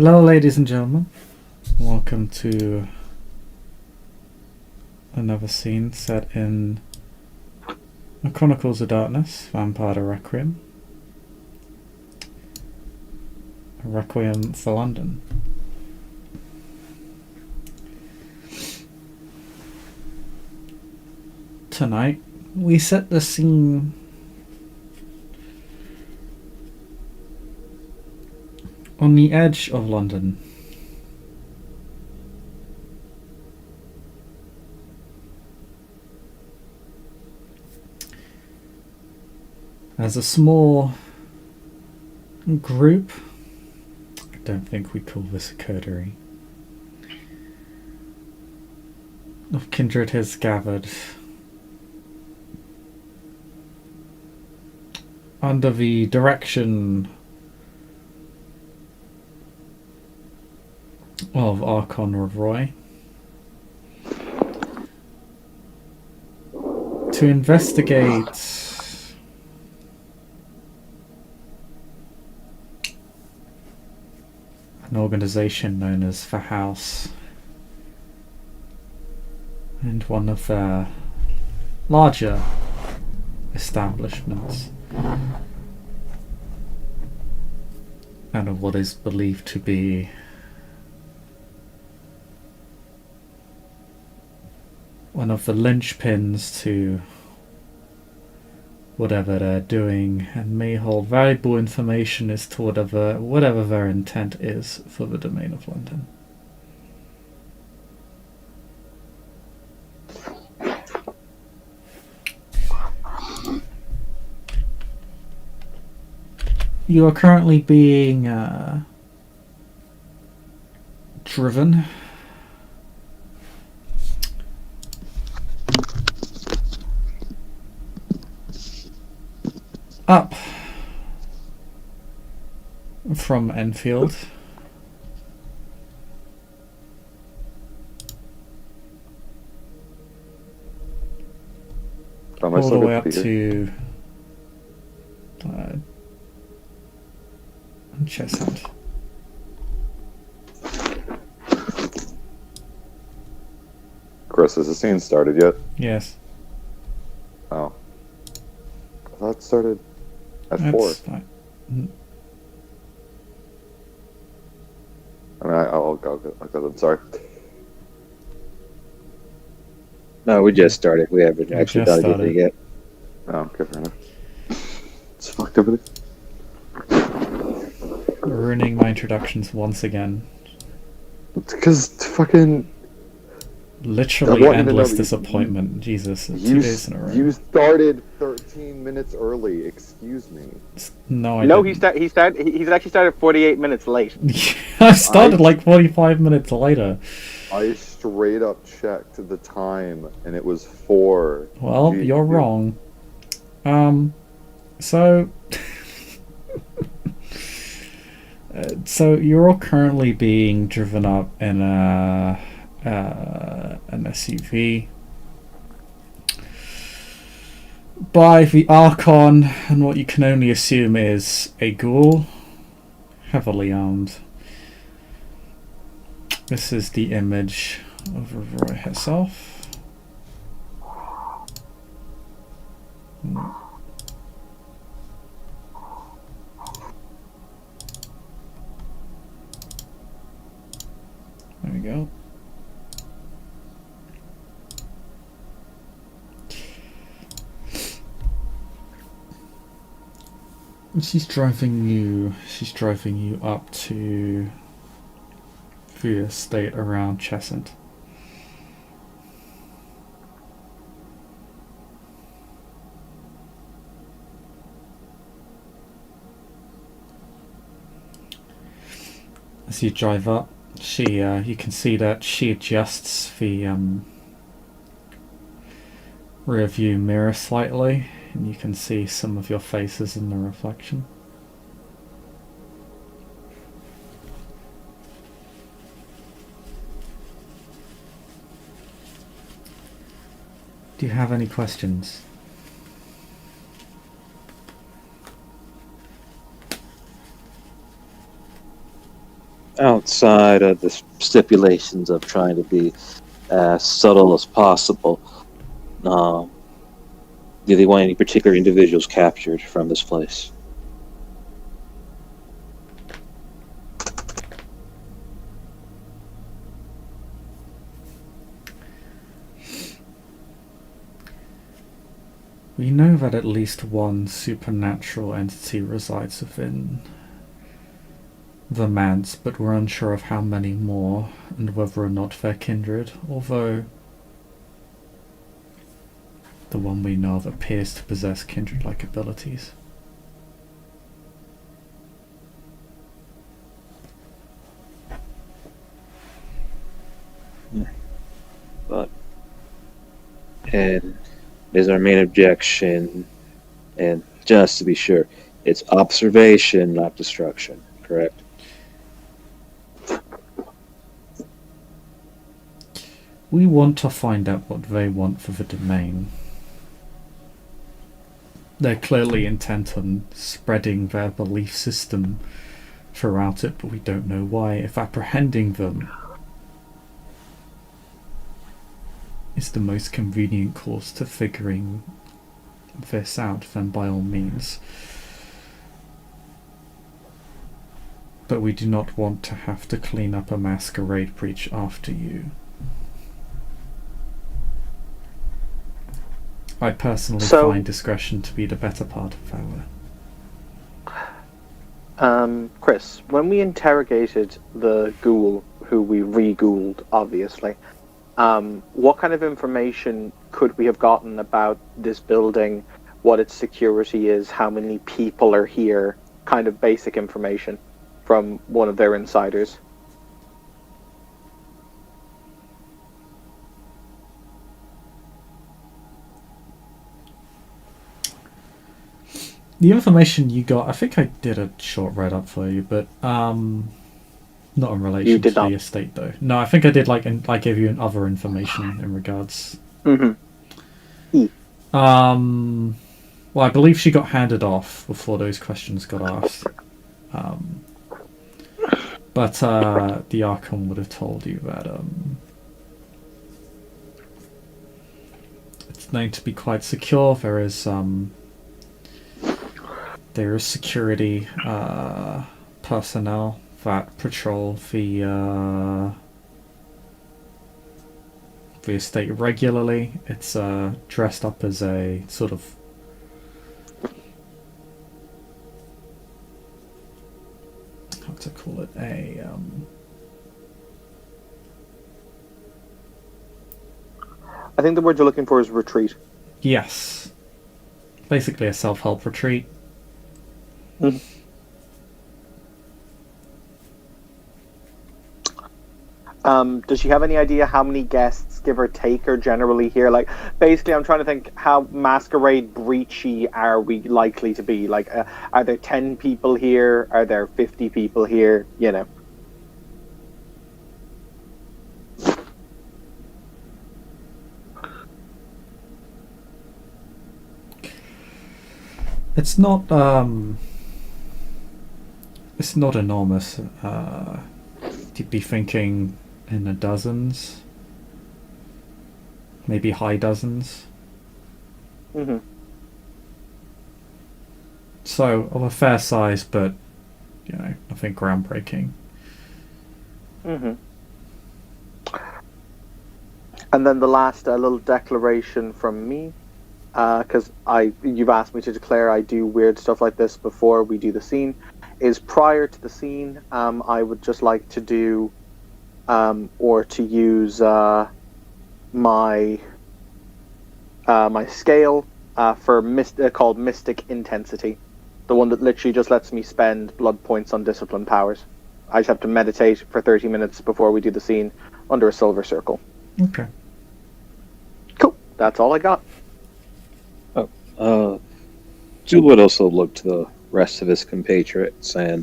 Hello, ladies and gentlemen. Welcome to another scene set in The Chronicles of Darkness, Vampire Requiem. A Requiem for London. Tonight, we set the scene on the edge of London. As a small group, I don't think we call this a coterie, of kindred has gathered under the direction of Archon Roy to investigate an organization known as the House and one of their larger establishments, and of what is believed to be one of the linchpins to whatever they're doing, and may hold valuable information as to whatever their intent is for the domain of London. You are currently being driven up from Enfield all the way up to Cheshunt. Chris, has the scene started yet? Yes. Oh. I thought it started at 4. Fine. I mean, I'll go. I'm sorry. No, we just started. We haven't actually done anything yet. Oh, okay, fair enough. It's fucked everything. Ruining my introductions once again. It's because fucking... Literally endless disappointment. Jesus, 2 days in a row. You started 13 minutes early. Excuse me. No, I No, didn't. he's actually started 48 minutes late. I started like 45 minutes later. I straight up checked the time, and it was 4. Well, you're wrong. So... so you're all currently being driven up in an SUV by the Archon, and what you can only assume is a ghoul, heavily armed. This is the image of Roy herself. There we go. She's driving you up to the estate around Cheshunt. As you drive up, you can see that she adjusts the rear view mirror slightly, and you can see some of your faces in the reflection. Do you have any questions? outside of the stipulations of trying to be as subtle as possible, um, do they want any particular individuals captured from this place? We know that at least one supernatural entity resides within the manse, but we're unsure of how many more and whether or not they're kindred, although the one we know of appears to possess kindred-like abilities. But and is our main objection, and just to be sure, it's observation, not destruction, correct? We want to find out what they want for the domain. They're clearly intent on spreading their belief system throughout it, but we don't know why. If apprehending them is the most convenient course to figuring this out, then by all means. But we do not want to have to clean up a masquerade breach after you. I personally find discretion to be the better part of valor. Chris, when we interrogated the ghoul, who we re-ghouled, obviously, what kind of information could we have gotten about this building, what its security is, how many people are here, kind of basic information from one of their insiders? The information you got, I think I did a short write-up for you, but not in relation to the estate, though. No, I think I did. I gave you other information in regards. Mm-hmm. Well, I believe she got handed off before those questions got asked. But the Archon would have told you that it's known to be quite secure. There is security personnel that patrol the estate regularly. It's dressed up as a sort of how to call it, I think the word you're looking for is retreat. Yes, basically a self-help retreat. Mm-hmm. Does she have any idea how many guests, give or take, are generally here? Like, basically, I'm trying to think, how masquerade breachy are we likely to be? Like, are there 10 people here? Are there 50 people here? You know. It's not enormous. You'd be thinking in the dozens, maybe high dozens. Mm-hmm. So of a fair size, but nothing groundbreaking. Mm-hmm. And then the last little declaration from me, because you've asked me to declare I do weird stuff like this before we do the scene, is prior to the scene, I would just like to do or to use my scale called Mystic Intensity, the one that literally just lets me spend blood points on discipline powers. I just have to meditate for 30 minutes before we do the scene under a silver circle. Okay. Cool. That's all I got. Jude would also look to the rest of his compatriots and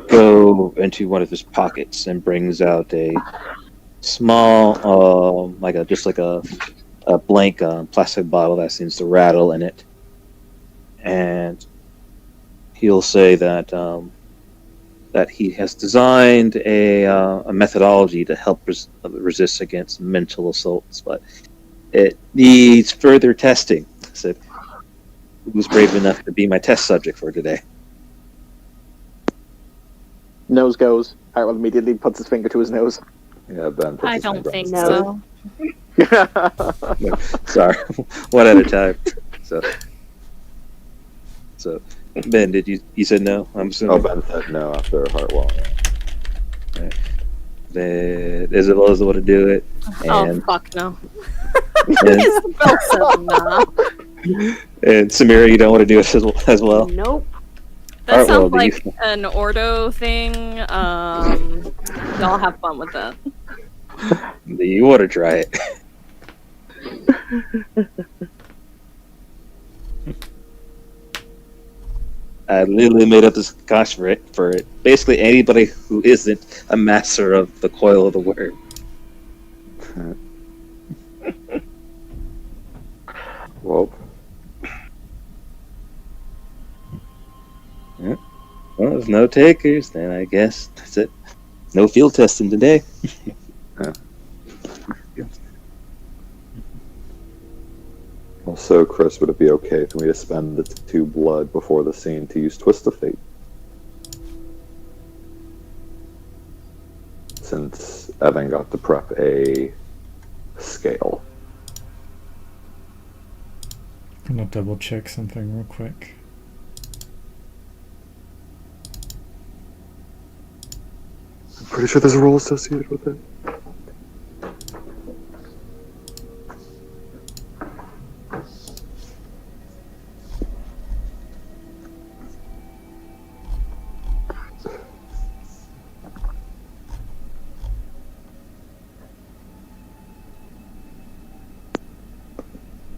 go into one of his pockets and brings out a small, like a blank plastic bottle that seems to rattle in it, and he'll say that that he has designed a methodology to help resist against mental assaults, but it needs further testing. I said, who was brave enough to be my test subject for today? Nose goes. Hartwell immediately puts his finger to his nose. Yeah, Ben. puts I his don't finger on think his so. No, sorry, one at a time. So Ben, did you said no? I'm assuming. Oh, Ben said no after Hartwell. Yeah. That Isabel doesn't want to do it, Oh, and fuck no. and, Isabel said nah. and Samira, you don't want to do it as well. Nope. That Alright, well, sounds do like you- an Ordo thing. Y'all have fun with that. Do you want to try it? I literally made up this gosh for it. Basically, anybody who isn't a master of the coil of the worm. Well, Well, there's no takers, then I guess that's it. No field testing today. also, Chris, would it be okay for me to spend the 2 blood before the scene to use Twist of Fate? Since Evan got to prep a scale. I'm gonna double check something real quick. I'm pretty sure there's a roll associated with it.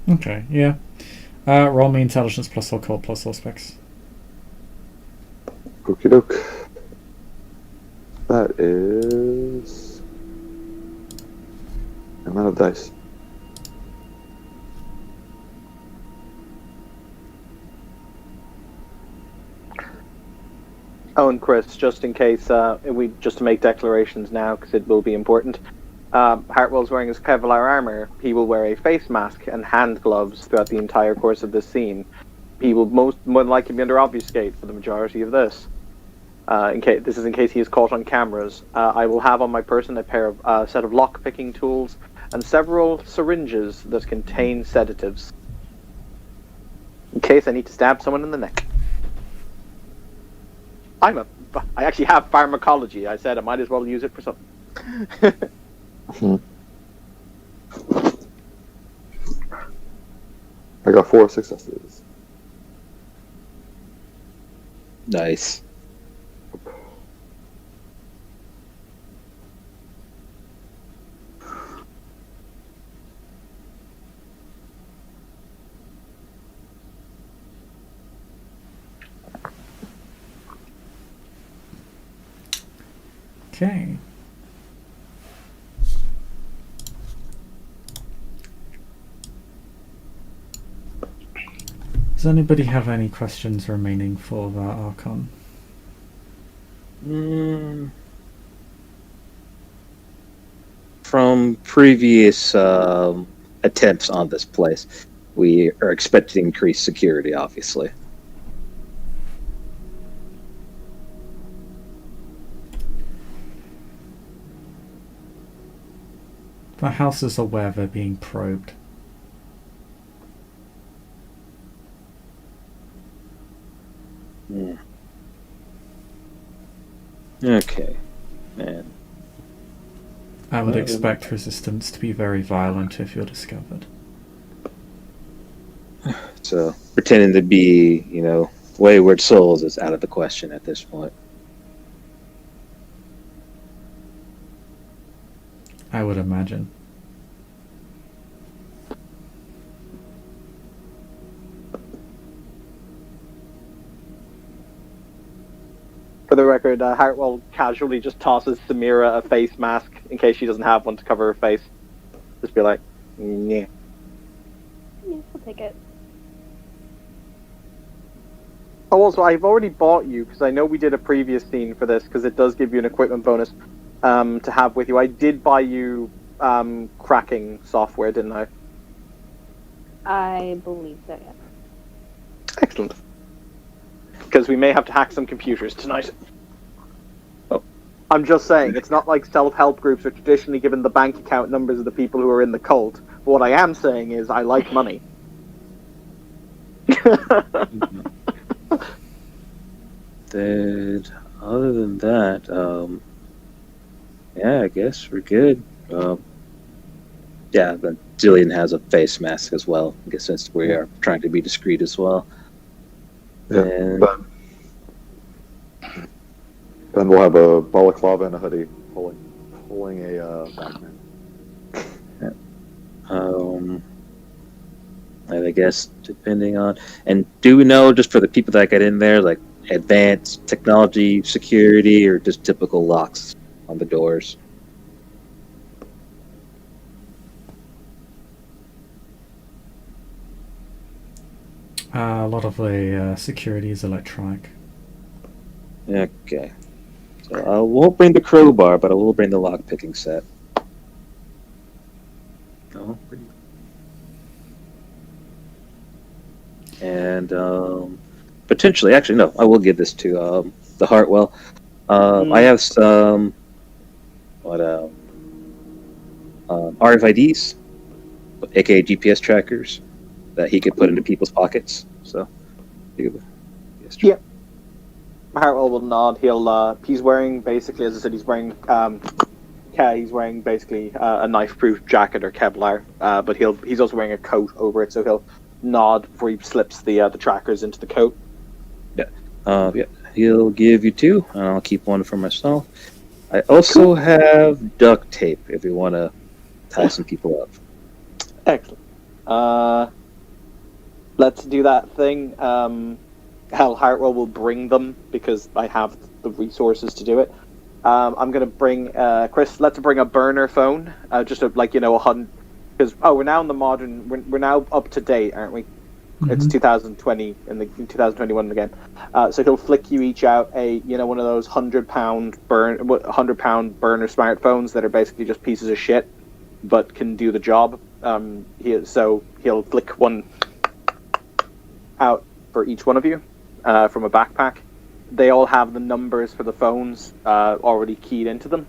Okay, yeah. Roll me intelligence plus occult plus all specs. Okie doke. That is the amount of dice. Oh, and Chris, just in case, just to make declarations now, because it will be important. Hartwell's wearing his Kevlar armor. He will wear a face mask and hand gloves throughout the entire course of this scene. He will more than likely be under obfuscate for the majority of this. In case he is caught on cameras. I will have on my person a set of lock-picking tools and several syringes that contain sedatives, in case I need to stab someone in the neck. I actually have pharmacology. I said I might as well use it for something. I got 4 successes. Nice. Okay. Does anybody have any questions remaining for the Archon? From previous attempts on this place, we are expecting increased security, obviously. The house is aware they're being probed. Okay, man. I would expect resistance to be very violent if you're discovered. So pretending to be, wayward souls is out of the question at this point. I would imagine. For the record, Hartwell casually just tosses Samira a face mask in case she doesn't have one to cover her face. Just be like, yeah. Yeah, I'll take it. Oh, also, I've already bought you, because I know we did a previous scene for this, because it does give you an equipment bonus to have with you. I did buy you cracking software, didn't I? I believe so, yeah. Excellent. Because we may have to hack some computers tonight. Oh. I'm just saying, it's not like self-help groups are traditionally given the bank account numbers of the people who are in the cult. But what I am saying is I like money. Then, other than that, yeah, I guess we're good. Yeah, but Jillian has a face mask as well. I guess since we are trying to be discreet as well. Yeah, And Ben will have a balaclava and a hoodie, pulling a Batman. and I guess depending on, and do we know just for the people that get in there, like advanced technology, security, or just typical locks on the doors? A lot of the security is electronic. Okay. So I won't bring the crowbar, but I will bring the lock picking set. Oh, pretty. And potentially, actually, no, I will give this to the Hartwell. I have some RFIDs, aka GPS trackers, that he could put into people's pockets. So, Yeah. Hartwell will nod. He's wearing basically, as I said, he's wearing basically a knife-proof jacket or Kevlar, but he's also wearing a coat over it, so he'll nod before he slips the trackers into the coat. Yeah, he'll give you two, and I'll keep one for myself. I also have duct tape if you want to tie some people up. Excellent. Let's do that thing. Hell, Hartwell will bring them because I have the resources to do it. I'm gonna bring Chris. Let's bring a burner phone, just a 100. Because we're now in the modern. We're now up to date, aren't we? Mm-hmm. It's 2020 in 2021 again. So he'll flick you each out a one of those 100-pound burner smartphones that are basically just pieces of shit, but can do the job. He'll flick one out for each one of you from a backpack. They all have the numbers for the phones already keyed into them.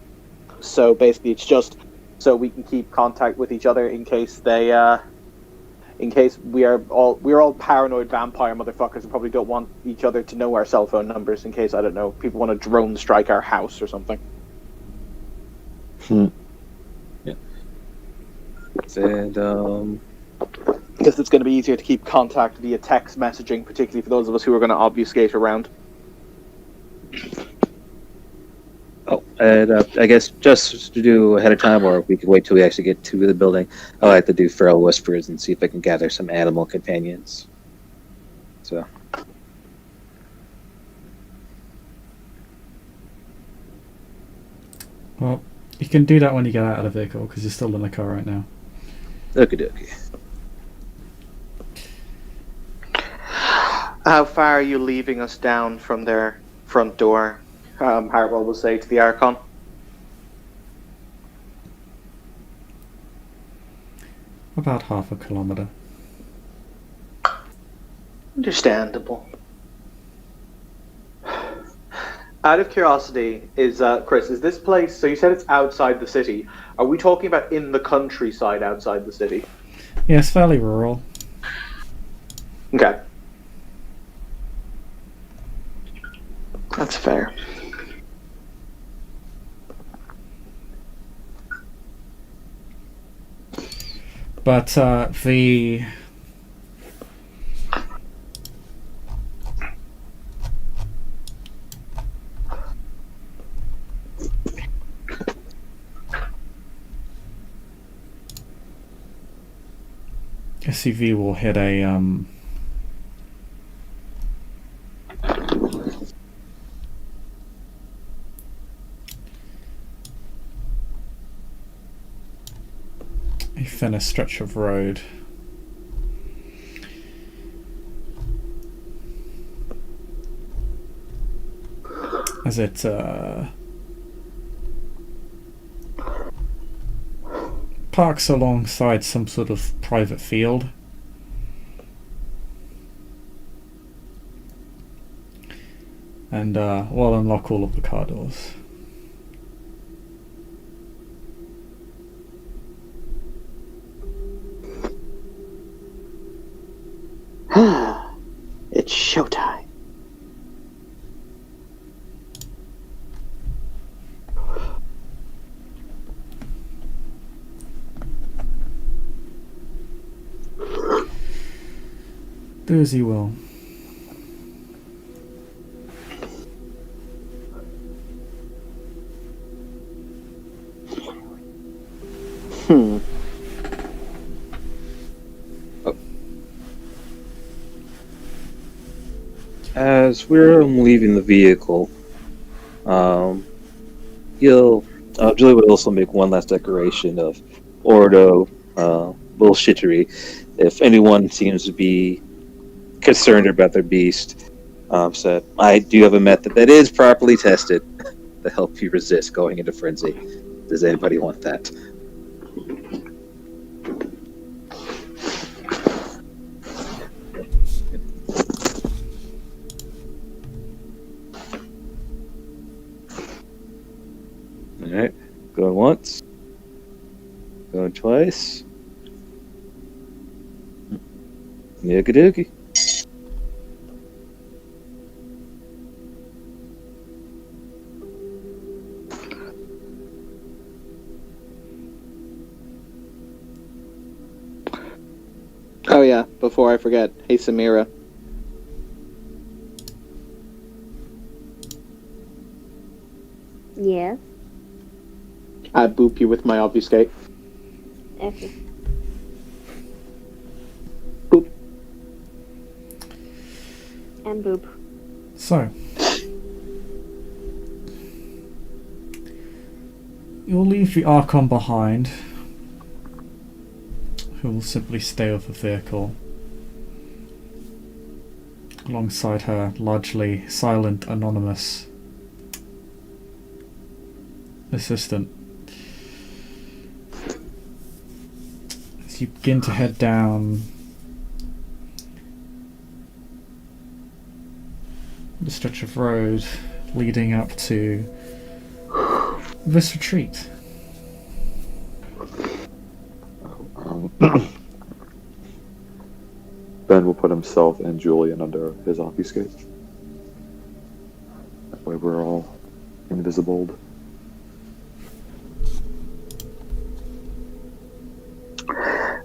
So basically, it's just so we can keep contact with each other in case we're all paranoid vampire motherfuckers and probably don't want each other to know our cell phone numbers in case, I don't know, people want to drone strike our house or something. Yeah. And Because it's going to be easier to keep contact via text messaging, particularly for those of us who are going to obfuscate around. Oh, and I guess just to do ahead of time, or we could wait till we actually get to the building. I like to do feral whispers and see if I can gather some animal companions. So. Well, you can do that when you get out of the vehicle because you're still in the car right now. Okay. How far are you leaving us down from their front door? Hartwell will say to the Archon. About half a kilometer. Understandable. Out of curiosity, Chris, is this place, so you said it's outside the city, are we talking about in the countryside outside the city? Yeah, it's fairly rural. Okay. That's fair. But the SUV will hit a thinner stretch of road. as it parks alongside some sort of private field. And we'll unlock all of the car doors. It's showtime. Do as you will. As we're leaving the vehicle, Julie would also make one last decoration of Ordo bullshittery. If anyone seems to be concerned about their beast, said, I do have a method that is properly tested to help you resist going into frenzy. Does anybody want that? Alright, going once, going twice. Yakadookie. Oh yeah, before I forget, hey Samira. Yes. I boop you with my obfuscate. Okay. Boop. And boop. So, you'll leave the Archon behind, who will simply stay with the vehicle alongside her largely silent, anonymous assistant. As you begin to head down the stretch of road leading up to this retreat. Ben will put himself and Julian under his obfuscate. That way we're all invisible.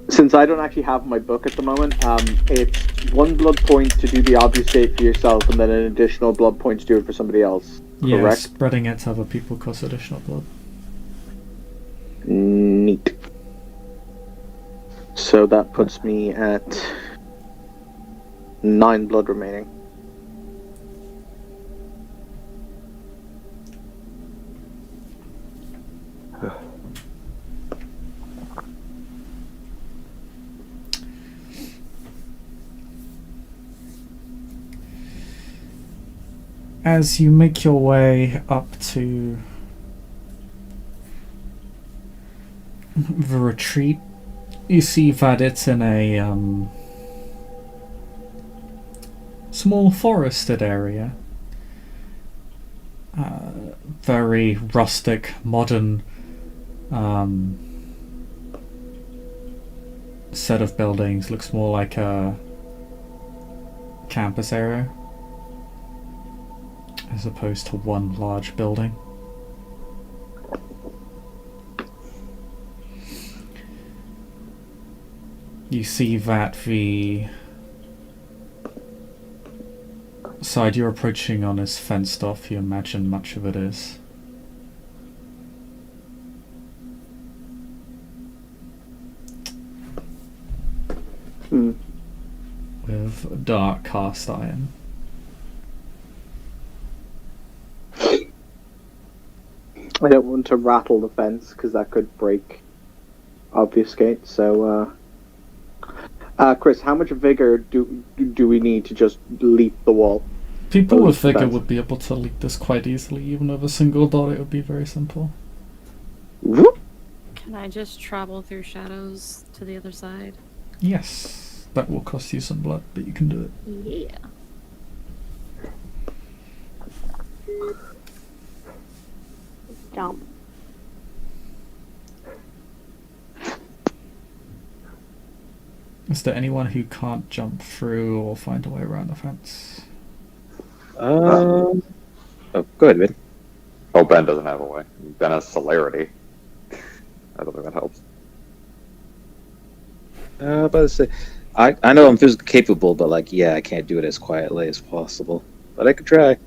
Since I don't actually have my book at the moment, it's 1 blood point to do the obfuscate for yourself, and then an additional blood point to do it for somebody else. Yeah, Correct? spreading it to other people costs additional blood. Neat. So that puts me at 9 blood remaining. As you make your way up to the retreat, you see that it's in a small forested area. Very rustic, modern set of buildings. Looks more like a campus area as opposed to one large building. You see that the side you're approaching on is fenced off. You imagine much of it is. With dark cast iron. I don't want to rattle the fence because that could break obfuscate. So, Chris, how much vigor do we need to just leap the wall? People Oh, with vigor thanks. would be able to leap this quite easily. Even with a single dot, it would be very simple. Whoop. Can I just travel through shadows to the other side? Yes, that will cost you some blood, but you can do it. Yeah. Jump. Is there anyone who can't jump through or find a way around the fence? Oh, go ahead, Ben. Oh, Ben doesn't have a way. Ben has celerity. I don't think that helps. About to say, I know I'm physically capable, but like, yeah, I can't do it as quietly as possible. But I could try.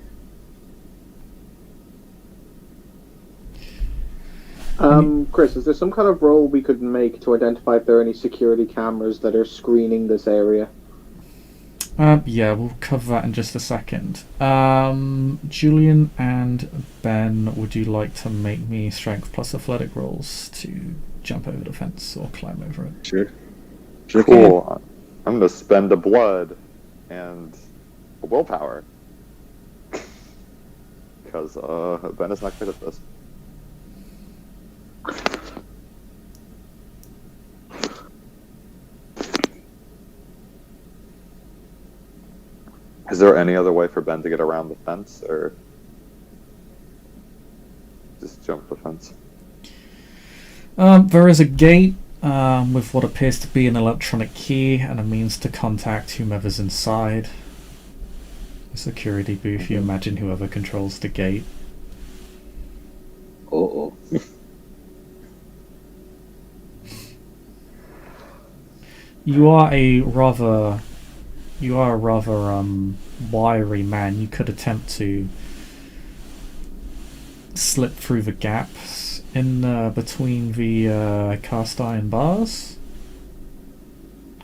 Chris, is there some kind of role we could make to identify if there are any security cameras that are screening this area? Yeah, we'll cover that in just a second. Julian and Ben, would you like to make me strength plus athletic rolls to jump over the fence or climb over it? Sure. Sure Cool. I'm gonna spend a blood and a willpower. Because Ben is not good at this. Is there any other way for Ben to get around the fence, or just jump the fence? There is a gate with what appears to be an electronic key and a means to contact whomever's inside. A security booth, you imagine whoever controls the gate. Oh. You are a rather wiry man. You could attempt to slip through the gaps in between the cast iron bars.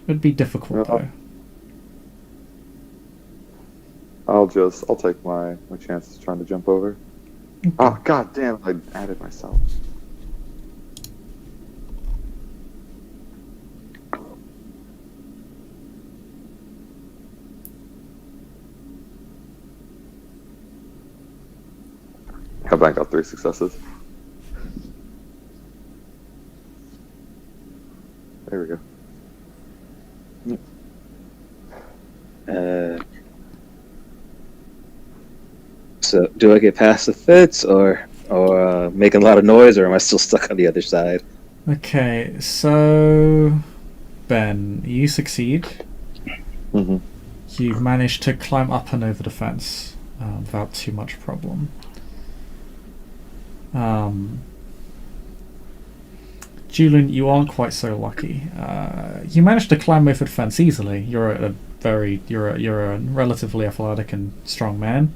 It'd be difficult though. I'll take my chances trying to jump over. Oh, god damn, I added myself. Have I got 3 successes? There we go. So, do I get past the fence, or making a lot of noise, or am I still stuck on the other side? Okay, so Ben, you succeed. Mm-hmm. You've managed to climb up and over the fence without too much problem. Julian, you aren't quite so lucky. You managed to climb over the fence easily. You're a relatively athletic and strong man.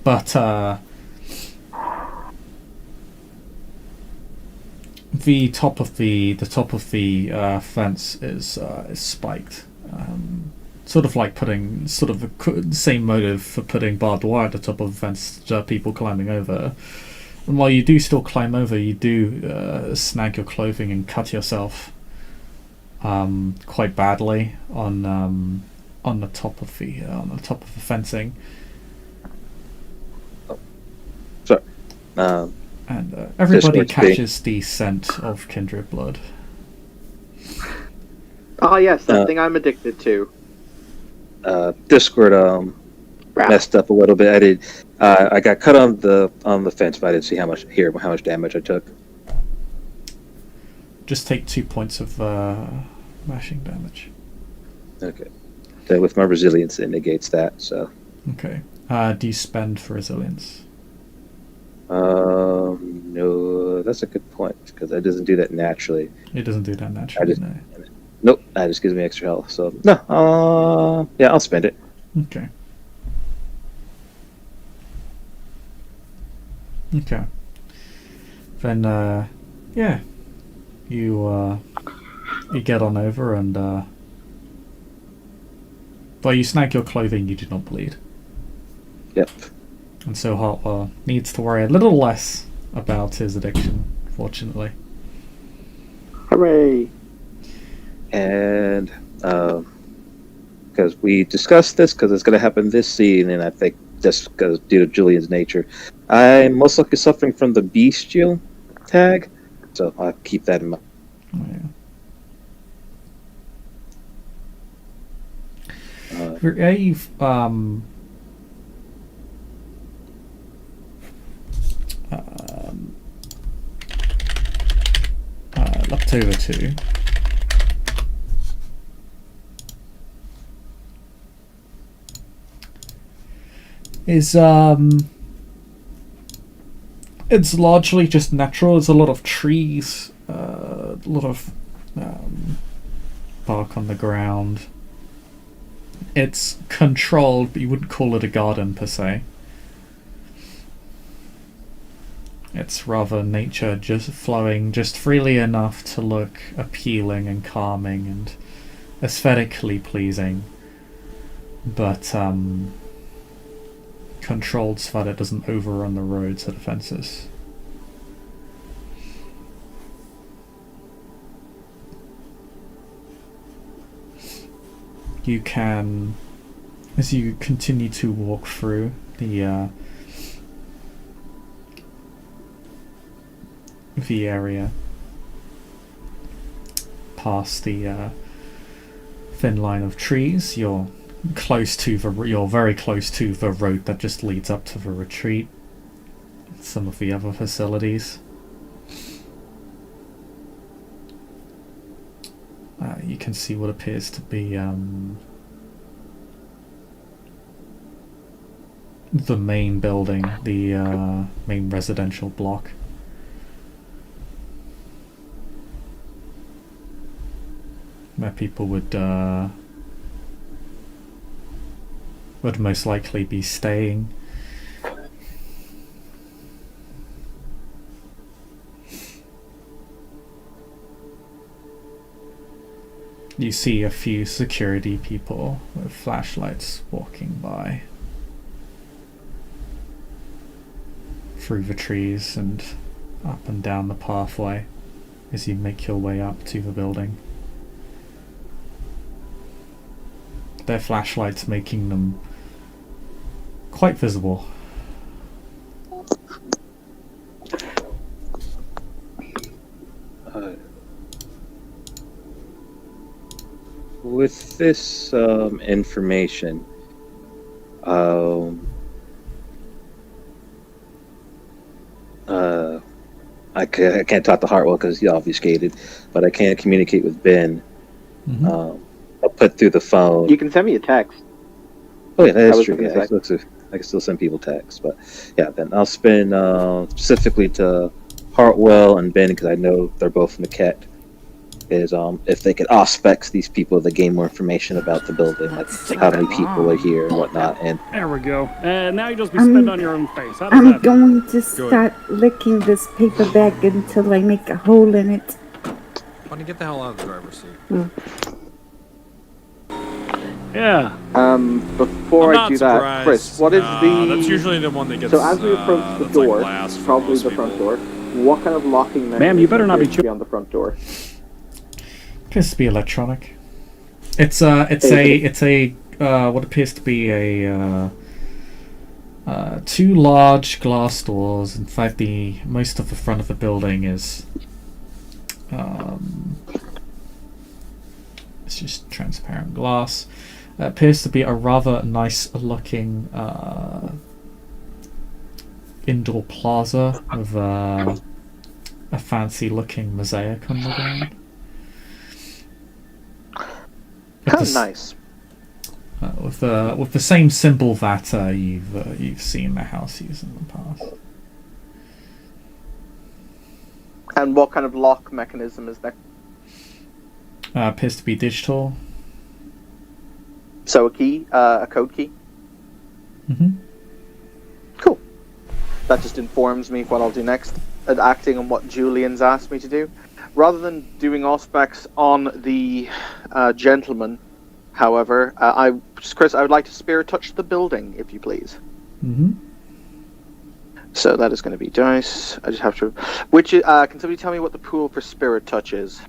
But the top of the fence is spiked. Sort of like putting the same motive for putting barbed wire at the top of the fence to people climbing over. And while you do still climb over, you do snag your clothing and cut yourself quite badly on the top of the fencing. Sorry. And everybody catches the scent of kindred blood. Ah, yes, that thing I'm addicted to. Discord messed up a little bit. I did. I got cut on the fence, but I didn't see how much damage I took. Just take 2 points of mashing damage. Okay. So with my resilience, it negates that. So. Okay. Do you spend for resilience? No, that's a good point because that doesn't do that naturally. It doesn't do that naturally. No. Nope, that just gives me extra health. So no, yeah, I'll spend it. Okay. Okay. Then yeah, you get on over and well, you snag your clothing. You do not bleed. Yep. And so Hartwell needs to worry a little less about his addiction, fortunately. Hooray! And because we discussed this because it's going to happen this scene, and I think just because due to Julian's nature, I'm most likely suffering from the bestial tag, so I'll keep that in mind. Oh, yeah. You've looked over to. Is it's largely just natural. There's a lot of trees, a lot of bark on the ground. It's controlled, but you wouldn't call it a garden per se. It's rather nature just flowing just freely enough to look appealing and calming and aesthetically pleasing, but controlled so that it doesn't overrun the roads or the fences. You can, as you continue to walk through the area, past the thin line of trees, you're very close to the road that just leads up to the retreat, some of the other facilities. You can see what appears to be the main building, the main residential block. Where people would most likely be staying. You see a few security people with flashlights walking by through the trees and up and down the pathway as you make your way up to the building. Their flashlights making them quite visible. With this information, I can't talk to Hartwell because he's obfuscated, but I can communicate with Ben. Mm-hmm. I'll put through the phone. You can send me a text. Oh yeah, that I is true. Yeah, I can still send people texts, but yeah, then I'll spend specifically to Hartwell and Ben because I know they're both from the Ket. Is if they could auspex these people that gain more information about the building, like how many people are here and whatnot. And there we go. Now you just be spit on your own face. How does I'm that going to start licking this paper bag until I make a hole in it. Why don't you get the hell out of the driver's seat? Yeah. Before I do that, Chris, what is the... That's usually the one that gets... So as we approach the door, like probably the front door, what kind of locking mechanism Ma'am, you better not be on the front door? Appears to be electronic. It's a what appears to be a two large glass doors. In fact, most of the front of the building is it's just transparent glass. Appears to be a rather nice looking indoor plaza with a fancy looking mosaic on the ground. Nice. With the same symbol that you've seen the house use in the past. And what kind of lock mechanism is there? Appears to be digital. So a key, a code key. Mm-hmm. Cool. That just informs me what I'll do next, acting on what Julian's asked me to do. Rather than doing auspex on the gentleman, however, Chris, I would like to spirit touch the building, if you please. Mm-hmm. So that is going to be dice. I just have to... can somebody tell me what the pool for spirit touch is?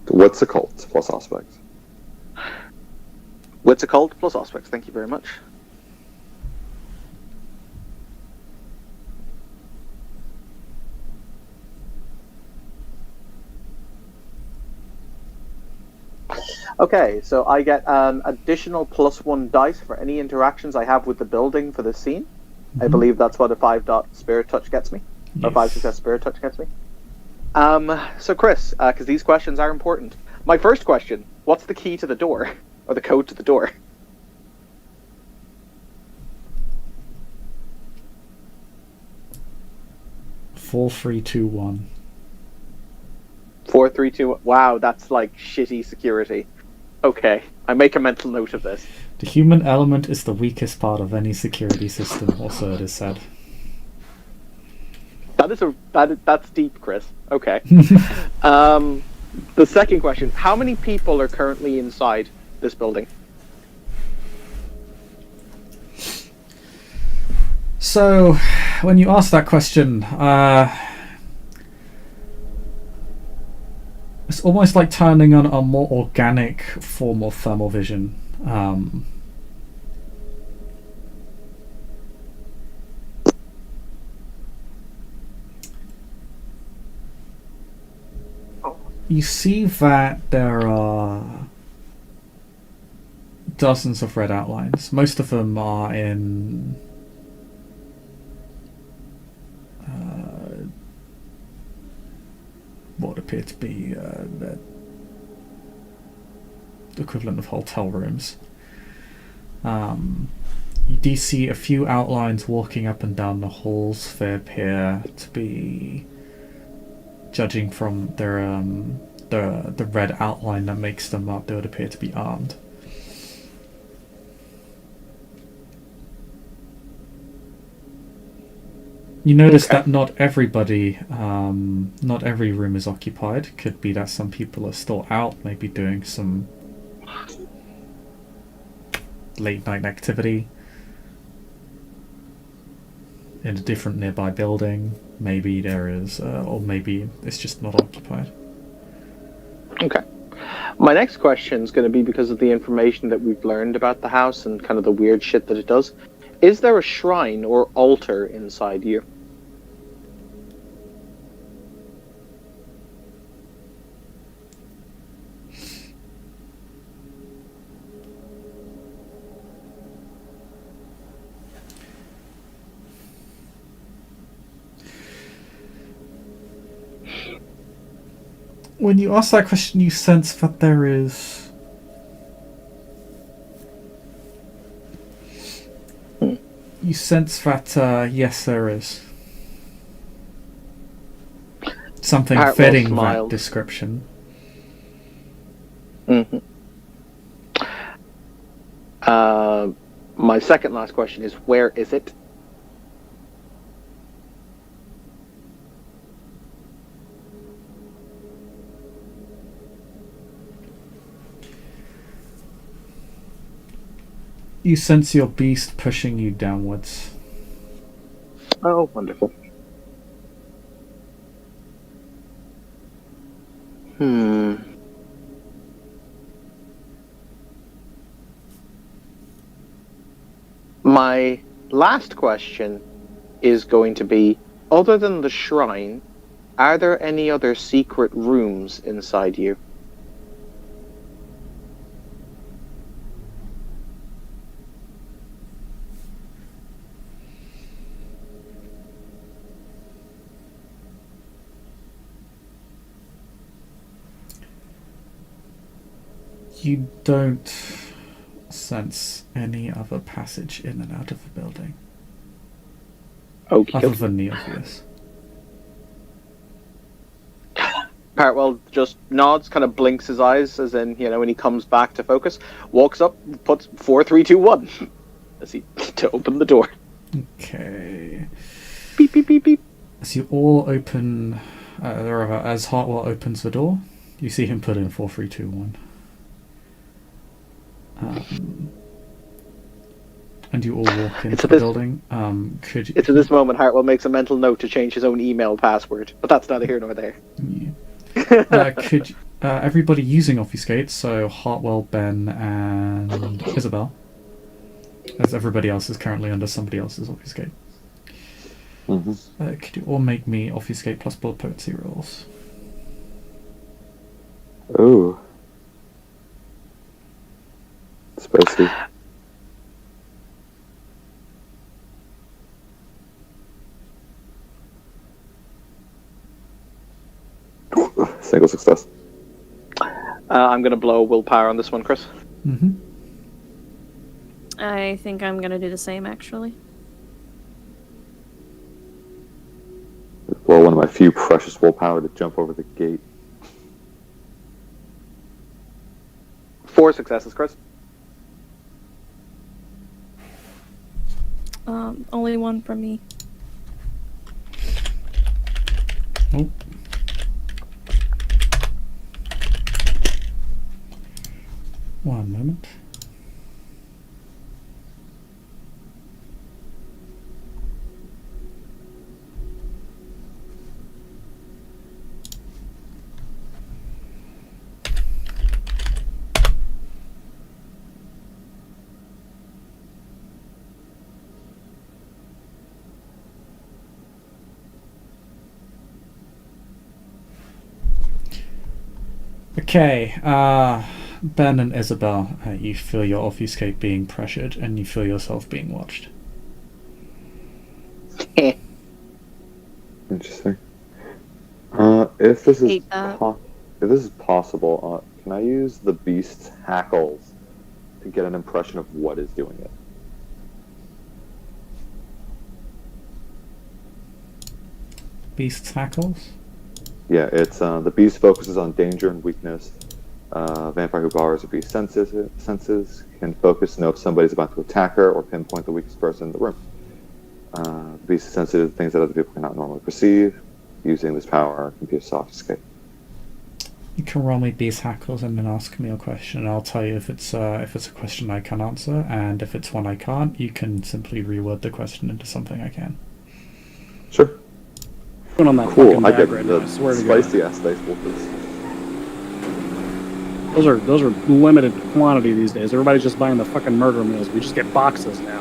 What's occult plus aspects? Wits occult plus aspects. Thank you very much. Okay, so I get an additional +1 dice for any interactions I have with the building for this scene. I believe that's what a 5 spirit touch gets me. Or 5 success spirit touch gets me. So Chris, because these questions are important. My first question, what's the key to the door? Or the code to the door? 4321. 432. Wow, that's like shitty security. Okay, I make a mental note of this. The human element is the weakest part of any security system, or so it is said. That's deep, Chris. Okay. The second question: how many people are currently inside this building? So, when you ask that question, it's almost like turning on a more organic form of thermal vision. You see that there are dozens of red outlines. Most of them are in what appear to be the equivalent of hotel rooms. You do see a few outlines walking up and down the halls. They appear to be, judging from their the red outline that makes them up, they would appear to be armed. You notice that not everybody, not every room is occupied. Could be that some people are still out, maybe doing some late night activity in a different nearby building. Maybe there is, or maybe it's just not occupied. Okay. My next question is going to be because of the information that we've learned about the house and kind of the weird shit that it does. Is there a shrine or altar inside you? When you ask that question, you sense that there is... You sense that, yes, there is. Something fitting that description. Mm-hmm. My second last question is, where is it? You sense your beast pushing you downwards. Oh, wonderful. My last question is going to be, other than the shrine, are there any other secret rooms inside you? You don't sense any other passage in and out of the building. Okay. Other than the obvious. Partwell just nods, kind of blinks his eyes, as in, you know, when he comes back to focus, walks up, puts 4, 3, 2, 1 as he to open the door. Okay. Beep, beep, beep, beep. As you all open, as Hartwell opens the door, you see him put in 4, 3, 2, 1. And you all walk into the building. It's at this moment Hartwell makes a mental note to change his own email password, but that's neither here nor there. Yeah. everybody using Obfuscate, so Hartwell, Ben, and Isabel, as everybody else is currently under somebody else's Obfuscate. Could you all make me Obfuscate plus Blood Potency rolls? Ooh. Spicy. Single success. I'm gonna blow willpower on this one, Chris. Mm-hmm. I think I'm gonna do the same, actually. Blow one of my few precious willpower to jump over the gate. 4 successes, Chris. Only one from me. Oh. One moment. Okay, Ben and Isabel, you feel your Obfuscate being pressured and you feel yourself being watched. Interesting. If this is Hate that. if this is possible, can I use the beast's hackles to get an impression of what is doing it? Beast's hackles? Yeah, it's the beast focuses on danger and weakness. Vampire who borrows a beast's senses can focus to know if somebody's about to attack her or pinpoint the weakest person in the room. The beast is sensitive to things that other people cannot normally perceive. Using this power can be a soft escape. You can roll me beast hackles and then ask me a question, and I'll tell you if it's a question I can answer, and if it's one I can't, you can simply reword the question into something I can. Sure. Going on that Cool. fucking I bag get right the now, I swear to God. spicy ass dice wolfers. Those are limited quantity these days. Everybody's just buying the fucking murder meals. We just get boxes now.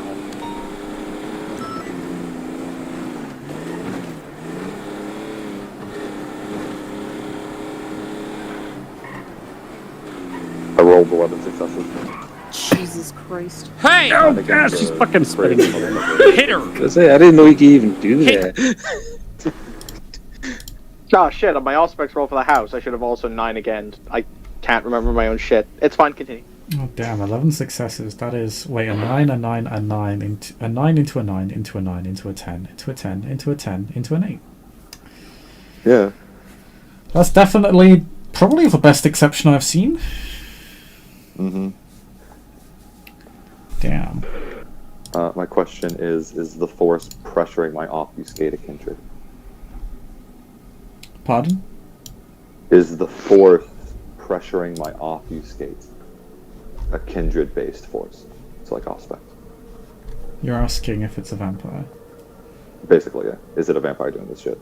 I rolled 11 successes. Jesus Christ. Hey! Oh, Against God, she's the fucking spitting crazy again. motherfucker. Hit her! I didn't know you could even do that. Oh shit, on my Auspex roll for the house, I should have also 9 again. I can't remember my own shit. It's fine, continue. Oh damn, 11 successes. That is, wait, a 9, a 9, a 9, into a 9, into a 9, into a 9, into a 10, into a 10, into a 10, into an 8. Yeah. That's definitely, probably the best exception I've seen. Mm-hmm. Damn. My question is the force pressuring my Obfuscate a kindred? Pardon? Is the force pressuring my Obfuscate a kindred-based force? It's like Auspex. You're asking if it's a vampire. Basically, yeah. Is it a vampire doing this shit?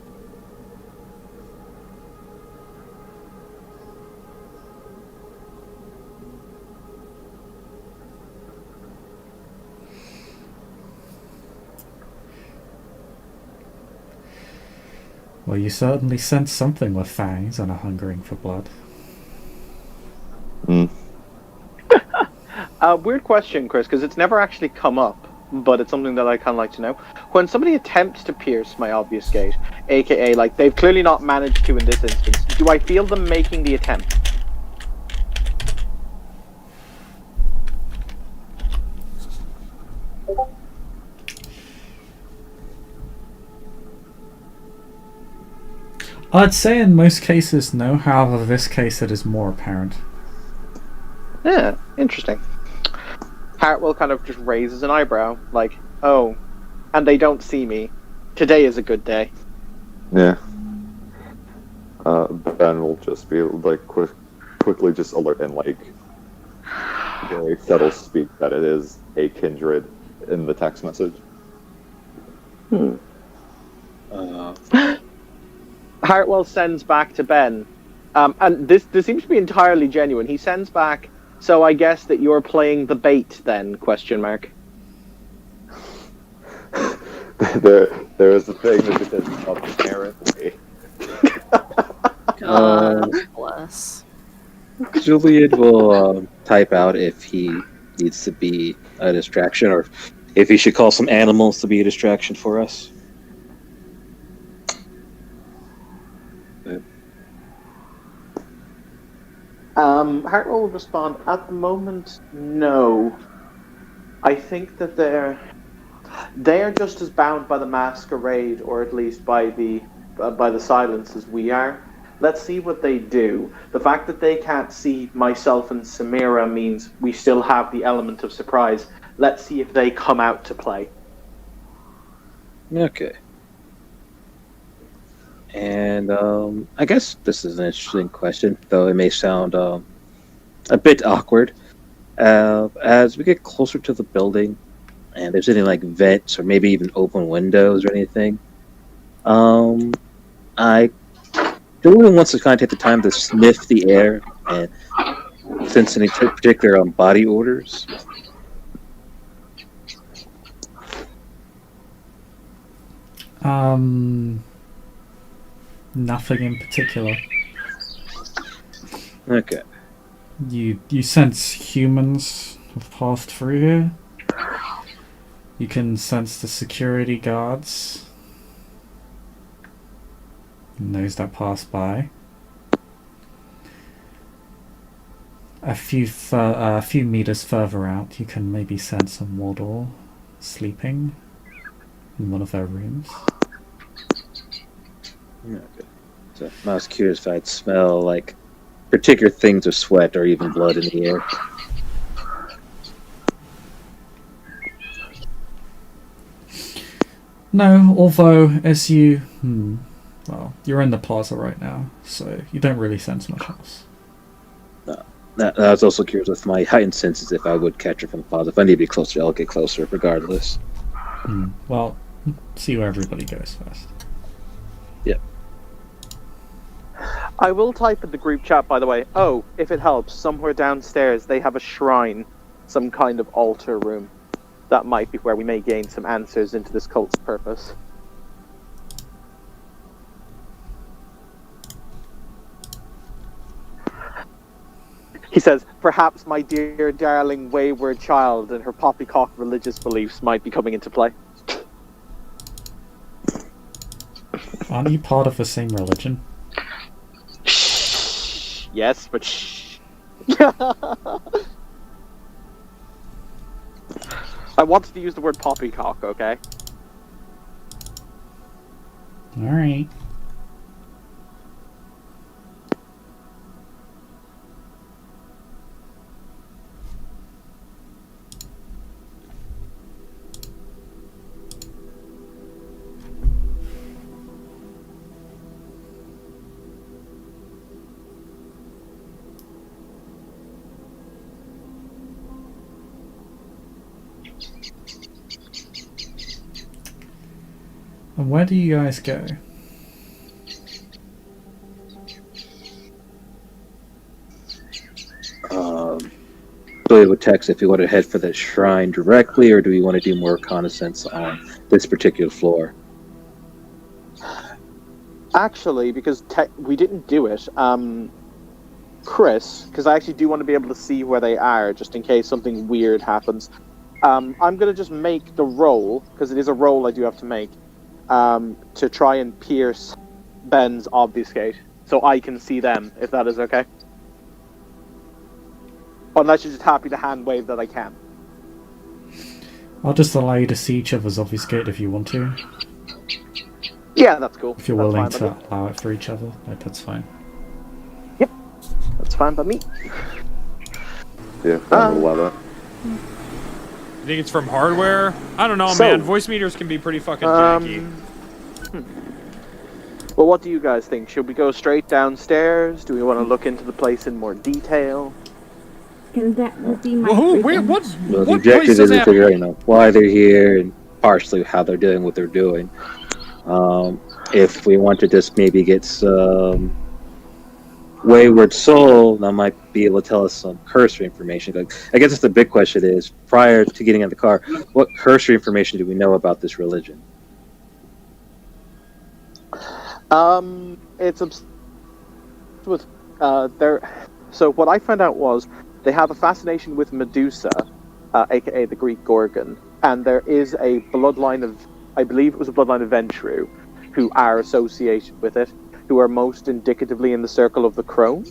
Well, you certainly sense something with fangs and are hungering for blood. Mm. Weird question, Chris, because it's never actually come up, but it's something that I kind of like to know. When somebody attempts to pierce my Obfuscate, aka, like, they've clearly not managed to in this instance, do I feel them making the attempt? I'd say in most cases no, however this case it is more apparent. Yeah, interesting. Hartwell kind of just raises an eyebrow, like, oh, and they don't see me. Today is a good day. Yeah. Ben will just be like quickly just alert and like very subtle speak that it is a kindred in the text message. Hartwell sends back to Ben, And this seems to be entirely genuine. He sends back, so I guess that you're playing the bait then, question mark. there is a thing that just says apparently. God bless. Julian will type out if he needs to be a distraction, or if he should call some animals to be a distraction for us. Hartwell will respond, at the moment, no. I think that they're just as bound by the masquerade, or at least by the silence as we are. Let's see what they do. The fact that they can't see myself and Samira means we still have the element of surprise. Let's see if they come out to play. Okay. And I guess this is an interesting question, though it may sound a bit awkward. As we get closer to the building, and there's any like vents or maybe even open windows or anything, Julian wants to kind of take the time to sniff the air and sense any particular body odors. Nothing in particular. Okay. You sense humans have passed through here. You can sense the security guards and those that pass by. A few meters further out, you can maybe sense a Mordor sleeping in one of their rooms. Okay. So I was curious if I'd smell like particular things of sweat or even blood in the air. No, although as you... well, you're in the plaza right now, so you don't really sense much else. I was also curious with my heightened senses if I would catch her from the plaza. If I need to be closer, I'll get closer regardless. Well, see where everybody goes first. Yep. I will type in the group chat, by the way. Oh, if it helps, somewhere downstairs they have a shrine, some kind of altar room. That might be where we may gain some answers into this cult's purpose. He says, perhaps my dear, darling, wayward child and her poppycock religious beliefs might be coming into play. Aren't you part of the same religion? Yes, but shh. I wanted to use the word poppycock, okay? Alright. And where do you guys go? Billy would text if we want to head for the shrine directly, or do we want to do more reconnaissance on this particular floor? Actually, because we didn't do it, Chris, because I actually do want to be able to see where they are, just in case something weird happens. I'm going to just make the roll, because it is a roll I do have to make, to try and pierce Ben's obfuscate, so I can see them, if that is okay. Unless you're just happy to hand wave that I can. I'll just allow you to see each other's obfuscate if you want to. Yeah, that's cool. If you're That's willing fine to by me. allow it for each other, that's fine. Yep, that's fine by me. Yeah, I love it. You think it's from hardware? I don't know, man. Voice meters can be pretty fucking janky. Well, what do you guys think? Should we go straight downstairs? Do we want to look into the place in more detail? And that will be my Well, wait, freaking- what Well, the place objective does is to that? figure out, why they're here and partially how they're doing what they're doing. If we want to just maybe get some wayward soul that might be able to tell us some cursory information. Like, I guess the big question is, prior to getting in the car, what cursory information do we know about this religion? It's with their. So what I found out was they have a fascination with Medusa, aka the Greek Gorgon, and there is a bloodline of, I believe it was a bloodline of Ventru, who are associated with it, who are most indicatively in the circle of the crone.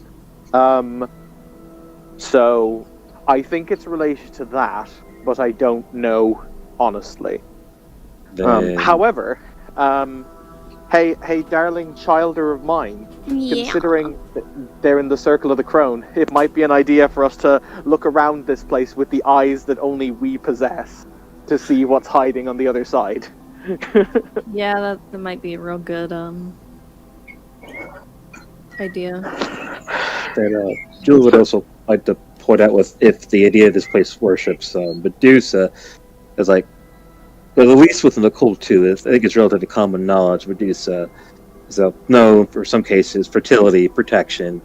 So I think it's related to that, but I don't know honestly. However, hey, darling childer of mine, considering they're in the circle of the crone, it might be an idea for us to look around this place with the eyes that only we possess to see what's hiding on the other side. Yeah, that might be a real good idea. And Julie would also like to point out with if the idea of this place worships Medusa is like, but at least within the cult too, I think it's relatively common knowledge. Medusa is known for some cases fertility, protection,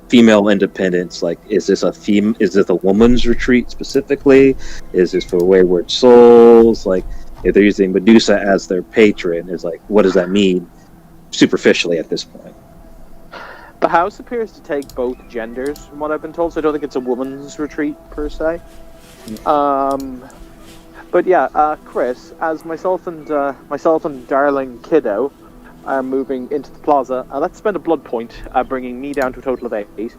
female independence. Like, is this a woman's retreat specifically? Is this for wayward souls? Like, if they're using Medusa as their patron, is like, what does that mean superficially at this point? The house appears to take both genders, from what I've been told, so I don't think it's a woman's retreat per se. But yeah, Chris, as myself and darling kiddo are moving into the plaza, let's spend a blood point, bringing me down to a total of 8.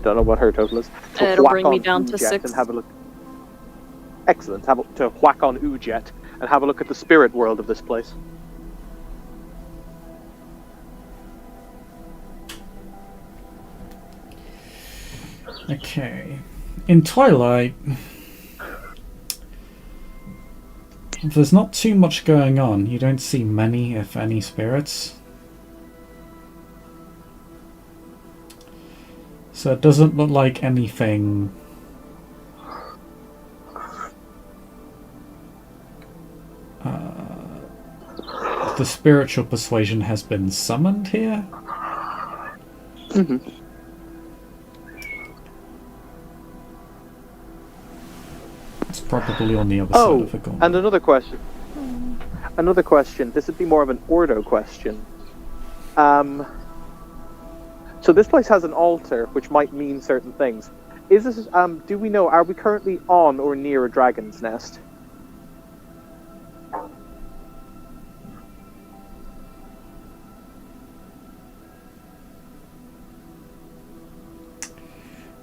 Don't know what her total is. It'll bring me down to 6. And have a look. Excellent. To whack on Ujet and have a look at the spirit world of this place. Okay. In Twilight, there's not too much going on. You don't see many, if any, spirits. So it doesn't look like anything the spiritual persuasion has been summoned here. Mm-hmm. It's probably on the other side of the gauntlet. And another question. This would be more of an Ordo question. So this place has an altar, which might mean certain things. Is this? Do we know? Are we currently on or near a dragon's nest?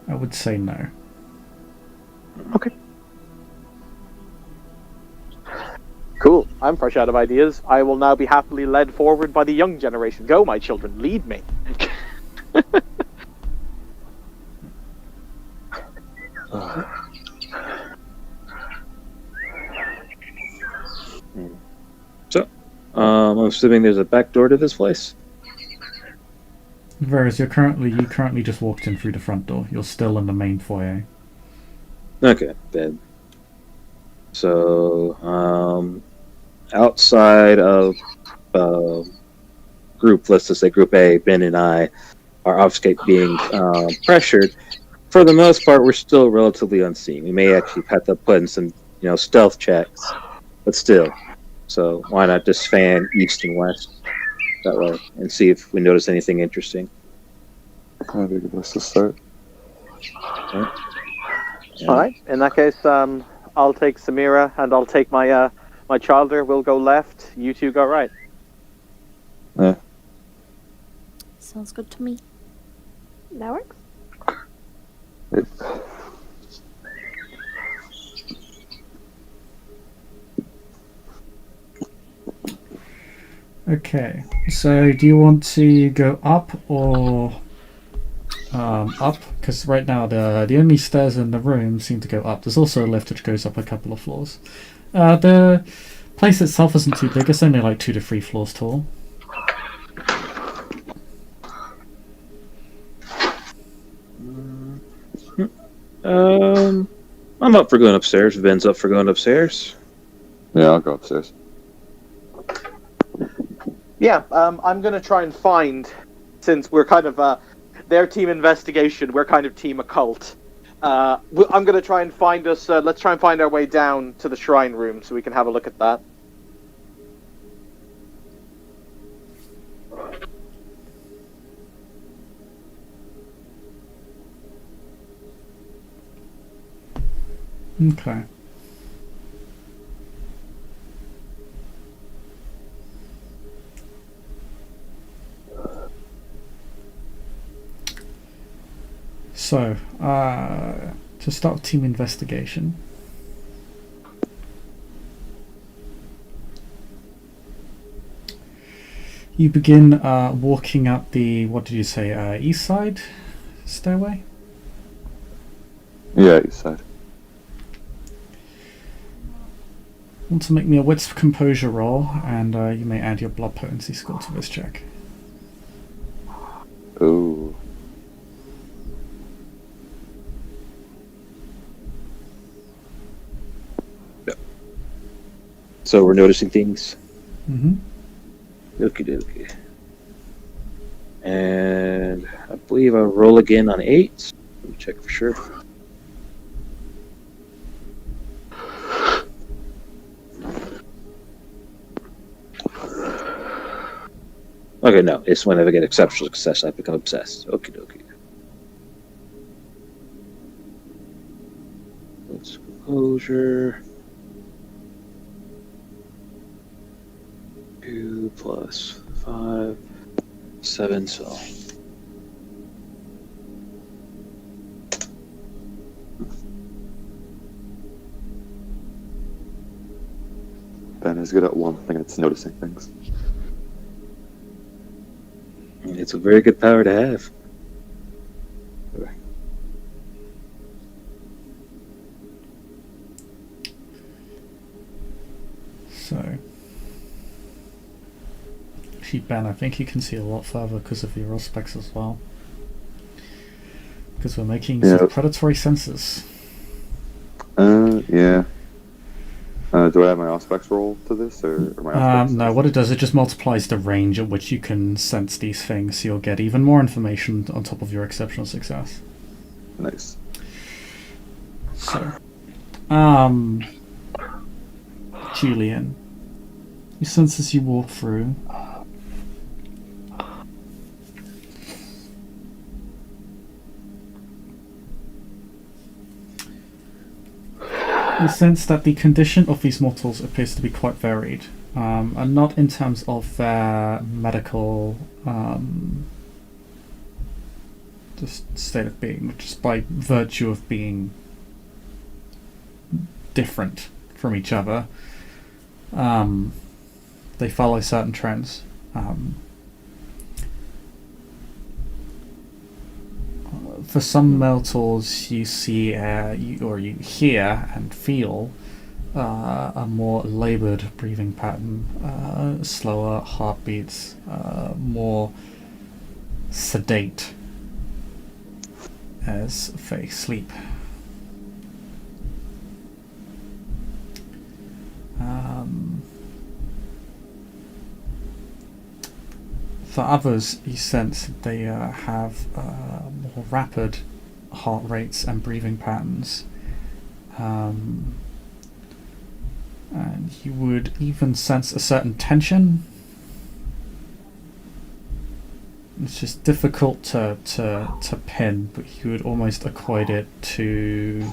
I would say no. Okay. Cool. I'm fresh out of ideas. I will now be happily led forward by the young generation. Go, my children, lead me. So, I'm assuming there's a back door to this place. Whereas you currently just walked in through the front door. You're still in the main foyer. Okay, then. So, outside of group, let's just say Group A, Ben and I are obfuscate being pressured. For the most part, we're still relatively unseen. We may actually have to put in some, stealth checks, but still. So why not just fan east and west that way and see if we notice anything interesting? That'd be a good place to start. Okay. Yeah. All right. In that case, I'll take Samira and I'll take my my childer. We'll go left. You two go right. Yeah. Sounds good to me. That works. Okay, so do you want to go up or up? Because right now the only stairs in the room seem to go up. There's also a lift which goes up a couple of floors. The place itself isn't too big. It's only like 2 to 3 floors tall. I'm up for going upstairs. Ben's up for going upstairs. Yeah, I'll go upstairs. Yeah. I'm gonna try and find since we're kind of their team investigation, we're kind of team occult. I'm going to try and find us. Let's try and find our way down to the shrine room so we can have a look at that. Okay. So, to start with team investigation. You begin walking up the, what did you say, east side stairway? Yeah, east side. Want to make me a wits composure roll, and you may add your blood potency score to this check. Ooh. So we're noticing things. Mm-hmm. Okie dokie. And I believe I'll roll again on 8. Let me check for sure. Okay, no. It's whenever I get exceptional success, I become obsessed. Okie dokie. Let's composure. 2 plus 5, 7, so. Ben is good at one thing, it's noticing things. It's a very good power to have. So, actually, Ben, I think you can see a lot further because of your specs as well. Because we're making use of predatory sensors. Yeah. Do I have my Auspex roll to this, or my Auspex? No, what it does, it just multiplies the range at which you can sense these things, so you'll get even more information on top of your exceptional success. Nice. So, Julian, you sense as you walk through, you sense that the condition of these mortals appears to be quite varied, and not in terms of their medical just state of being, but just by virtue of being different from each other. They follow certain trends. For some mortals, you see or you hear and feel a more laboured breathing pattern, slower heartbeats, more sedate as they sleep. For others, you sense that they have more rapid heart rates and breathing patterns. And you would even sense a certain tension. It's just difficult to pin, but you would almost equate it to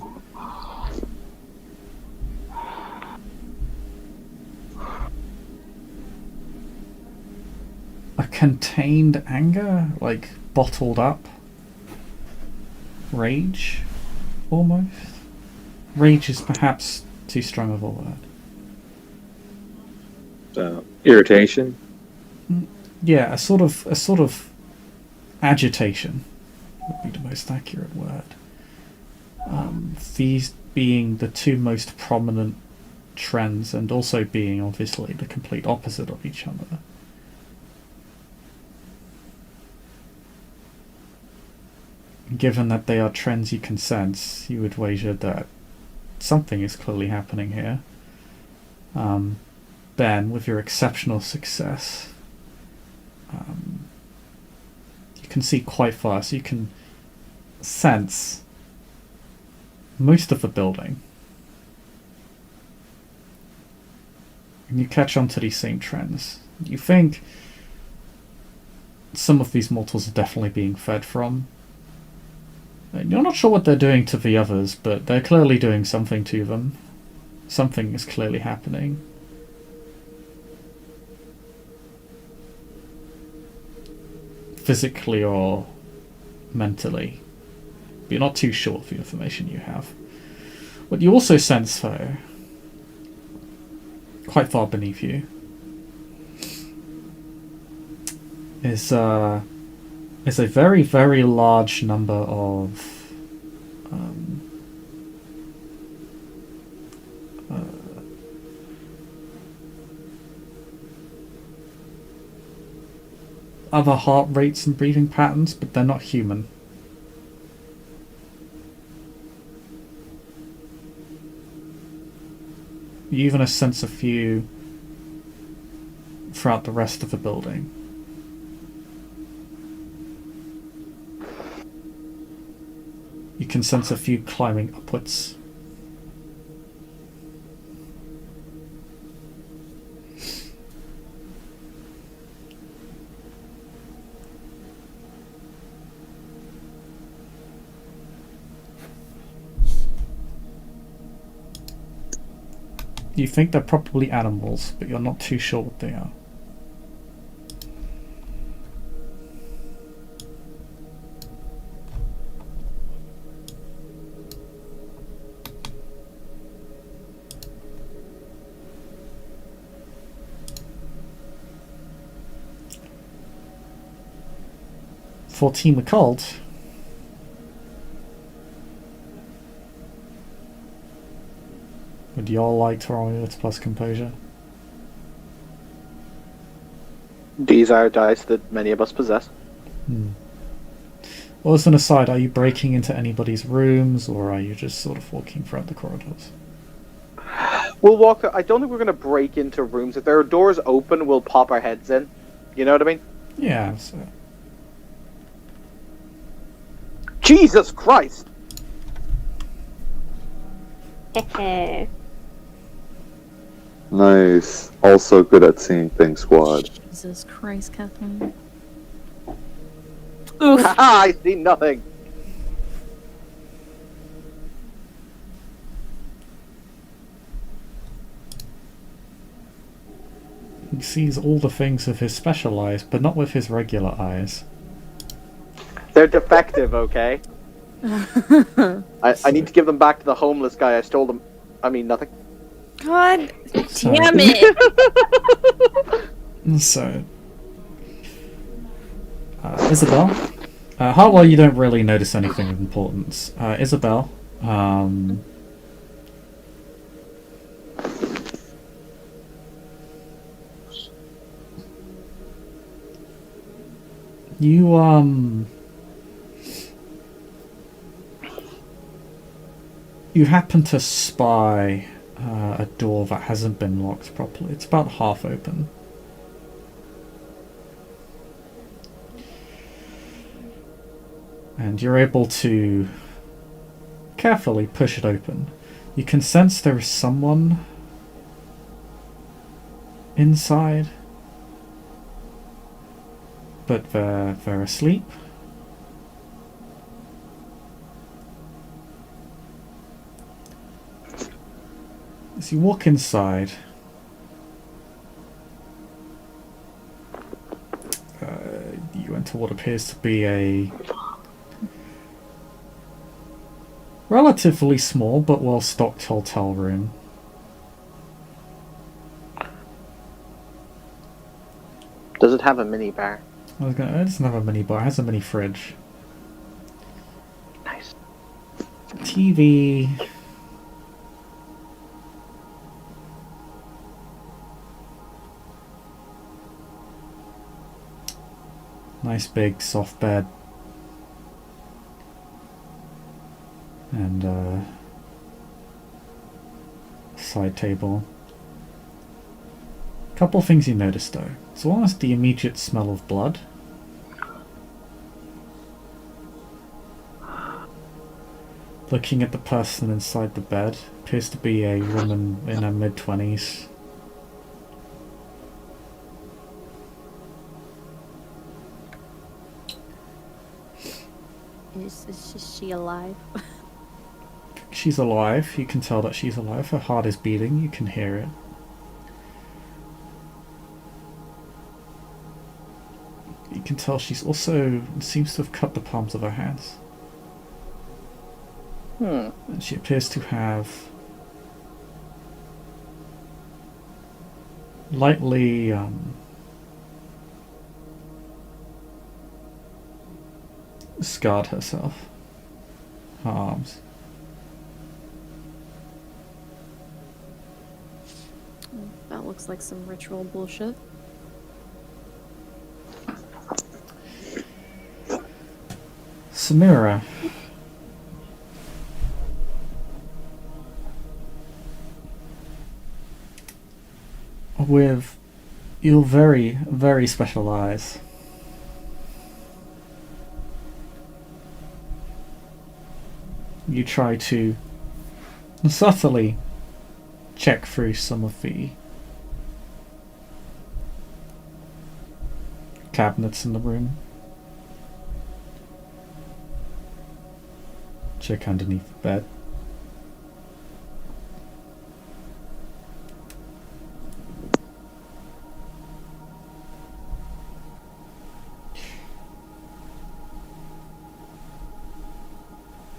a contained anger, like bottled up rage, almost. Rage is perhaps too strong of a word. Irritation. Yeah, a sort of agitation would be the most accurate word. These being the two most prominent trends, and also being obviously the complete opposite of each other. Given that they are trends you can sense, you would wager that something is clearly happening here. Ben, with your exceptional success, can see quite far, so you can sense most of the building. And you catch on to these same trends. You think some of these mortals are definitely being fed from. And you're not sure what they're doing to the others, but they're clearly doing something to them. Something is clearly happening. Physically or mentally. But you're not too sure of the information you have. What you also sense, though, quite far beneath you, is a very, very large number of other heart rates and breathing patterns, but they're not human. You even sense a few throughout the rest of the building. You can sense a few climbing upwards. You think they're probably animals, but you're not too sure what they are. For Team Occult, would y'all like to roll it plus composure? These are dice that many of us possess. Well, as an aside, are you breaking into anybody's rooms, or are you just sort of walking throughout the corridors? We'll walk. I don't think we're going to break into rooms. If there are doors open, we'll pop our heads in. You know what I mean? Yeah, so... Jesus Christ! Nice. Also good at seeing things, squad. Jesus Christ, Kathleen. Haha, I see nothing. He sees all the things with his special eyes, but not with his regular eyes. They're defective, okay? I need to give them back to the homeless guy. I stole them. I mean, nothing. God Sorry. damn it! So, Isabel. Hartwell, you don't really notice anything of importance. Isabel, you happen to spy a door that hasn't been locked properly. It's about half open. And you're able to carefully push it open. You can sense there is someone inside, but they're asleep. As you walk inside, you enter what appears to be a relatively small but well-stocked hotel room. Does it have a mini bar? It doesn't have a mini bar, it has a mini fridge. Nice. TV. Nice big soft bed. And side table. Couple things you notice though. So one is the immediate smell of blood. Looking at the person inside the bed, appears to be a woman in her mid-20s. Is she alive? She's alive. You can tell that she's alive. Her heart is beating. You can hear it. You can tell she's also seems to have cut the palms of her hands. And she appears to have lightly scarred herself. Her arms. That looks like some ritual bullshit. Samira. With your very, very special eyes, you try to subtly check through some of the cabinets in the room. Check underneath the bed.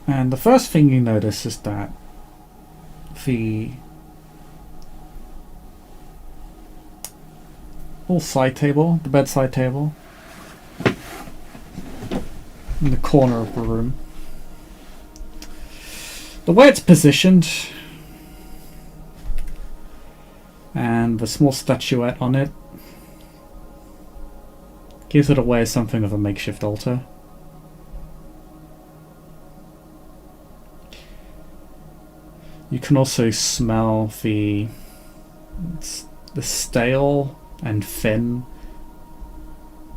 And the first thing you notice is that the little side table, the bedside table, in the corner of the room, the way it's positioned and the small statuette on it gives it away as something of a makeshift altar. You can also smell the stale and thin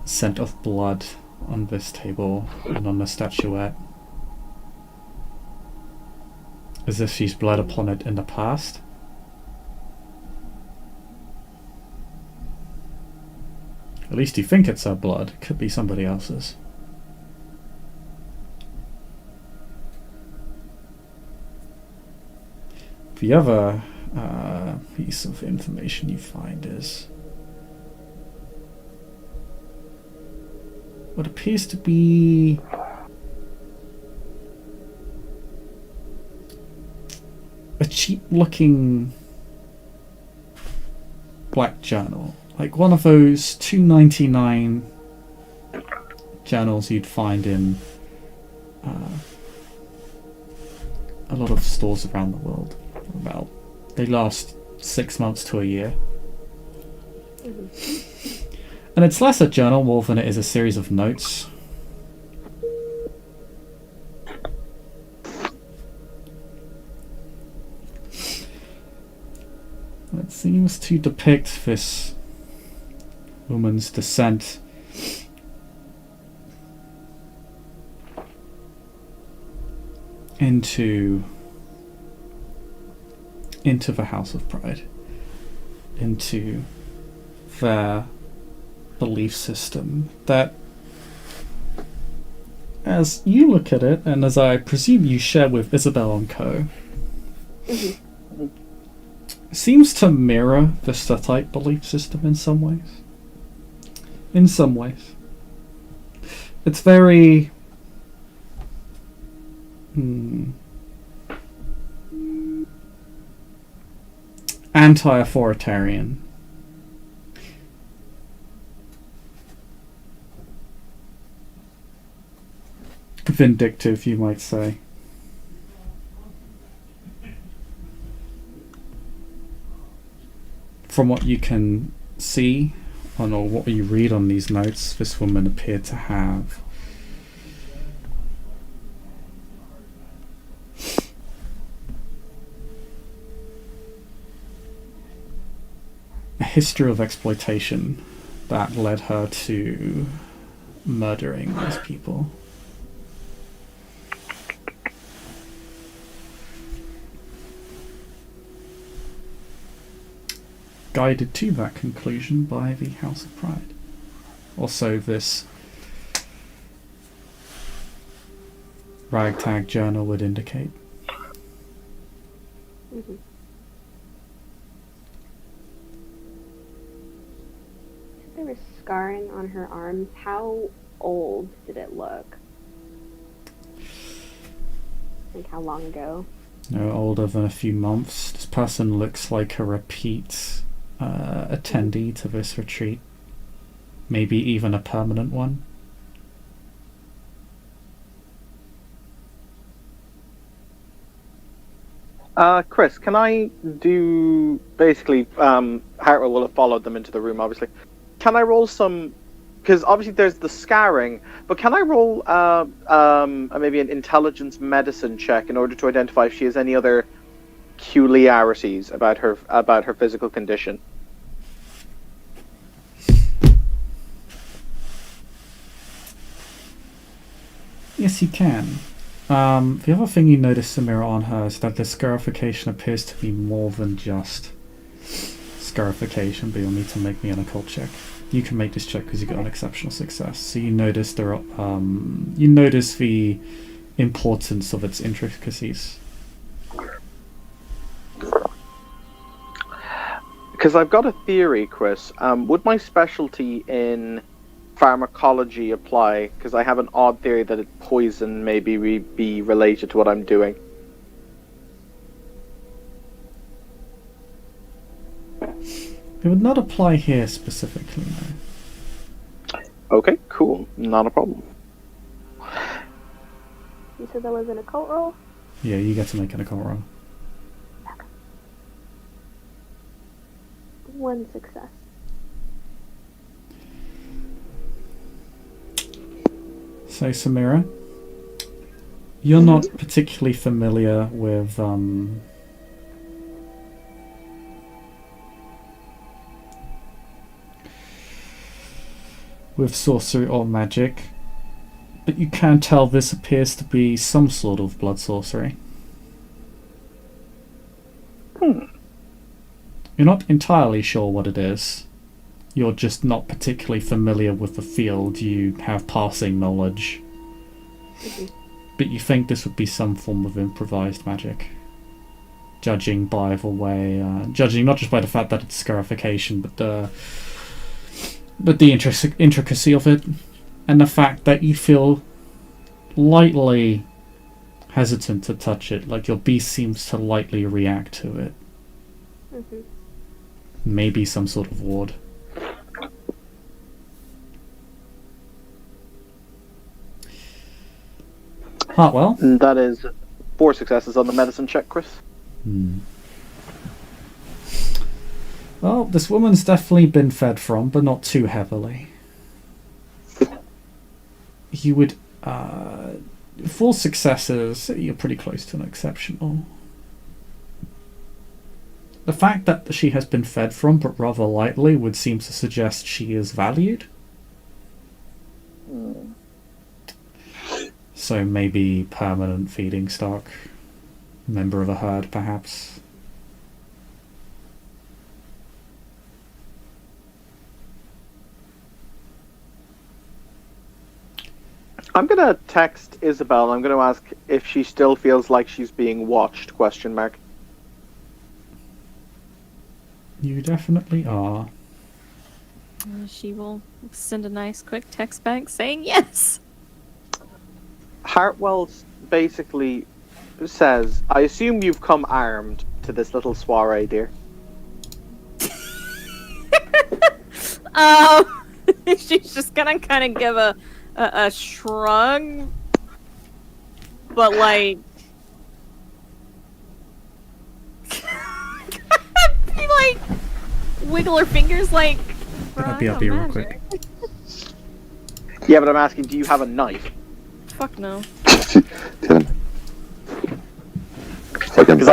scent of blood on this table and on the statuette. As if she's bled upon it in the past. At least you think it's her blood. It could be somebody else's. The other piece of information you find is what appears to be a cheap-looking black journal, like one of those $2.99 journals you'd find in a lot of stores around the world. They last 6 months to a year. And it's less a journal more than it is a series of notes. It seems to depict this woman's descent into the House of Pride, into their belief system that, as you look at it, and as I presume you share with Isabel and Co., seems to mirror the Statite belief system in some ways. In some ways. It's very anti-authoritarian. Vindictive, you might say. From what you can see or what you read on these notes, this woman appeared to have a history of exploitation that led her to murdering these people. guided to that conclusion by the House of Pride. Also, this ragtag journal would indicate. Mm-hmm. There was scarring on her arms. How old did it look? Like how long ago? No older than a few months. This person looks like a repeat attendee to this retreat. Maybe even a permanent one. Chris, can I do basically? Hartwell will have followed them into the room, obviously. Can I roll some? Because obviously there's the scarring, but can I roll maybe an intelligence medicine check in order to identify if she has any other peculiarities about her physical condition? Yes, you can. The other thing you notice, Samira, on her is that the scarification appears to be more than just scarification, but you'll need to make me an occult check. You can make this check because you got an exceptional success. So you notice you notice the importance of its intricacies. Because I've got a theory, Chris. Would my specialty in pharmacology apply? Because I have an odd theory that poison may be related to what I'm doing. It would not apply here specifically, no. Okay, cool. Not a problem. You said that was an occult roll? Yeah, you get to make an occult roll. One success. So, Samira, you're not particularly familiar with sorcery or magic, but you can tell this appears to be some sort of blood sorcery. You're not entirely sure what it is. You're just not particularly familiar with the field. You have passing knowledge. But you think this would be some form of improvised magic. Judging by the way... judging not just by the fact that it's scarification, but the intricacy of it. And the fact that you feel lightly hesitant to touch it. Like your beast seems to lightly react to it. Mm-hmm. Maybe some sort of ward. Hartwell? That is 4 successes on the medicine check, Chris. Well, this woman's definitely been fed from, but not too heavily. You would... 4 successes, you're pretty close to an exceptional. The fact that she has been fed from, but rather lightly, would seem to suggest she is valued. So maybe permanent feeding stock. Member of a herd, perhaps. I'm going to text Isabel. I'm going to ask if she still feels like she's being watched, question mark. You definitely are. She will send a nice quick text back saying yes. Hartwell basically says, I assume you've come armed to this little soiree, dear. She's just gonna kind of give a shrug, but like... like wiggle her fingers like I'll be real quick. Yeah, but I'm asking, do you have a knife? Fuck no. Because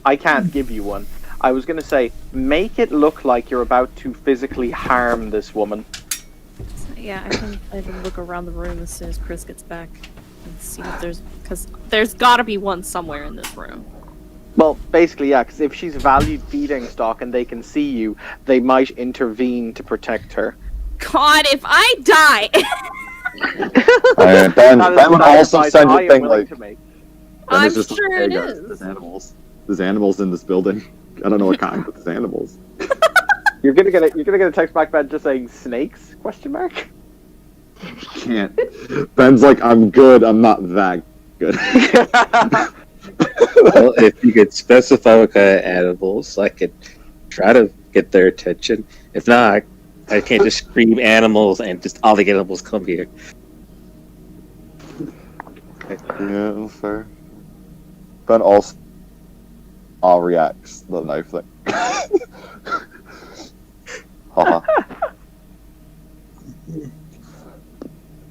I can't give you one. I was gonna say, make it look like you're about to physically harm this woman. Yeah, I can look around the room as soon as Chris gets back and see if because there's gotta be one somewhere in this room. Well, basically, yeah, because if she's valued feeding stock and they can see you, they might intervene to protect her. God, if I die, Ben That is would a also sacrifice send I a am thing willing like, to make. Ben I'm is just sure like, hey it guys, is. there's animals. There's animals in this building. I don't know what kind, but there's animals. You're gonna get a text back, Ben, just saying snakes? Question mark. Can't. Ben's like, I'm good. I'm not that good. Well, if you could specify what kind of animals, I could try to get their attention. If not, I can't just scream animals and just all the animals come here. Yeah, fair. Ben also reacts to the knife thing. Haha.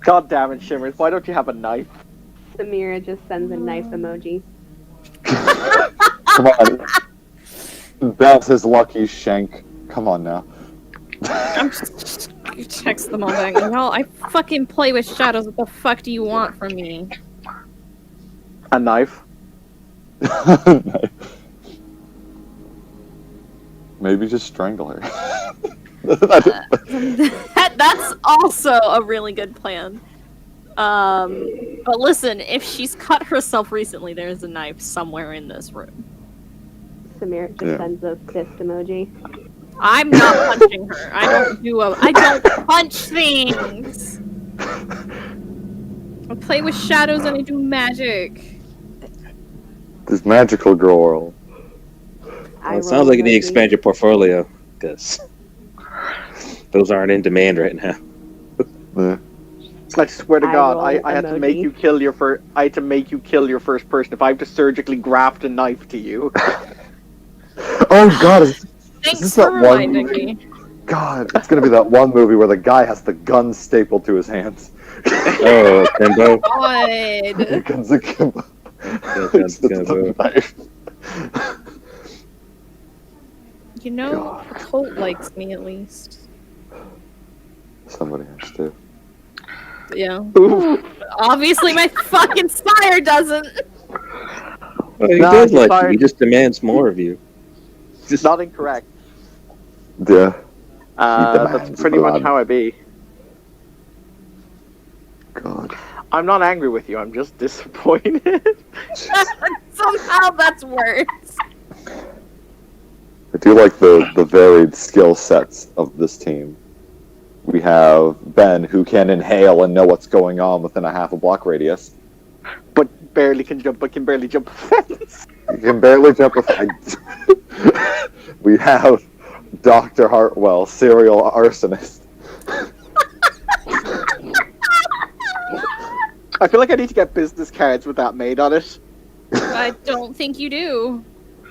God damn it, Shimmers! Why don't you have a knife? Samira just sends a knife emoji. Come on. That's his lucky shank. Come on now. I'm just text them all back. Well, I fucking play with shadows. What the fuck do you want from me? A knife. Maybe just strangle her. That's also a really good plan. But listen, if she's cut herself recently, there's a knife somewhere in this room. Samira just sends a fist emoji. I'm not punching her. I don't punch things. I play with shadows and I do magic. This magical girl. Well, it sounds like you need to expand your portfolio, because those aren't in demand right now. Yeah. I swear to God, roll I had to emoji. make you kill your first. I had to make you kill your first person. If I have to surgically graft a knife to you. Oh God! Is Thanks this for that one reminding movie? me. God, it's gonna be that one movie where the guy has the gun stapled to his hands. Oh, Kimbo. God. Guns akimbo. Guns akimbo. Knife. You know, Colt likes me at least. Somebody has to. Yeah. Obviously, my fucking sire doesn't. Well, he No, does he's like fired. you. He just demands more of you. Just not incorrect. Yeah. That's demands pretty much blood. how I be. God. I'm not angry with you. I'm just disappointed. Somehow that's worse. I do like the varied skill sets of this team. We have Ben, who can inhale and know what's going on within a half a block radius. but can barely jump a fence. He can barely jump a fence. We have Dr. Hartwell, serial arsonist. I feel like I need to get business cards with that made on it. I don't think you do.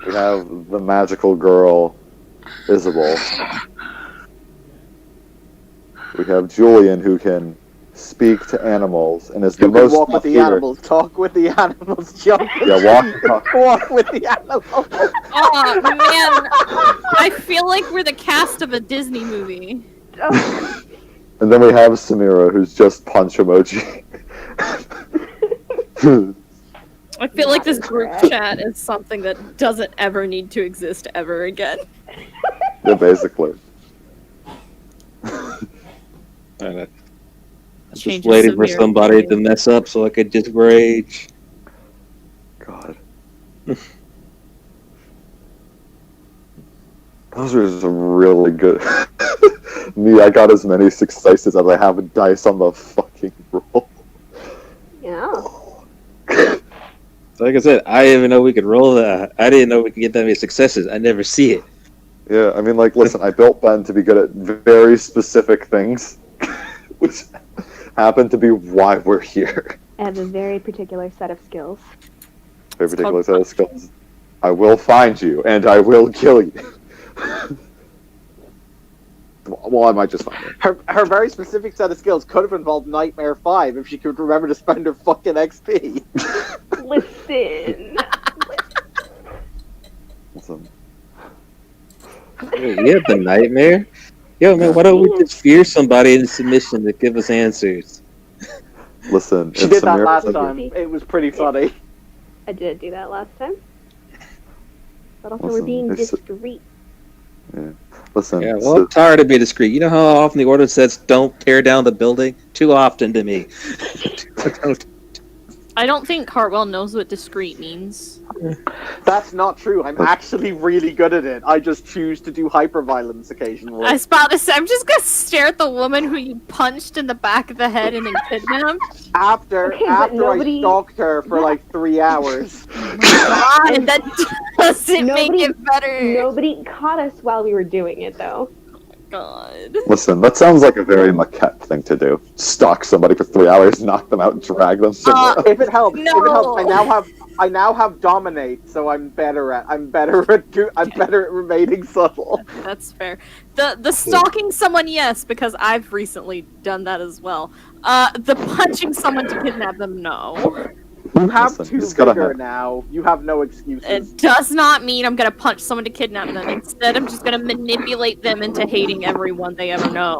We have the magical girl, Isabel. We have Julian, who can speak to animals and is the You can most walk with the leader. animals, talk with the animals, jump. Yeah, walk and talk. Walk with the animals. Oh man, I feel like we're the cast of a Disney movie. And then we have Samira, who's just punch emoji. I feel like this group chat is something that doesn't ever need to exist ever again. Yeah, basically. I'm just Changes waiting for severe. somebody to mess up so I could just rage. God. Those are some really good. Me, I got as many successes as I have dice on the fucking roll. Yeah. Like I said, I didn't even know we could roll that. I didn't know we could get that many successes. I never see it. Yeah, I mean, like, listen, I built Ben to be good at very specific things, which happen to be why we're here. I have a very particular set of skills. Very particular set of skills. I will find you, and I will kill you. Well, I might just find you. Her very specific set of skills could have involved Nightmare 5 if she could remember to spend her fucking XP. Listen. Listen. Wait, you have the nightmare? Yo, man, why don't we just fear somebody in submission to give us answers? Listen, She if did that Samira last said- time. It was pretty funny. I did do that last time. But also, we're being it's- discreet. Yeah. Listen. Yeah, well, I'm tired of being discreet. You know how often the order says don't tear down the building? Too often to me. I don't think Hartwell knows what discreet means. That's not true. I'm actually really good at it. I just choose to do hyperviolence occasionally. I was about to say, I'm just gonna stare at the woman who you punched in the back of the head and then kidnapped. After Okay, but I stalked her for like 3 hours. God, that doesn't make it better. Nobody caught us while we were doing it, though. God. Listen, that sounds like a very maquette thing to do. Stalk somebody for 3 hours, knock them out, and drag them somewhere. If it helps, No. I now have dominate, so I'm better at remaining subtle. That's fair. The stalking someone, yes, because I've recently done that as well. The punching someone to kidnap them, no. You have Listen, two just gotta vigor have- now. You have no excuses. It does not mean I'm gonna punch someone to kidnap them. Instead, I'm just gonna manipulate them into hating everyone they ever know.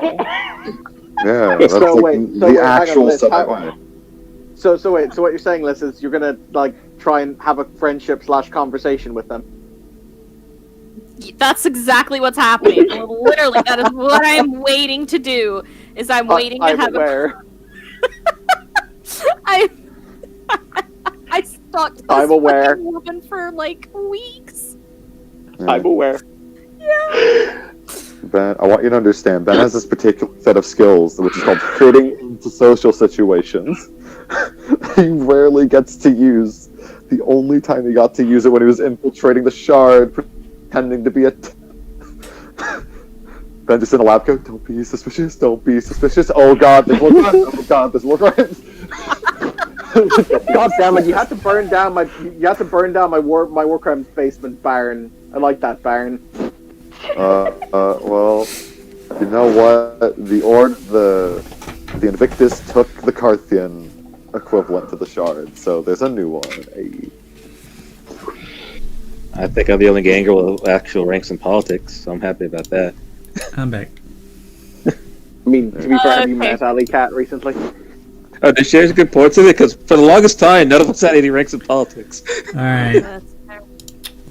Yeah, that's So like wait, the hang on, actual Liz, setup. So wait, so what you're saying, Liz, is you're gonna like try and have a friendship/conversation with them? That's exactly what's happening. Literally, that is what I'm waiting to do. Is I'm waiting to I'm have aware. I stalked this I'm aware. fucking woman for like weeks. I'm aware. Ben, I want you to understand, Ben has this particular set of skills, which is called fitting into social situations. He rarely gets to use. The only time he got to use it when he was infiltrating the shard, pretending to be a... Ben just in a lab coat, don't be suspicious, don't be suspicious. Oh god, there's more crimes. Oh god, there's more crimes. God damn it! You had to burn down my war crimes basement, Baron. I like that, Baron. Well, you know what? The Invictus took the Carthian equivalent to the shard, so there's a new one. Hey. I think I'm the only ganger with actual ranks in politics, so I'm happy about that. I'm back. I mean, to be fair, have you Okay. met Alley Cat recently? There shares good points in it, because for the longest time, none of us had any ranks in politics. Alright, That's fair.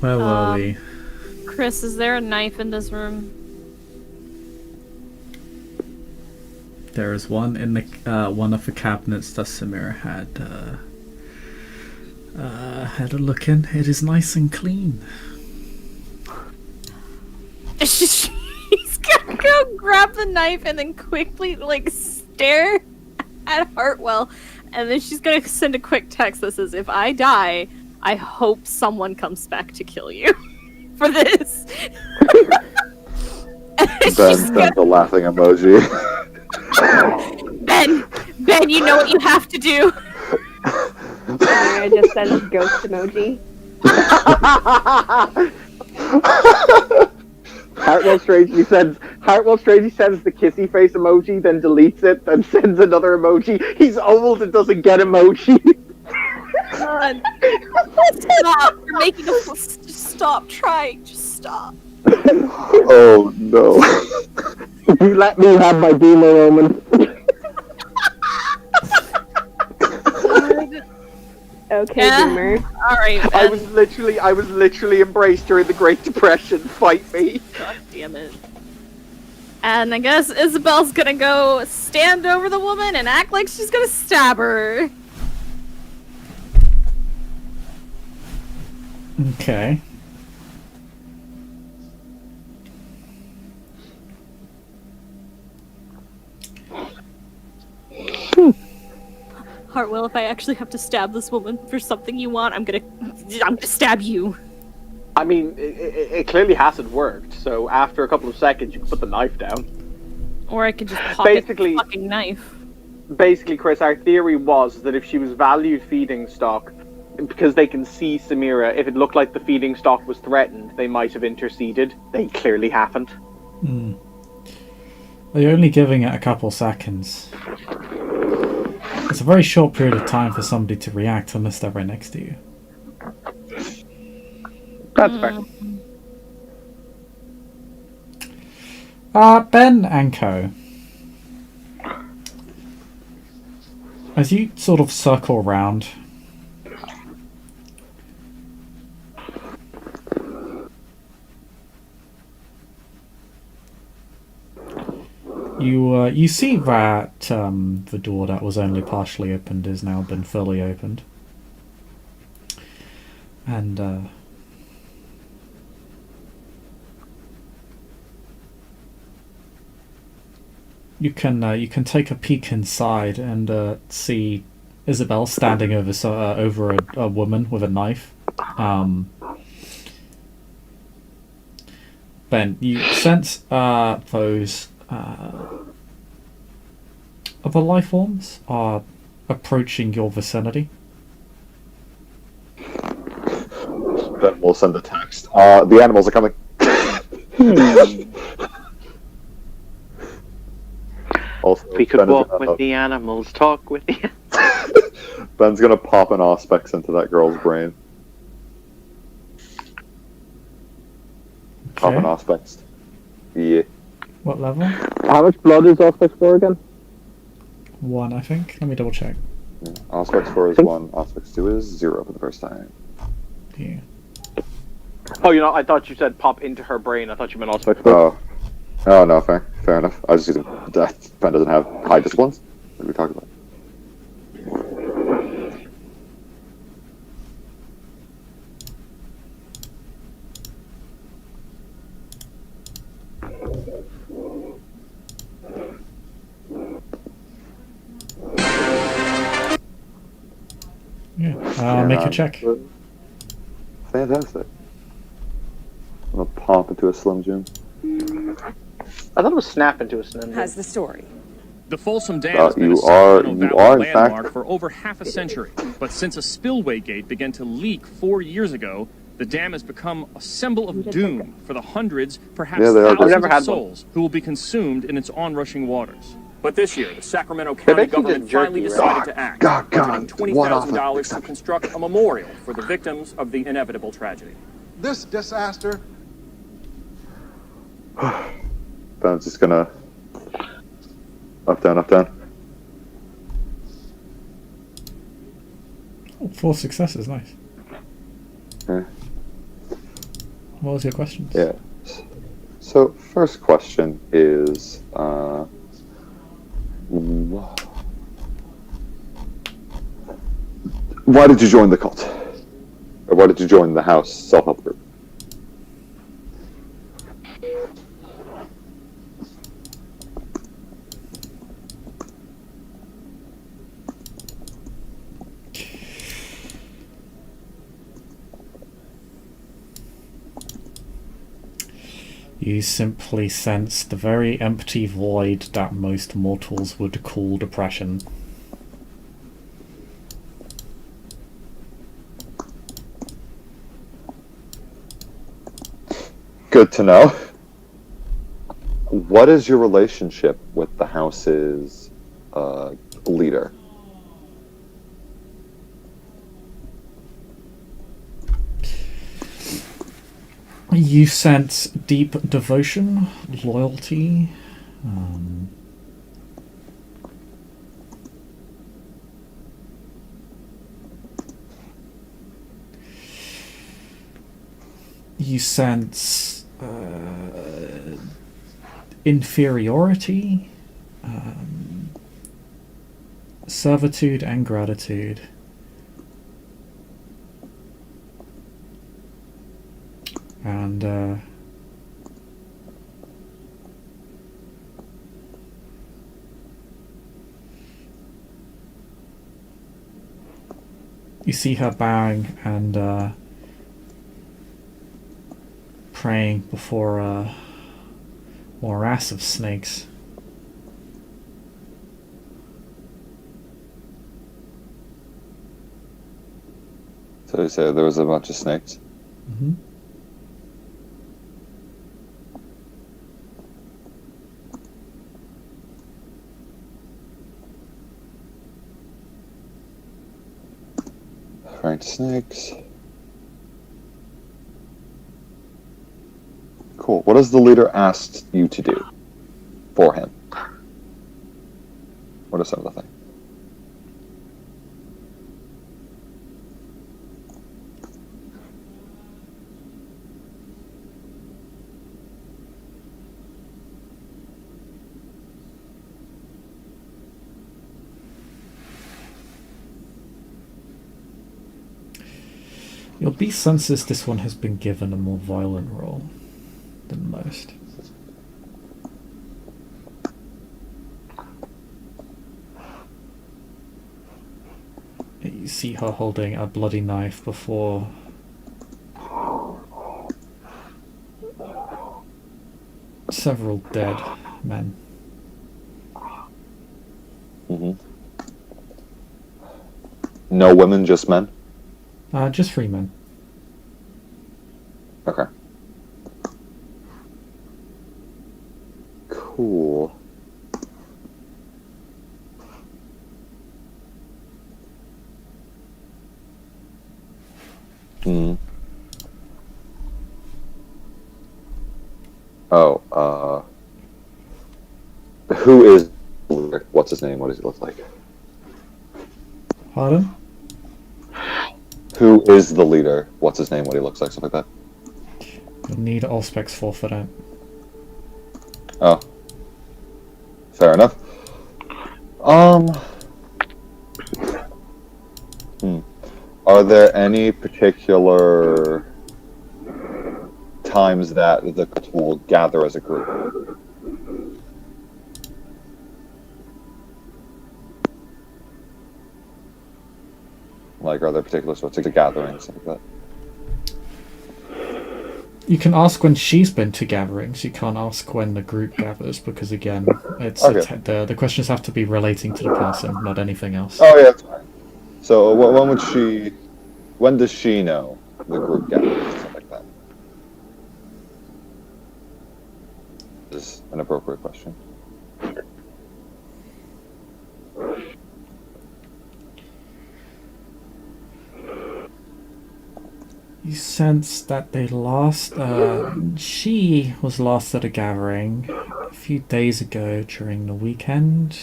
where were we? Chris, is there a knife in this room? There is one in the one of the cabinets that Samira had a look in. It is nice and clean. She's gonna go grab the knife and then quickly like stare at Hartwell, and then she's gonna send a quick text that says, "If I die, I hope someone comes back to kill you for this." Ben sent the laughing emoji. Ben, you know what you have to do. I just sent ghost emoji. Hartwell strangely sends the kissy face emoji, then deletes it, then sends another emoji. He's old and doesn't get emoji. God. Stop. You're making a just stop trying. Just stop. Oh no. You let me have my boomer moment. Okay, Yeah. boomer. Alright, I Ben. was literally embraced during the Great Depression. Fight me. God damn it. And I guess Isabel's gonna go stand over the woman and act like she's gonna stab her. Okay. Hartwell, if I actually have to stab this woman for something you want, I'm gonna stab you. I mean, it clearly hasn't worked. So after a couple of seconds, you can put the knife down. Or I could just pocket Basically- the fucking knife. Basically, Chris, our theory was that if she was valued feeding stock, because they can see Samira, if it looked like the feeding stock was threatened, they might have interceded. They clearly haven't. Hmm. Well, you're only giving it a couple seconds. It's a very short period of time for somebody to react unless they're right next to you. That's fair. Ben and Co. As you sort of circle around, You see that the door that was only partially opened has now been fully opened, and you can take a peek inside and see Isabel standing over a woman with a knife. Ben, you sense those other life forms are approaching your vicinity. Then we'll send a text. The animals are coming. Also, We could Ben is walk gonna- with the animals, talk with the. Ben's gonna pop an Auspex into that girl's brain. Pop an Okay. Auspex. Yeah. What level? How much blood is Auspex for again? 1, I think. Let me double check. Auspex 4 is 1, Auspex 2 is 0 for the first time. Yeah. Oh, I thought you said pop into her brain. I thought you meant Auspex. Oh no, fair enough. I was just using death. Ben doesn't have high disciplines. What are we talking about? Yeah. Make a check. Fantastic. I'm gonna pop into a Slim Jim. I thought it was snap into a Slim Jim. Has the story. The Folsom Dam has been a you Sacramento are Valley in landmark fact. for over half a century. But since a spillway gate began to leak 4 years ago, the dam has become a symbol of doom for the hundreds, perhaps Yeah, they are. I've thousands never of had one. souls who will be consumed in its onrushing waters. But this year, the Sacramento They County make you government just jerky, finally right? decided to act, God, budgeting one off $20,000 to construct a memorial for the victims of the inevitable tragedy. This disaster. Ben's just gonna up down, up down. Oh, 4 successes, nice. Yeah. What was your questions? Yeah. So first question is, why did you join the cult? Or why did you join the house self-help group? You simply sense the very empty void that most mortals would call depression. Good to know. What is your relationship with the house's leader? You sense deep devotion, loyalty, you sense inferiority, servitude, and gratitude. And you see her bowing and praying before a morass of snakes. So you say there was a bunch of snakes? Mm-hmm. Right, snakes. Cool. What has the leader asked you to do for him? What are some of the things? Your beast senses this one has been given a more violent role than most. You see her holding a bloody knife before several dead men. No women, just men? Just 3 men. Okay. Cool. Oh, who is... What's his name? What does he look like? Pardon? Who is the leader? What's his name? What he looks like? Something like that? You'll need all specs forfeit. Oh. Fair enough. Are there any particular times that the will gather as a group? Like, are there particular sorts of gatherings like that? You can ask when she's been to gatherings. You can't ask when the group gathers because, again, it's Okay. the questions have to be relating to the person, not anything else. Oh yeah. So when would she? When does she know the group gatherings and stuff like that? This is an appropriate question. You sense that they lost. She was lost at a gathering a few days ago during the weekend,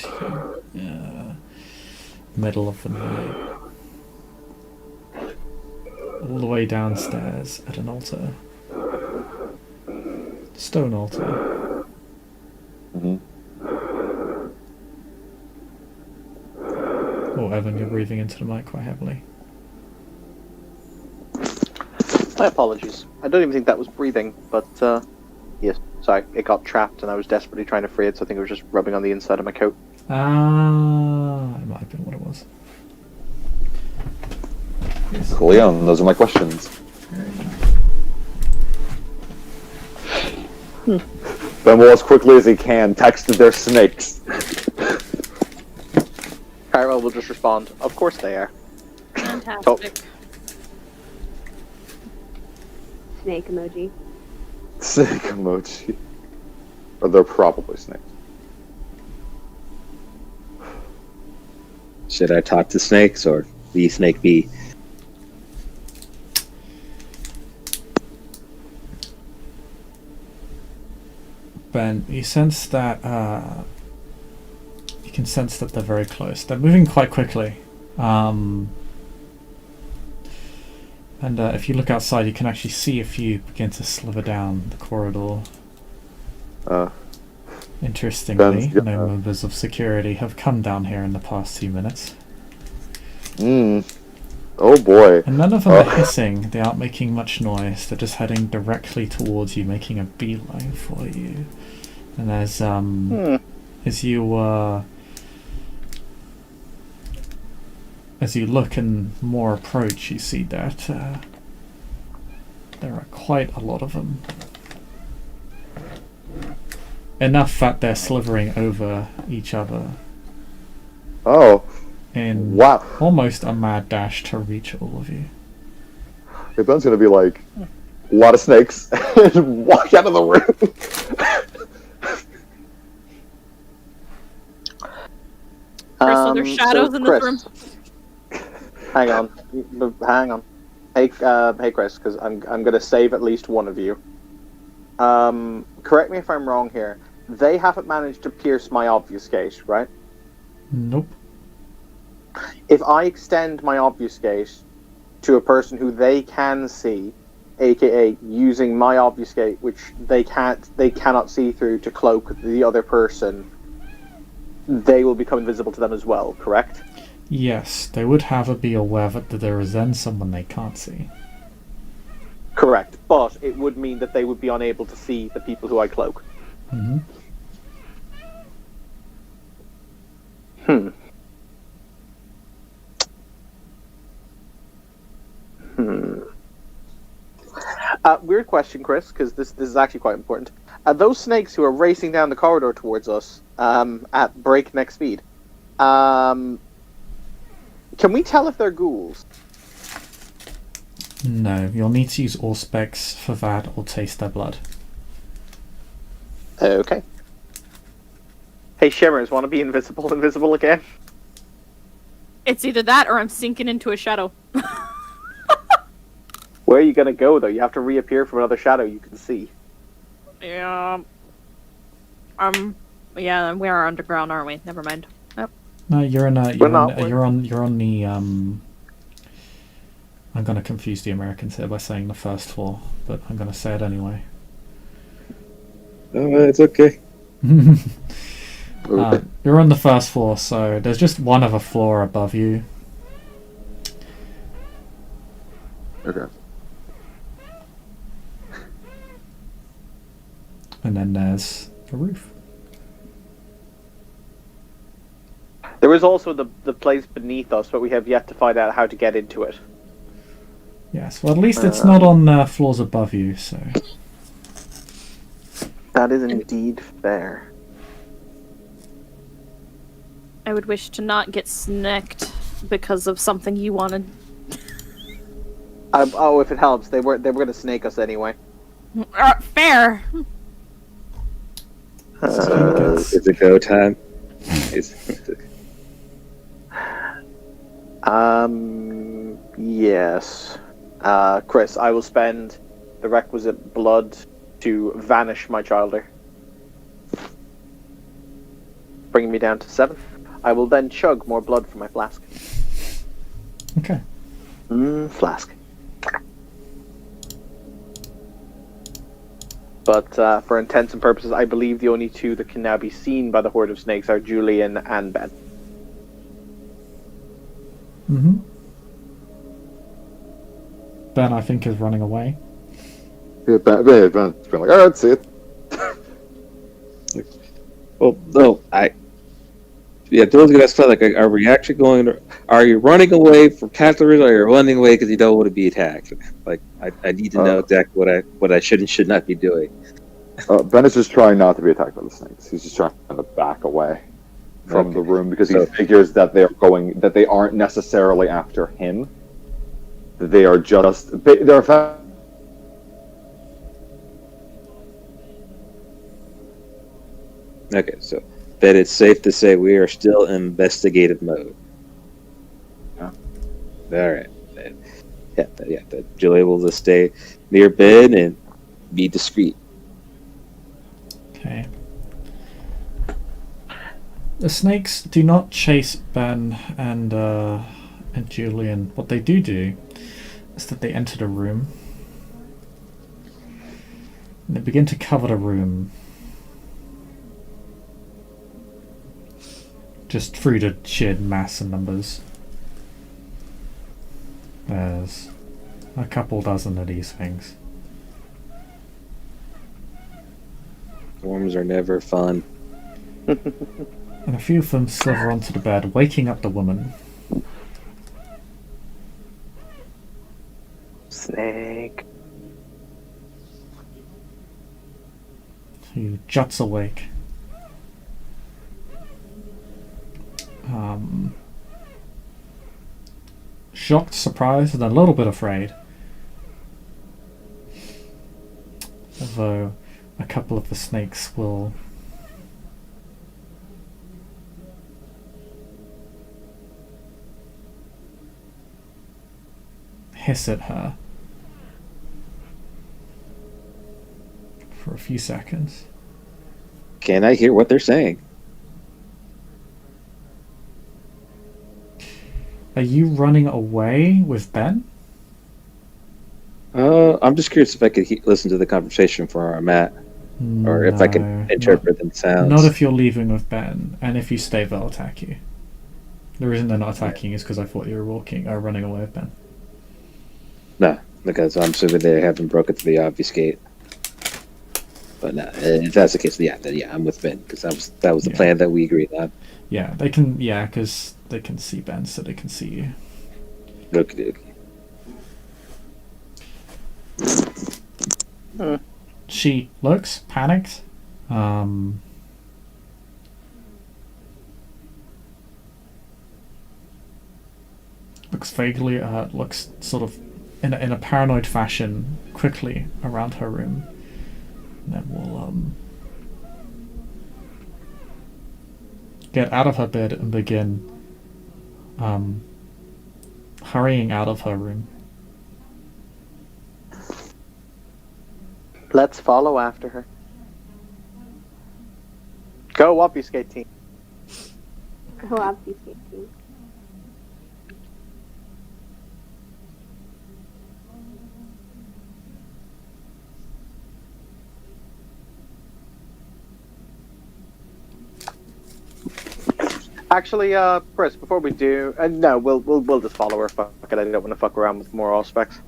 middle of the night, all the way downstairs at an altar, stone altar. Oh, Evan, you're breathing into the mic quite heavily. My apologies. I don't even think that was breathing, but yes, sorry, it got trapped and I was desperately trying to free it, so I think it was just rubbing on the inside of my coat. It might have been what it was. Leon, those are my questions. Ben will, as quickly as he can, text their snakes. Carwell will just respond, of course they are. Fantastic. Snake emoji. Snake emoji. Or they're probably snakes. Should I talk to snakes or be snake be? Ben, you sense that you can sense that they're very close. They're moving quite quickly. And if you look outside, you can actually see a few begin to slither down the corridor. Interestingly, no members of security have come down here in the past 2 minutes. Oh boy. And none of them are hissing. They aren't making much noise. They're just heading directly towards you, making a beeline for you. And as you look and more approach, you see that there are quite a lot of them. Enough that they're slithering over each other. Oh. In wow. Almost a mad dash to reach all of you. Hey, Ben's gonna be like, a lot of snakes, and walk out of the room. Crystal, there's shadows in this room. Hang on. Hey, Chris, because I'm gonna save at least one of you. Correct me if I'm wrong here. They haven't managed to pierce my obfuscate, right? Nope. If I extend my obfuscate to a person who they can see, aka using my obfuscate, which they cannot see through, to cloak the other person, they will become invisible to them as well, correct? Yes, they would, however, be aware that there is then someone they can't see. Correct, but it would mean that they would be unable to see the people who I cloak. Mm-hmm. Weird question, Chris, because this is actually quite important. Those snakes who are racing down the corridor towards us at breakneck speed, can we tell if they're ghouls? No, you'll need to use Auspex for that or taste their blood. Okay. Hey, Shimmers, want to be invisible again? It's either that or I'm sinking into a shadow. Where are you going to go, though? You have to reappear from another shadow you can see. Yeah. Yeah, we are underground, aren't we? Never mind. Yep. No, you're on the I'm gonna confuse the Americans here by saying the first floor, but I'm gonna say it anyway. Oh, it's okay. You're on the first floor, so there's just one other floor above you. Okay. And then there's the roof. There is also the place beneath us, but we have yet to find out how to get into it. Yes, well at least it's not on floors above you, so... That is indeed fair. I would wish to not get snacked because of something you wanted. If it helps, they were going to snake us anyway. Fair. Is it go time? Yes. Chris, I will spend the requisite blood to vanish my childer, bringing me down to 7. I will then chug more blood from my flask. Okay. Flask. But for intents and purposes, I believe the only two that can now be seen by the horde of snakes are Julian and Ben. Mm-hmm. Ben, I think, is running away. Yeah, Ben's been like, alright, see it. Well, no, Dylan's gonna ask, like, are we actually are you running away from cavalry, or are you running away because you don't want to be attacked? Like, I need to know exactly what I should and should not be doing. Ben is just trying not to be attacked by the snakes. He's just trying to back away from the room because he figures that they aren't necessarily after him. They are just they're Okay, so that it's safe to say we are still in investigative mode. Yeah. All right. Yeah. Julia will just stay near Ben and be discreet. Okay. The snakes do not chase Ben and Julian. What they do is that they enter the room and they begin to cover the room just through the sheer mass and numbers. There's a couple dozen of these things. Worms are never fun. And a few of them slither onto the bed, waking up the woman. Snake. Who juts awake. Shocked, surprised, and a little bit afraid. Although a couple of the snakes will hiss at her for a few seconds. Can I hear what they're saying? Are you running away with Ben? I'm just curious if I could listen to the conversation from where I'm at, or if I can interpret them sounds. Not if you're leaving with Ben, and if you stay, they'll attack you. The reason they're not attacking you is because I thought you were running away with Ben. No, Because I'm assuming they haven't broken through the obvious gate. But no, if that's the case, then I'm with Ben because that was the plan that we agreed on. Yeah, they can. Yeah, because they can see Ben, so they can see you. Okay. She looks panicked. Looks vaguely. Looks sort of in a paranoid fashion quickly around her room. And then we'll get out of her bed and begin hurrying out of her room. Let's follow after her. Go obfuscate team. Go obfuscate team. Actually, Chris, before we do, no, we'll just follow her. Fuck it, I don't want to fuck around with more aspects.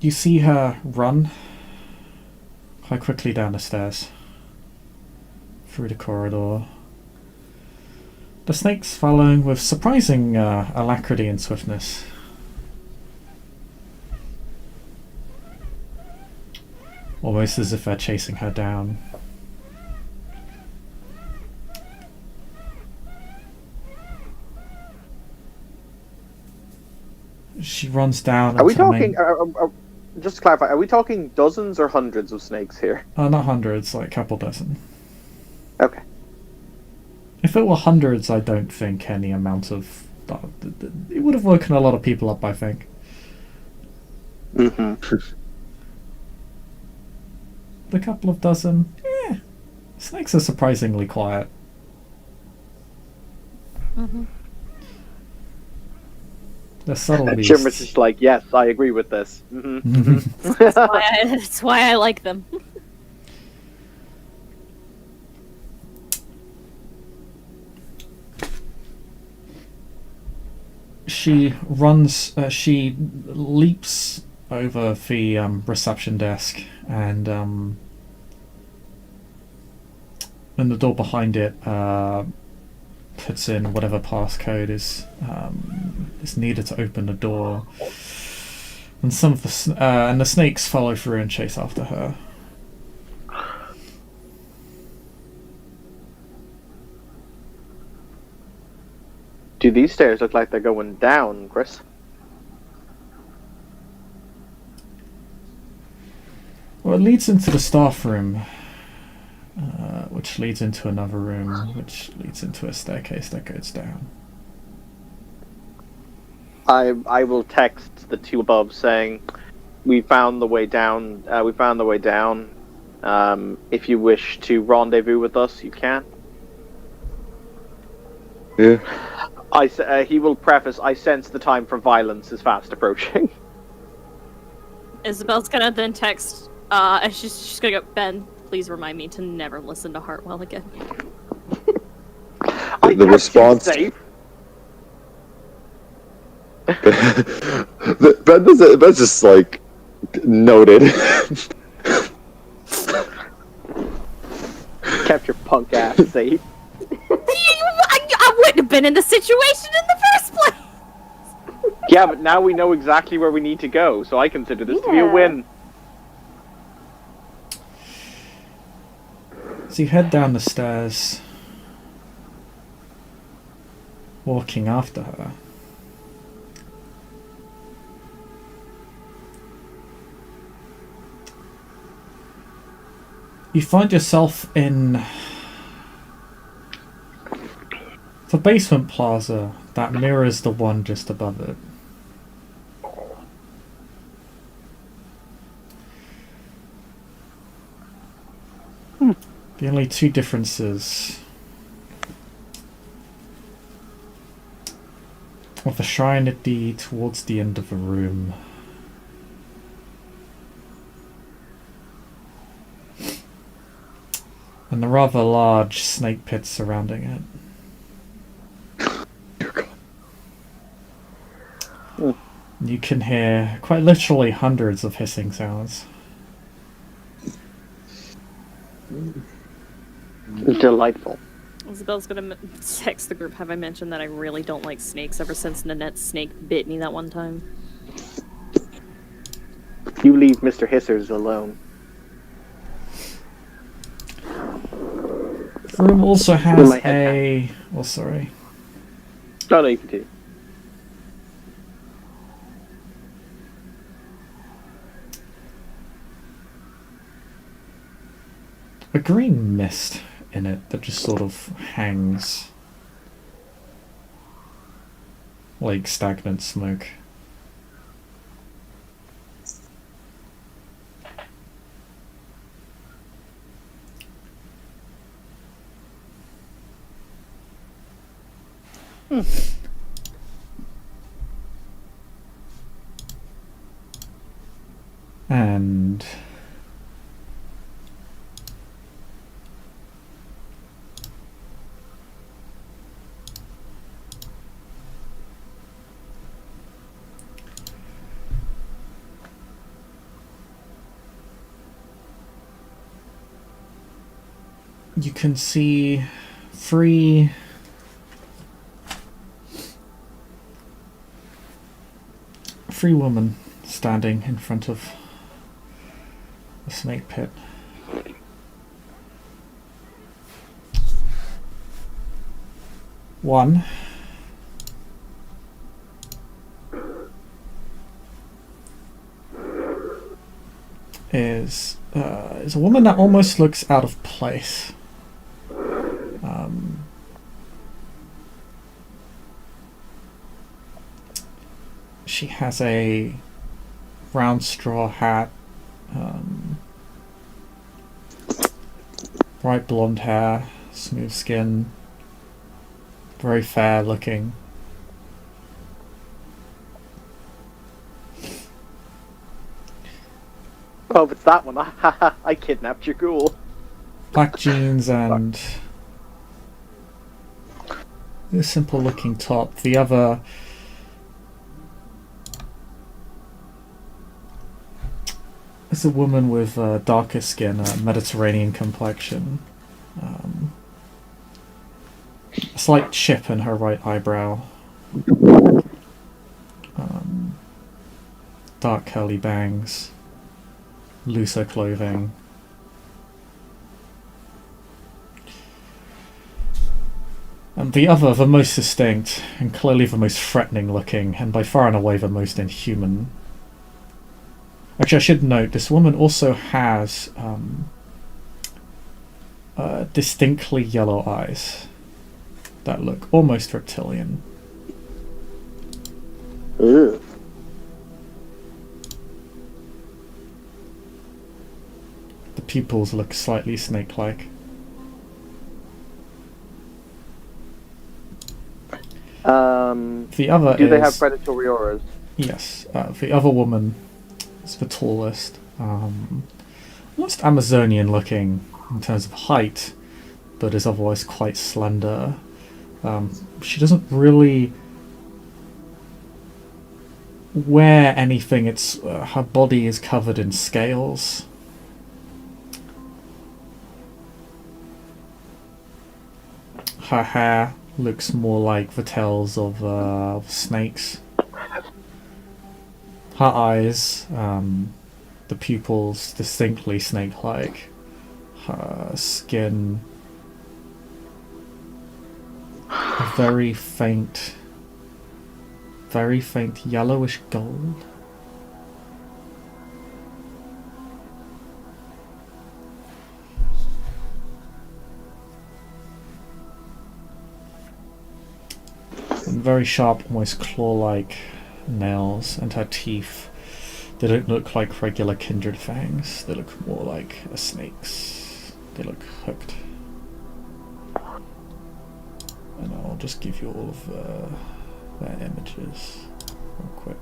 You see her run quite quickly down the stairs, through the corridor. The snakes following with surprising alacrity and swiftness. Almost as if they're chasing her down. She runs down. Are we talking? Just to clarify, are we talking dozens or hundreds of snakes here? Not hundreds, like a couple dozen. Okay. If it were hundreds, I don't think any amount of... It would have woken a lot of people up, I think. Mm-hmm. The couple of dozen, snakes are surprisingly quiet. Mm-hmm. They're subtle beasts. Shimmer's just like, yes, I agree with this. Mm-hmm. That's why I like them. She runs, she leaps over the reception desk and the door behind it puts in whatever passcode is needed to open the door, and some of the and the snakes follow through and chase after her. Do these stairs look like they're going down, Chris? Well, it leads into the staff room, which leads into another room, which leads into a staircase that goes down. I will text the two above saying, "We found the way down. We found the way down. If you wish to rendezvous with us, you can." Yeah. He will preface, "I sense the time for violence is fast approaching." Isabel's gonna then text, and she's gonna go, Ben, please remind me to never listen to Hartwell again. The response. Ben's just like noted. Kept your punk ass safe. I wouldn't have been in the situation in the first place. Yeah, but now we know exactly where we need to go, so I consider this to be a win. So you head down the stairs, walking after her. You find yourself in the basement plaza that mirrors the one just above it. The only two differences with the shrine at towards the end of the room, and the rather large snake pits surrounding it. You can hear quite literally hundreds of hissing sounds. Delightful. Isabel's gonna text the group. Have I mentioned that I really don't like snakes ever since Nanette's snake bit me that one time? You leave Mr. Hissers alone. The room also has a... Oh, sorry. No, you continue. A green mist in it that just sort of hangs like stagnant smoke. And you can see three women standing in front of the snake pit. One is a woman that almost looks out of place. She has a round straw hat, bright blonde hair, smooth skin, very fair looking. Oh, if it's that one, I kidnapped your ghoul. Black jeans and a simple looking top. The other is a woman with darker skin, a Mediterranean complexion. A slight chip in her right eyebrow. Dark curly bangs. Looser clothing. And the other, the most distinct, and clearly the most threatening looking, and by far and away the most inhuman. Actually, I should note, this woman also has distinctly yellow eyes that look almost reptilian. Ugh. The pupils look slightly snake-like. The other do is... they have predatory auras? Yes. The other woman is the tallest. Almost Amazonian looking in terms of height, but is otherwise quite slender. She doesn't really wear anything. It's her body is covered in scales. Her hair looks more like the tails of snakes. Her eyes, the pupils, distinctly snake-like. Her skin, a very faint yellowish gold. And very sharp, almost claw-like nails, and her teeth, they don't look like regular kindred fangs, they look more like a snake's. They look hooked. And I'll just give you all of their images real quick.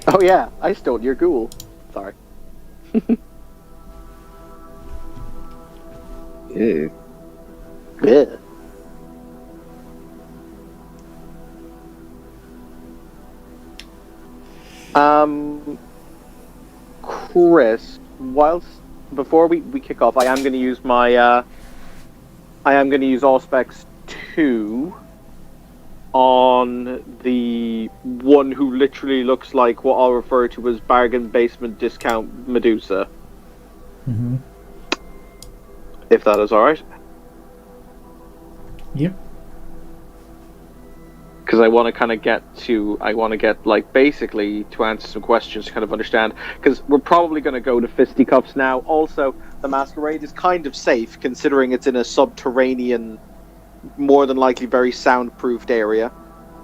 Oh yeah, I stole your ghoul. Sorry. Yeah. Yeah. Chris, whilst before we kick off, I am going to use my Auspex 2 on the one who literally looks like what I'll refer to as bargain basement discount Medusa. Mm-hmm. If that is alright. Yep. Because I want to get like basically to answer some questions to kind of understand, because we're probably going to go to fisticuffs now. Also, the masquerade is kind of safe considering it's in a subterranean, more than likely very soundproofed area,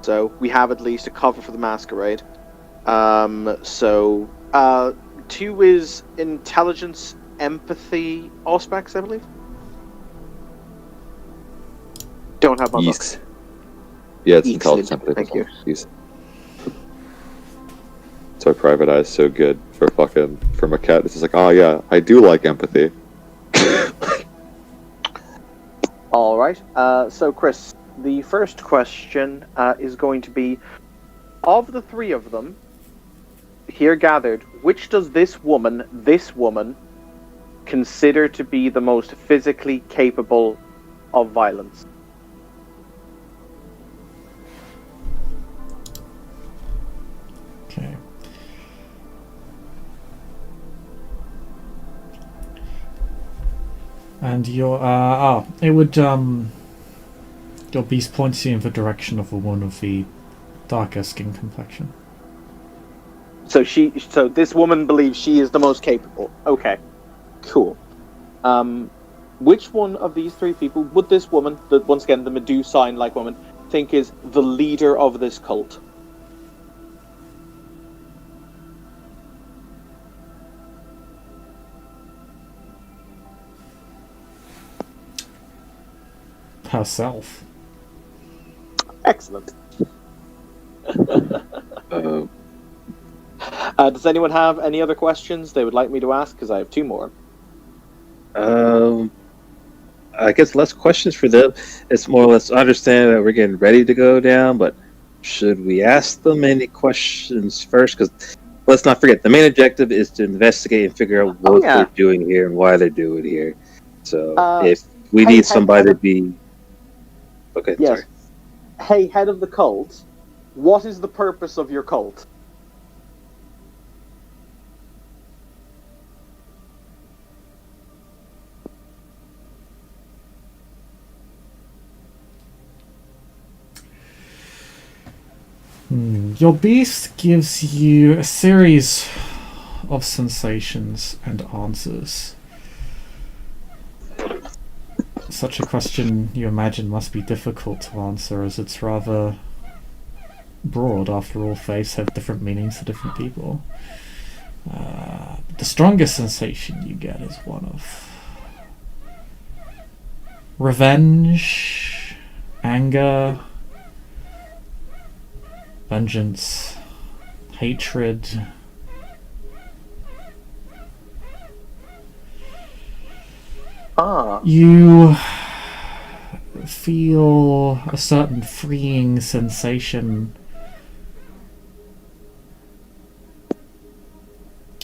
so we have at least a cover for the masquerade. 2 is intelligence, empathy, Auspex, I believe. Don't have my book. Yes. Yeah, it's Excellent. intelligence empathy. Thank you. Yes. So Private Eye is so good for a cat. It's just like, oh yeah, I do like empathy. All right. So, Chris, the first question is going to be: of the 3 of them here gathered, which does this woman, consider to be the most physically capable of violence? Okay. And it would, your beast points you in the direction of a woman of the darker skin complexion. So this woman believes she is the most capable. Okay, cool. Which one of these 3 people would this woman, once again the Medusine-like woman, think is the leader of this cult? Herself. Excellent. Does anyone have any other questions they would like me to ask? Because I have 2 more. I guess less questions for them. It's more or less understand that we're getting ready to go down, but should we ask them any questions first? Because let's not forget, the main objective is to investigate and figure out what they're doing here and why they're doing it here. So if we need somebody to be... Okay, yes. Sorry. Hey, head of the cult, what is the purpose of your cult? Your beast gives you a series of sensations and answers. Such a question, you imagine, must be difficult to answer, as it's rather broad. After all, faiths have different meanings to different people. The strongest sensation you get is one of revenge, anger, vengeance, hatred. You feel a certain freeing sensation,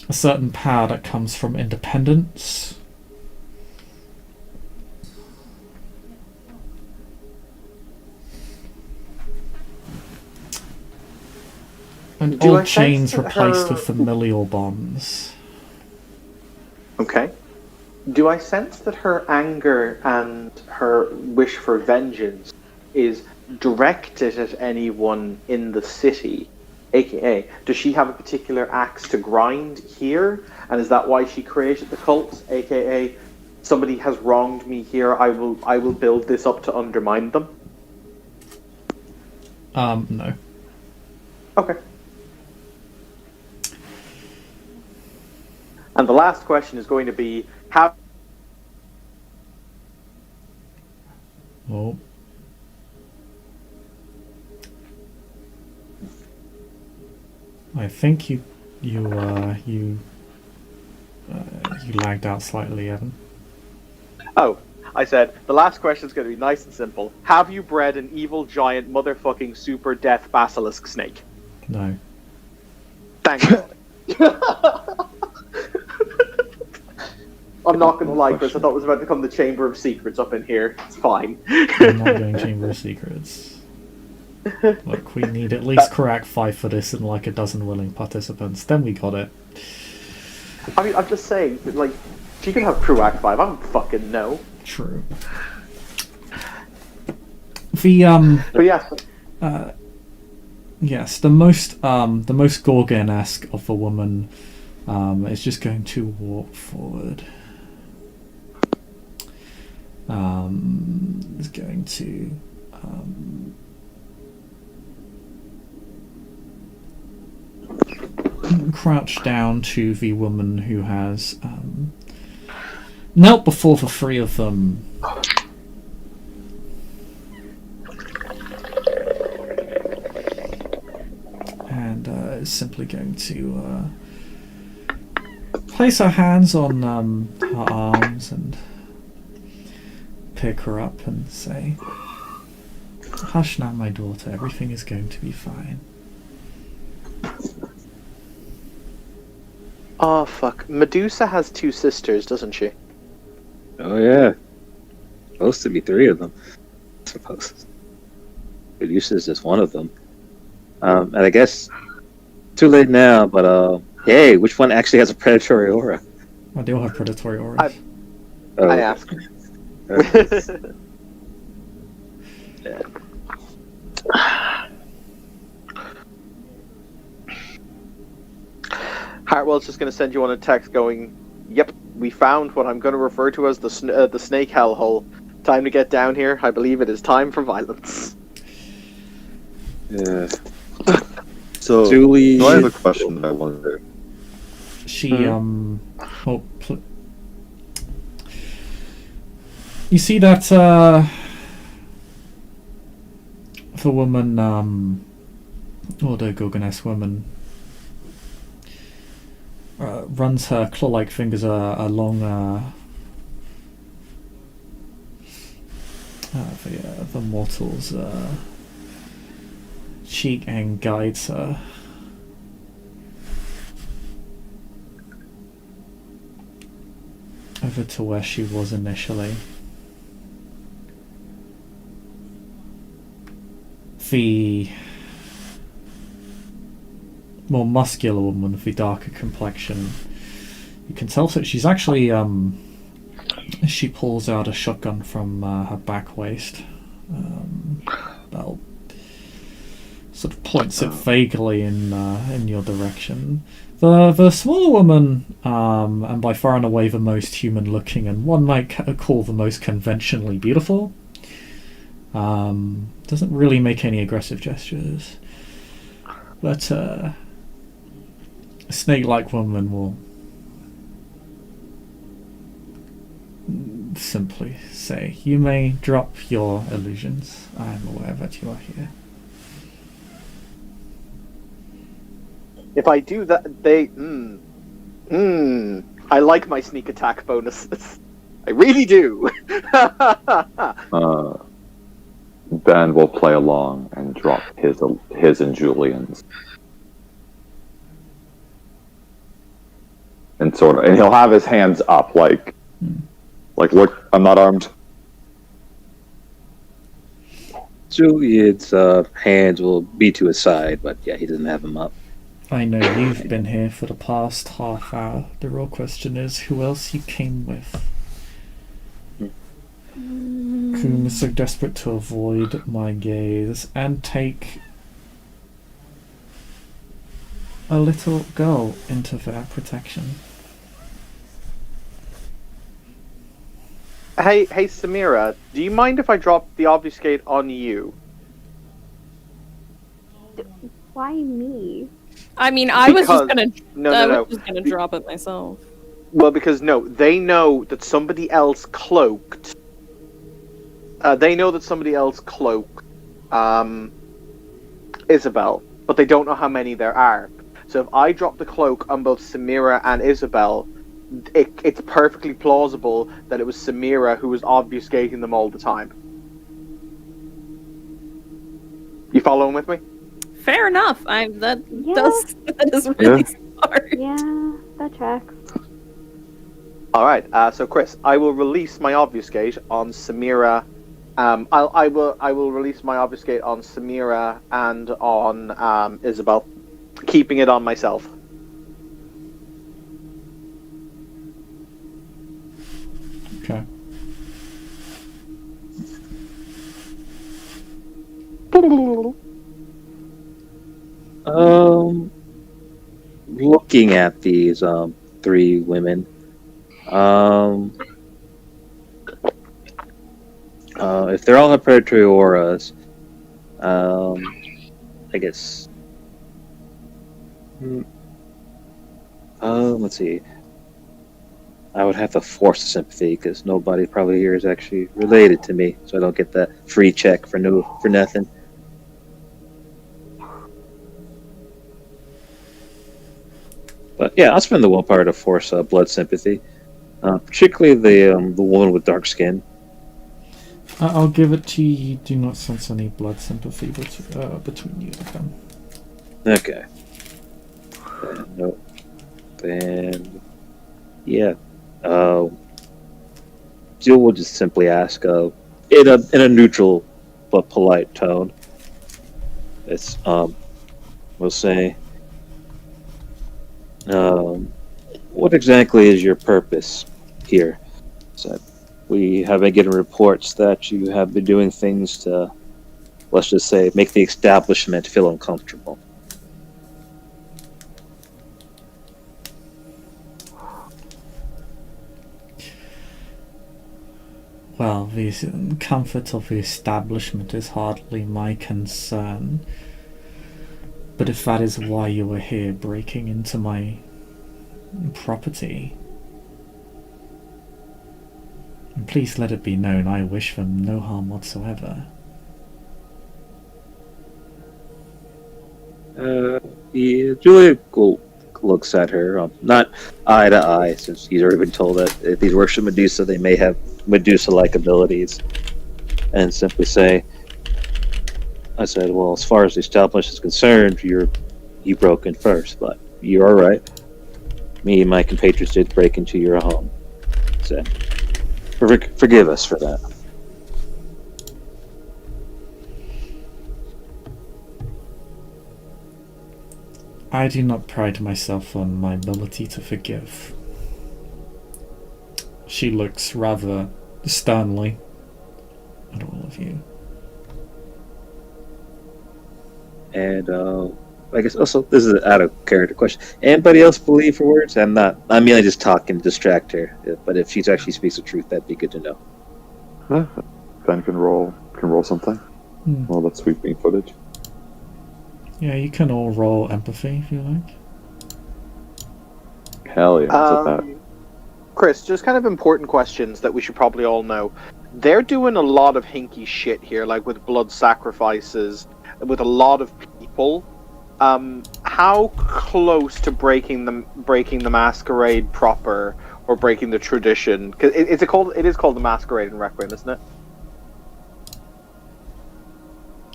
a certain power that comes from independence. And old chains replaced with familial bonds. Okay. Do I sense that her anger and her wish for vengeance is directed at anyone in the city? AKA, does she have a particular axe to grind here? And is that why she created the cult? AKA, somebody has wronged me here, I will build this up to undermine them? No. Okay. And the last question is going to be, how... Oh. I think you lagged out slightly, Evan. Oh, I said, the last question is going to be nice and simple. Have you bred an evil, giant, motherfucking, super death basilisk snake? No. Thank God. I'm not going to lie, Chris. I thought it was about to become the Chamber of Secrets up in here. It's fine. I'm not going Chamber of Secrets. Look, we need at least correct 5 for this and like a dozen willing participants. Then we got it. I mean, I'm just saying, like, she can have crew act 5. I don't fucking know. True. The But yeah. Yes, the most Gorgon-esque of a woman is just going to walk forward. Is going to crouch down to the woman who has knelt before the 3 of them. And is simply going to place her hands on her arms and pick her up and say, "Hush now, my daughter, everything is going to be fine." Oh, fuck. Medusa has 2 sisters, doesn't she? Oh yeah, supposed to be 3 of them. Supposed. Medusa is just one of them. And I guess too late now. But hey, which one actually has a predatory aura? Well, they all have predatory auras. I asked. Yeah. Hartwell's just going to send you on a text going, "Yep, we found what I'm going to refer to as the snake hellhole. Time to get down here. I believe it is time for violence." Yeah. So, Julie, I have a question that I wonder. You see that the woman, or the Gorgoness woman, runs her claw-like fingers along the mortal's cheek and guides her. Over to where she was initially. The more muscular woman with the darker complexion, you can tell that she's actually she pulls out a shotgun from her back waist. Belt sort of points it vaguely in your direction. The smaller woman, and by far and away the most human looking, and one might call the most conventionally beautiful, doesn't really make any aggressive gestures, but a snake-like woman will simply say, "You may drop your illusions. I am aware that you are here." If I do that, they... I like my sneak attack bonuses. I really do. Ben will play along and drop his and Julian's. And he'll have his hands up, like, look, I'm not armed. Julian's hands will be to his side, but yeah, he doesn't have them up. I know you've been here for the past half hour. The real question is who else you came with. Coon is so desperate to avoid my gaze and take a little girl into their protection. Hey, Samira, do you mind if I drop the obfuscate on you? Why me? I mean, I was just Because- gonna. I was just gonna drop it myself. Well, because no, they know that somebody else cloaked. They know that somebody else cloaked Isabel, but they don't know how many there are. So if I drop the cloak on both Samira and Isabel, it's perfectly plausible that it was Samira who was obfuscating them all the time. You following with me? Fair enough. That is really Yeah. smart. Yeah, that tracks. All right. So Chris, I will release my obfuscate on Samira. I will release my obfuscate on Samira and on Isabel, keeping it on myself. Okay. Looking at these three women, if they're all have predatory auras, I guess. Let's see. I would have to force the sympathy because nobody probably here is actually related to me, so I don't get that free check for nothing. But yeah, I'll spend the willpower to force blood sympathy, particularly the woman with dark skin. I'll give it to you. You do not sense any blood sympathy between you and them. Okay. No. Then, yeah. Jill will just simply ask, in a neutral but polite tone. It's we'll say, what exactly is your purpose here? So we have been getting reports that you have been doing things to, let's just say, make the establishment feel uncomfortable. Well, the comfort of the establishment is hardly my concern. But if that is why you were here, breaking into my property, please let it be known I wish them no harm whatsoever. Yeah, Julia looks at her, not eye to eye, since he's already been told that if these worship Medusa, they may have Medusa-like abilities, and simply say, I said, well, as far as the establishment is concerned, you broke in first, but you're all right. Me and my compatriots did break into your home. So, forgive us for that. I do not pride myself on my ability to forgive. She looks rather sternly at all of you. And I guess also this is an out of character question. Anybody else believe her words? I'm merely just talking to distract her. But if she actually speaks the truth, that'd be good to know. Ben can roll something. Well, that's sweeping footage. Yeah, you can all roll empathy if you like. Hell yeah, what's up that? Chris, just kind of important questions that we should probably all know. They're doing a lot of hinky shit here, like with blood sacrifices, with a lot of people. How close to breaking the masquerade proper, or breaking the tradition? Because it is called the masquerade in Requiem, isn't it?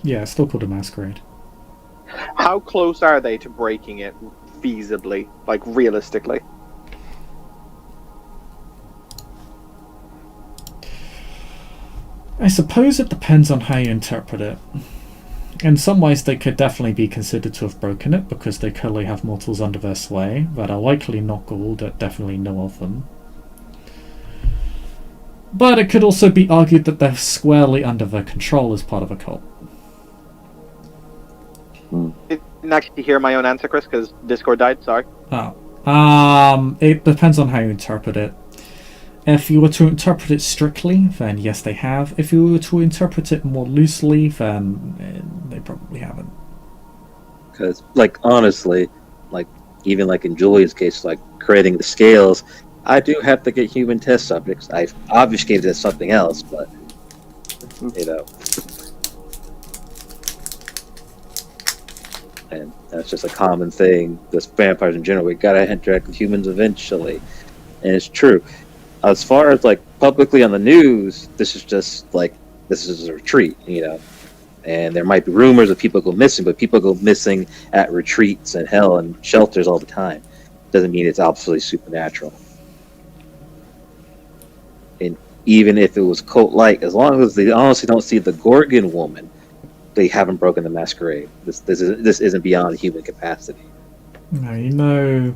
Yeah, it's still called a masquerade. How close are they to breaking it feasibly, like realistically? I suppose it depends on how you interpret it. In some ways they could definitely be considered to have broken it because they currently have mortals under their sway that are likely not Gaul that definitely know of them. But it could also be argued that they're squarely under their control as part of a cult. Didn't actually hear my own answer, Chris, because Discord died. Sorry. It depends on how you interpret it. If you were to interpret it strictly, then yes, they have. If you were to interpret it more loosely, then they probably haven't. Because, like, honestly, like, even like in Julian's case, like creating the scales, I do have to get human test subjects. I've obfuscated as something else, but you know, and that's just a common thing. Just vampires in general, we gotta interact with humans eventually, and it's true. As far as like publicly on the news, this is just like this is a retreat, you know. And there might be rumors of people go missing, but people go missing at retreats and hell and shelters all the time. Doesn't mean it's absolutely supernatural. And even if it was cult-like, as long as they honestly don't see the Gorgon woman, they haven't broken the masquerade. This isn't beyond human capacity. Now, you know,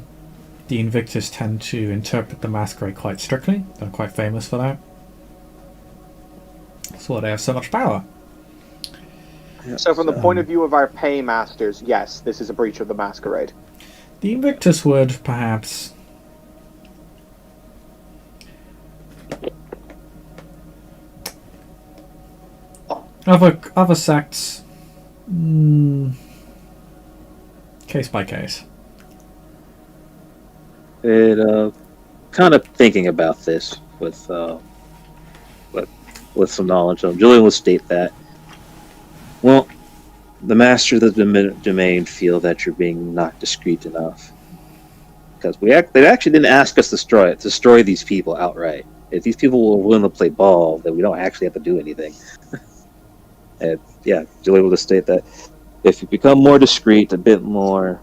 the Invictus tend to interpret the masquerade quite strictly. They're quite famous for that. That's why they have so much power. So from the point of view of our paymasters, yes, this is a breach of the masquerade. The Invictus would perhaps other sects, case by case. It kind of thinking about this with some knowledge. Julian will state that. Well, the masters of the domain feel that you're being not discreet enough. Because they actually didn't ask us to destroy these people outright. If these people were willing to play ball, then we don't actually have to do anything. And yeah, Julian will just state that if you become more discreet, a bit more,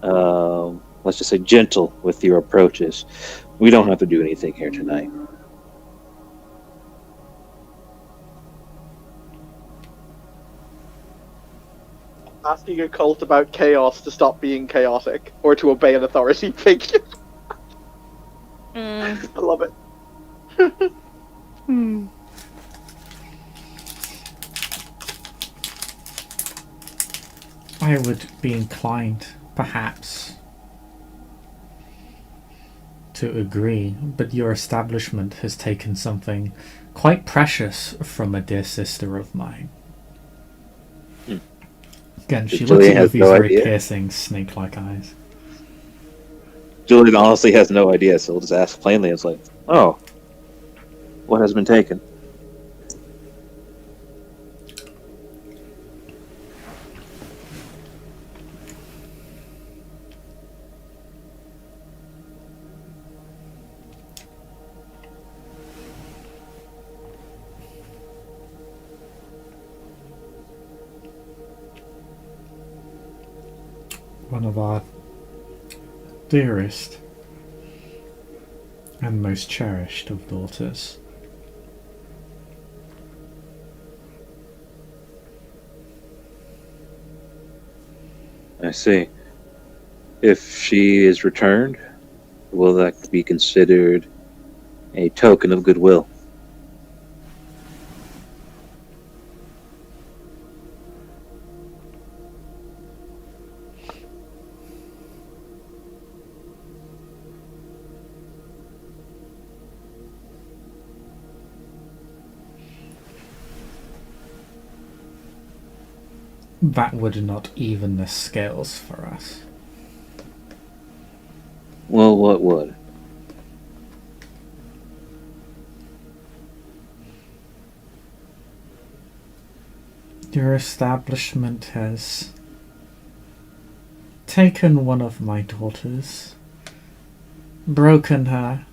let's just say gentle with your approaches, we don't have to do anything here tonight. Asking a cult about chaos to stop being chaotic, or to obey an authority figure. I love it. I would be inclined, perhaps, to agree, but your establishment has taken something quite precious from a dear sister of mine. Again, she looks at you with these very piercing, snake-like eyes. Julian honestly has no idea, so we'll just ask plainly. It's like, oh, what has been taken? One of our dearest and most cherished of daughters. I see. If she is returned, will that be considered a token of goodwill? That would not even the scales for us. Well, what would? Your establishment has taken one of my daughters, broken her,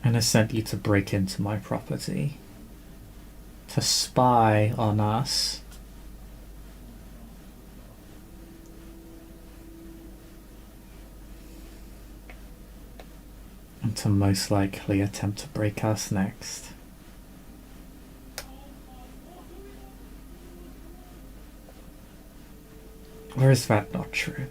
and has sent you to break into my property, to spy on us. And to most likely attempt to break us next. Or is that not true?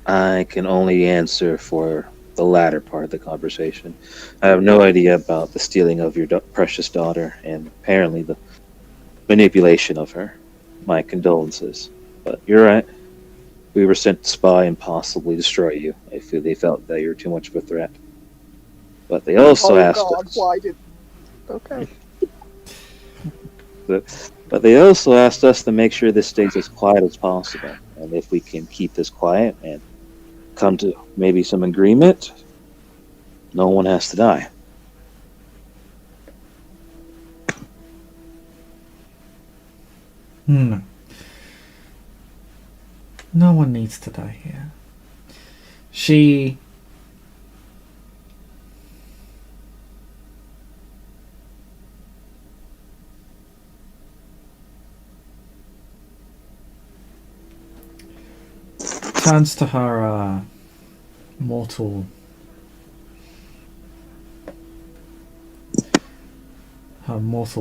I can only answer for the latter part of the conversation. I have no idea about the stealing of your precious daughter and apparently the manipulation of her. My condolences. But you're right. We were sent to spy and possibly destroy you. I feel they felt that you were too much of a threat. But they also asked us... Why did... Okay. But they also asked us to make sure this stays as quiet as possible. And if we can keep this quiet and come to maybe some agreement, no one has to die. No. No one needs to die here. She... turns to her mortal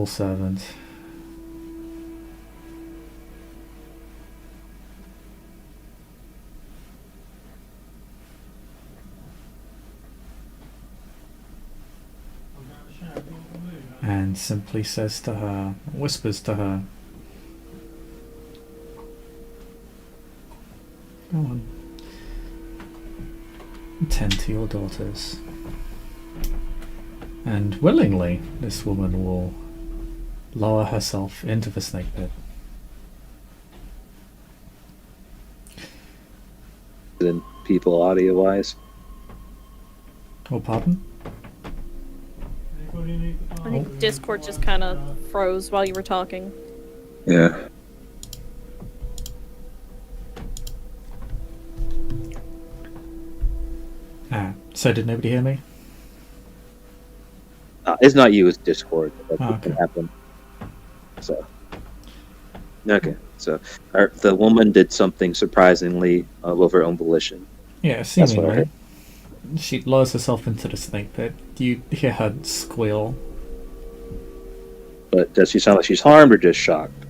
servant. And simply says to her, whispers to her, go on, tend to your daughters. And willingly, this woman will lower herself into the snake pit. Than people audio-wise. Oh, pardon? I think Discord just kind of froze while you were talking. Yeah. So did nobody hear me? It's not you, it's Discord. That okay. can happen. So. Okay. So, the woman did something surprisingly of her own volition. Yeah, seemingly. She lowers herself into the snake pit. You hear her squeal. But does she sound like she's harmed or just shocked?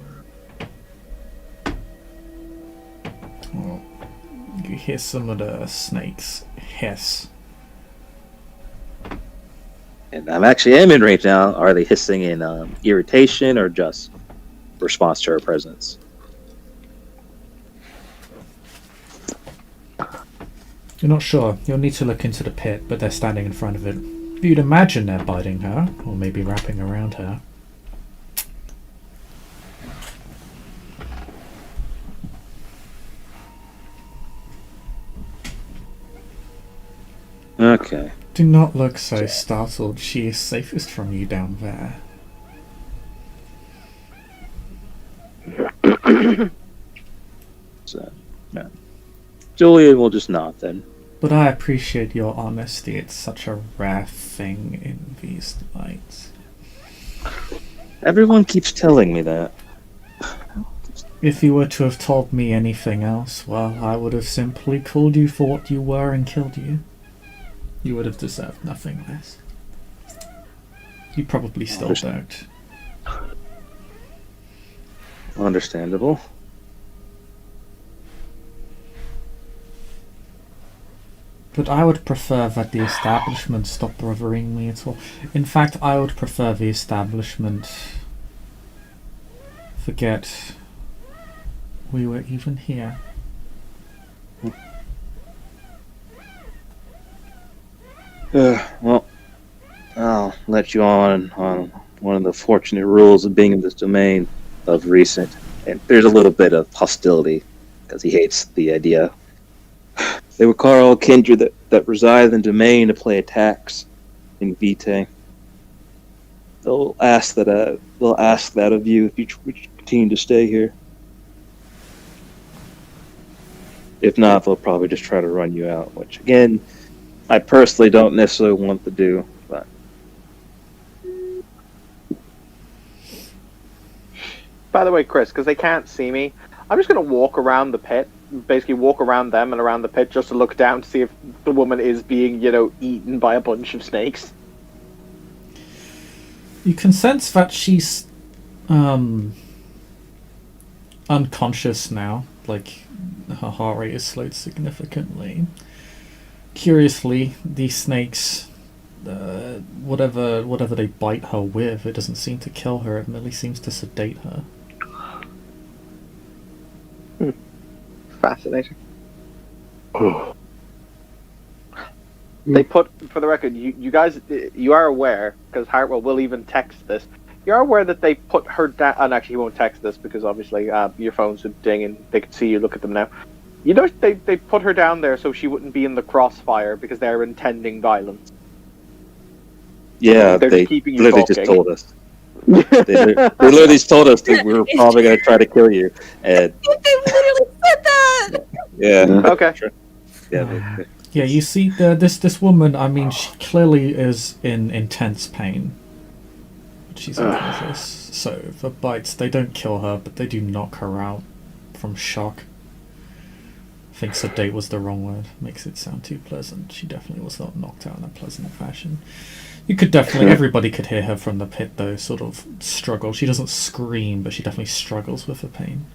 Well, you hear some of the snakes hiss. And I'm actually aiming right now. Are they hissing in irritation or just response to her presence? You're not sure. You'll need to look into the pit, but they're standing in front of it. You'd imagine they're biting her, or maybe wrapping around her. Okay. Do not look so startled. She is safest from you down there. So, no. Julian will just nod then. But I appreciate your honesty. It's such a rare thing in these lights. Everyone keeps telling me that. If you were to have told me anything else, well, I would have simply called you for what you were and killed you. You would have deserved nothing less. You probably still don't. Understandable. But I would prefer that the establishment stop bothering me at all. In fact, I would prefer the establishment forget we were even here. Well, I'll let you on one of the fortunate rules of being in this domain of recent. And there's a little bit of hostility because he hates the idea. They require all kindred that reside in the domain to play attacks in Vitae. They'll ask that of you if you continue to stay here. If not, they'll probably just try to run you out, which again, I personally don't necessarily want to do, but by the way, Chris, because they can't see me, I'm just going to walk around the pit, basically walk around them and around the pit just to look down to see if the woman is being, eaten by a bunch of snakes. You can sense that she's unconscious now, like her heart rate is slowed significantly. Curiously, these snakes, whatever they bite her with, it doesn't seem to kill her, it merely seems to sedate her. Fascinating. They put, for the record, you guys, you are aware, because Hartwell will even text this, You're aware that they put her down, and actually he won't text this because obviously your phones would ding and they could see you look at them now. You know they put her down there so she wouldn't be in the crossfire because they're intending violence. Yeah, They're they just keeping you literally just talking. told us. They literally just told us that we were probably going to try to kill you. And They literally said that. yeah, Okay. yeah, Yeah, you see, this woman, I mean, she clearly is in intense pain. She's unconscious. So, the bites, they don't kill her, but they do knock her out from shock. I think sedate was the wrong word. Makes it sound too pleasant. She definitely was not knocked out in a pleasant fashion. You could definitely, everybody could hear her from the pit, though, sort of struggle. She doesn't scream, but she definitely struggles with the pain.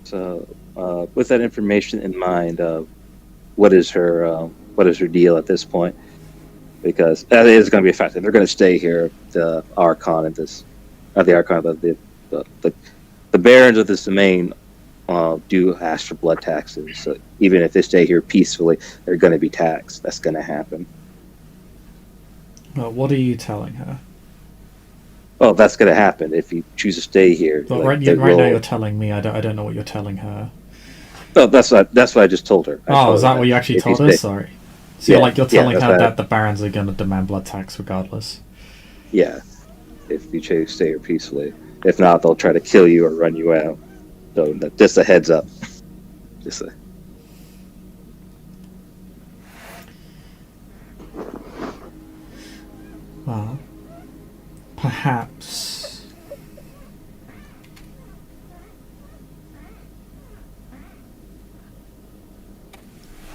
So, with that information in mind, what is her deal at this point? Because that is going to be a factor. They're going to stay here. The Archon and this, not the Archon, but the barons of this domain do ask for blood taxes. So even if they stay here peacefully, they're going to be taxed. That's going to happen. Well, what are you telling her? Well, that's going to happen if you choose to stay here. Well, like, right now you're telling me. I don't know what you're telling her. No, that's what I just told her. Is that what you actually told her? Sorry. So you're telling her that the barons are going to demand blood tax regardless. Yeah, if you choose to stay here peacefully. If not, they'll try to kill you or run you out. So just a heads up. Just a. Well, perhaps.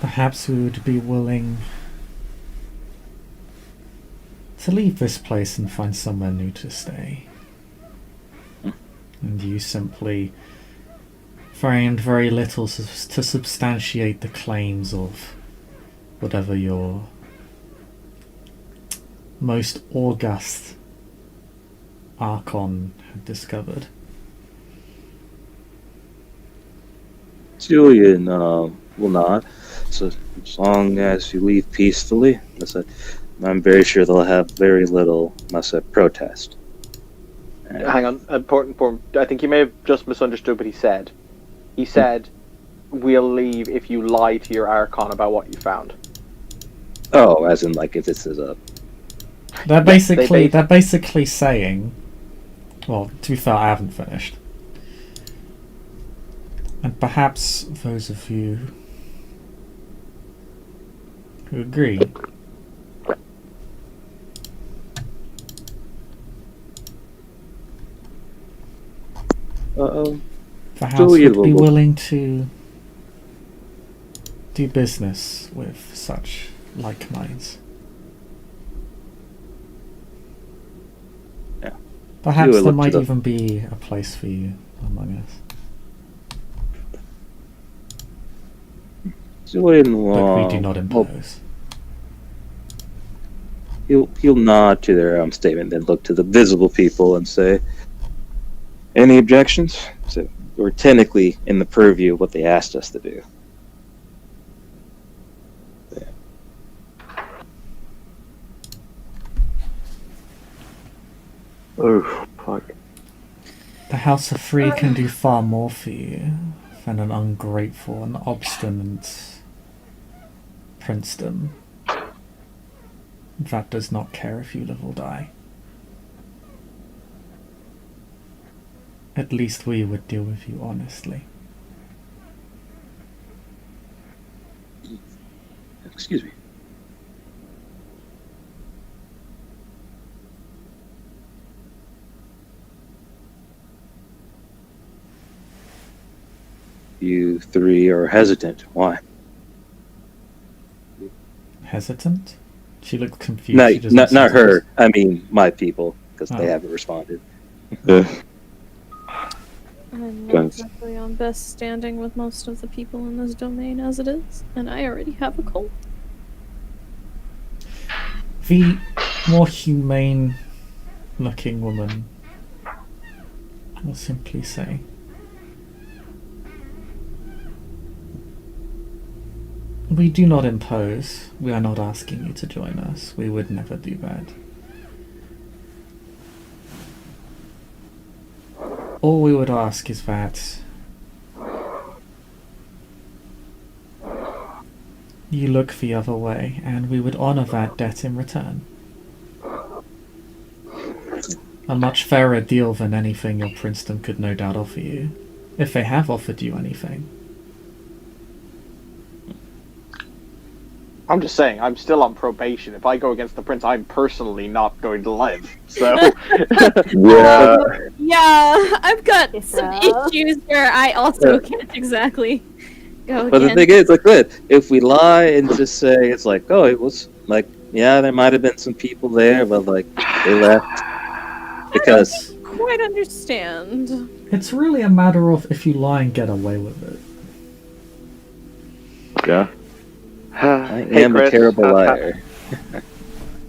Perhaps we would be willing to leave this place and find somewhere new to stay. And you simply find very little to substantiate the claims of whatever your most august Archon had discovered. Julian will not. So as long as you leave peacefully, I'm very sure they'll have very little protest. Hang on, important point. I think you may have just misunderstood what he said. He said, "We'll leave if you lie to your Archon about what you found." Oh, as in like if this is a. They're basically saying. Well, to be fair, I haven't finished. And perhaps those of you who agree perhaps would be willing to do business with such like minds. Yeah. Perhaps there might even be a place for you among us. Julian will, but we do not impose. He'll nod to their statement, then look to the visible people and say, "Any objections?" So we're technically in the purview of what they asked us to do. Yeah. Oh, fuck. The House of Free can do far more for you than an ungrateful and obstinate princedom that does not care if you live or die. At least we would deal with you honestly. Excuse me. You three are hesitant. Why? Hesitant? She looked confused. Not her. I mean, my people, because they haven't responded. I'm not exactly on best standing with most of the people in this domain as it is, and I already have a cold. The more humane-looking woman will simply say, We do not impose. We are not asking you to join us. We would never do that. All we would ask is that you look the other way, and we would honor that debt in return. A much fairer deal than anything your princedom could no doubt offer you, if they have offered you anything. I'm just saying, I'm still on probation. If I go against the prince, I'm personally not going to live. So, Yeah. Yeah, I've got some Yeah. issues where I also can't exactly go But the again. thing is, like, good. If we lie and just say it's like, oh, it was like, yeah, there might have been some people there, but like they left because Quite understand. It's really a matter of if you lie and get away with it. Yeah. I Hey, am a Chris, terrible how's liar.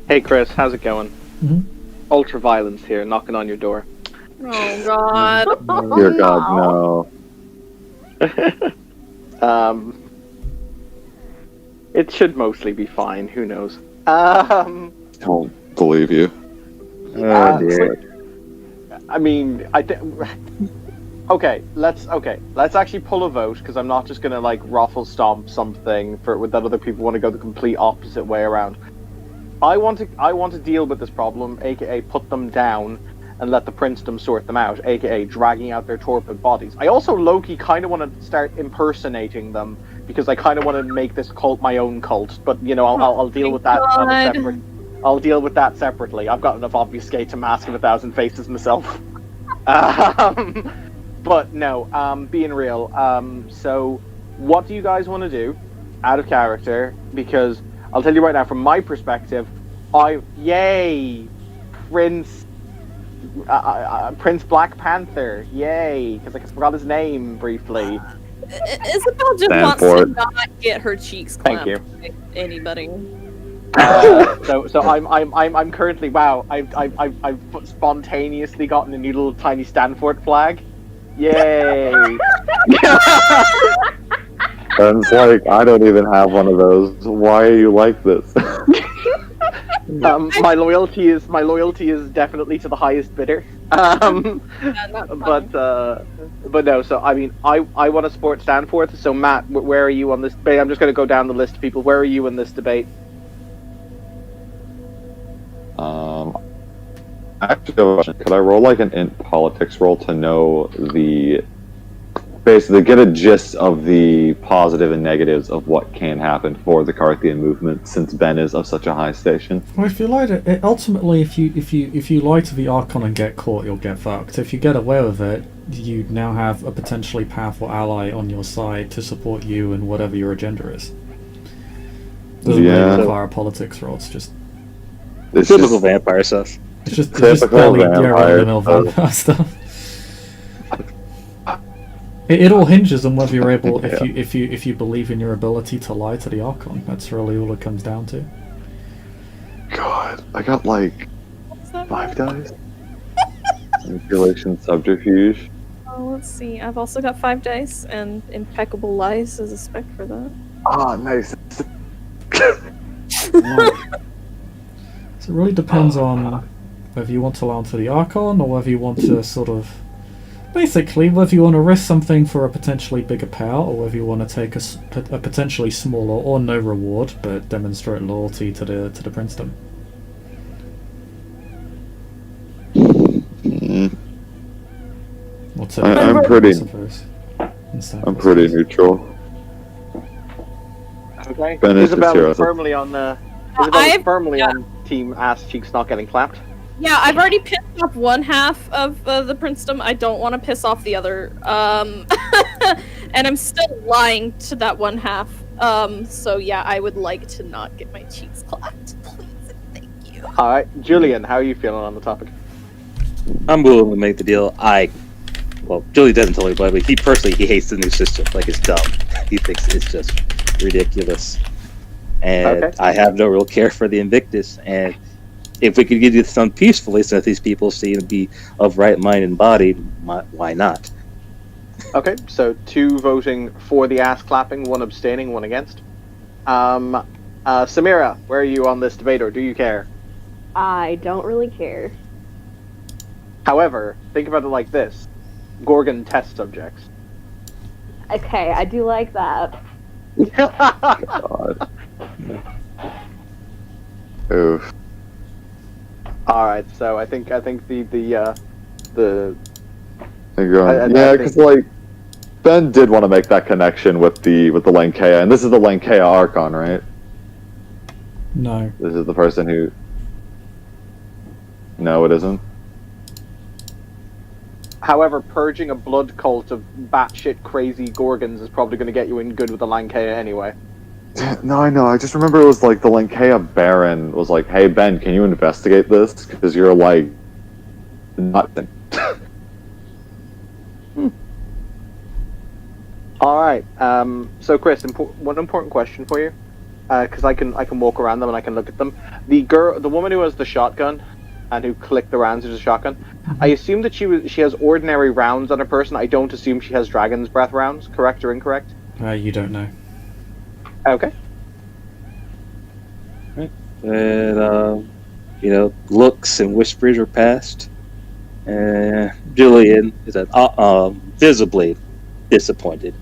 hey Chris, how's it going? Mhm. Ultraviolence here, knocking on your door. Oh god. Dear God, no. It should mostly be fine. Who knows? Don't believe you. Oh dear. I mean, okay, let's actually pull a vote because I'm not just gonna like ruffle stomp something with that other people want to go the complete opposite way around. I want to deal with this problem, aka put them down and let the princedom sort them out, aka dragging out their torpid bodies. I also low-key kind of want to start impersonating them because I kind of want to make this cult my own cult. But you know, I'll deal with that on a separate. I'll deal with that separately. I've got enough obfuscate to mask of 1,000 faces myself. But no, being real. So, what do you guys want to do, out of character? Because I'll tell you right now, from my perspective, yay, Prince Black Panther, yay, because I forgot his name briefly. Isabel just wants to not get her cheeks clamped. Thank you. By anybody. So I'm currently I've spontaneously gotten a new little tiny Stanford flag. Yay! And it's like, I don't even have one of those. Why are you like this? My loyalty is definitely to the highest bidder. But no. So I mean, I want to support Stanford. So Matt, where are you on this debate? I'm just going to go down the list of people. Where are you in this debate? Actually, could I roll like an int politics roll to know basically get a gist of the positive and negatives of what can happen for the Carthian movement, since Ben is of such a high station? Well, if you lie to ultimately, if you lie to the Archon and get caught, you'll get fucked. If you get away with it, you now have a potentially powerful ally on your side to support you in whatever your agenda is. Doesn't really require a politics roll. It's just typical vampire stuff. It's just barely run-of-the-mill vampire stuff. It all hinges on whether you're able, if you believe in your ability to lie to the Archon. That's really all it comes down to. God, I got like 5 dice. Manipulation, subterfuge. Oh, let's see. I've also got 5 dice and impeccable lies as a spec for that. Ah, nice. So it really depends on whether you want to lie to the Archon or whether you want to sort of... Basically, whether you want to risk something for a potentially bigger payout, or whether you want to take a potentially smaller or no reward, but demonstrate loyalty to the princedom. I'm pretty neutral. Okay. Ben is Isabel is firmly on on team ass cheeks not getting clapped. Yeah, I've already pissed off one half of the princedom. I don't want to piss off the other. And I'm still lying to that one half. So yeah, I would like to not get my cheeks clapped, please. Thank you. All right, Julian, how are you feeling on the topic? I'm willing to make the deal. Well, Julie doesn't tell me, but he hates the new system. Like, it's dumb. He thinks it's just ridiculous. And okay. I have no real care for the Invictus. And if we could get this done peacefully, since these people seem to be of right mind and body, why not? Okay, so 2 voting for the ass clapping, 1 abstaining, 1 against. Samira, where are you on this debate, or do you care? I don't really care. However, think about it like this: Gorgon test subjects. Okay, I do like that. God. Oof. All right, so I think the Yeah, I because like Ben did want to make that connection with the Lankea, and this is the Lankea Archon, right? No. This is the person who. No, it isn't. However, purging a blood cult of batshit crazy Gorgons is probably going to get you in good with the Lankea anyway. No, I know. I just remember it was like the Lankea Baron was like, "Hey Ben, can you investigate this? Because you're like nothing." All right. So Chris, one important question for you, because I can walk around them and I can look at them. The woman who has the shotgun, and who clicked the rounds with the shotgun. I assume that she has ordinary rounds on her person. I don't assume she has dragon's breath rounds. Correct or incorrect? You don't know. Okay. And, looks and whispers are passed. And Julian is visibly disappointed.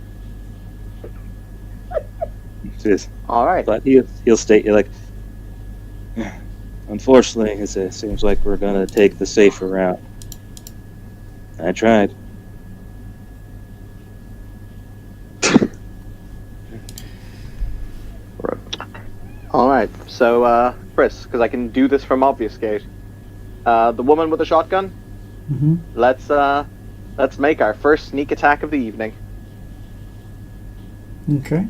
All right. But he'll state, unfortunately, it seems like we're going to take the safer route. I tried. All right. So, Chris, because I can do this from obfuscate. The woman with the shotgun. Mm-hmm. Let's make our first sneak attack of the evening. Okay.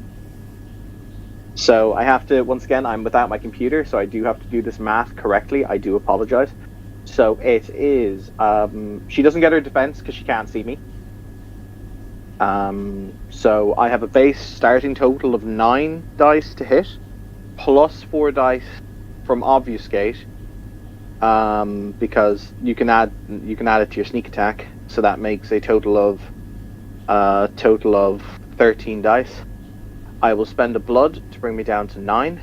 So I have to, once again, I'm without my computer, so I do have to do this math correctly. I do apologize. So it is, she doesn't get her defense because she can't see me. So I have a base starting total of 9 dice to hit, plus 4 dice from obfuscate, because you can add it to your sneak attack. So that makes a total of 13 dice. I will spend a blood to bring me down to 9,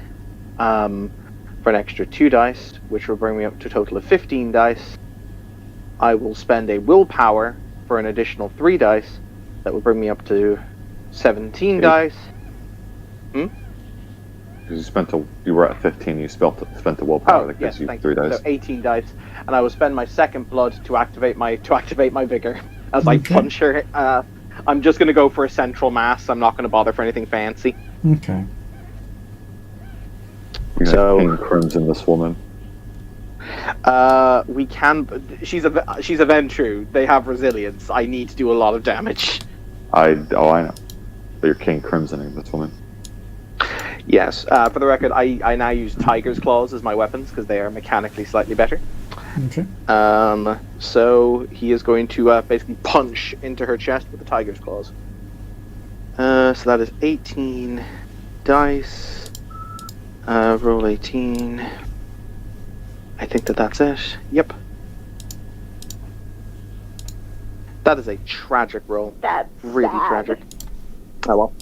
for an extra 2 dice, which will bring me up to a total of 15 dice. I will spend a willpower for an additional 3 dice, that will bring me up to 17 dice. You were at 15. You spent the willpower that gives you 3 dice. So 18 dice, and I will spend my second blood to activate my vigor as I punch her. I'm just going to go for a central mass. I'm not going to bother for anything fancy. Okay. You so King Crimson this woman. We can. She's a Ventru. They have resilience. I need to do a lot of damage. I know. But you're King Crimsoning this woman. Yes. For the record, I now use Tiger's Claws as my weapons because they are mechanically slightly better. Okay. So he is going to basically punch into her chest with the Tiger's Claws. So that is 18 dice. Roll 18. I think that's it. Yep. That is a tragic roll. That's really sad. tragic. Oh well.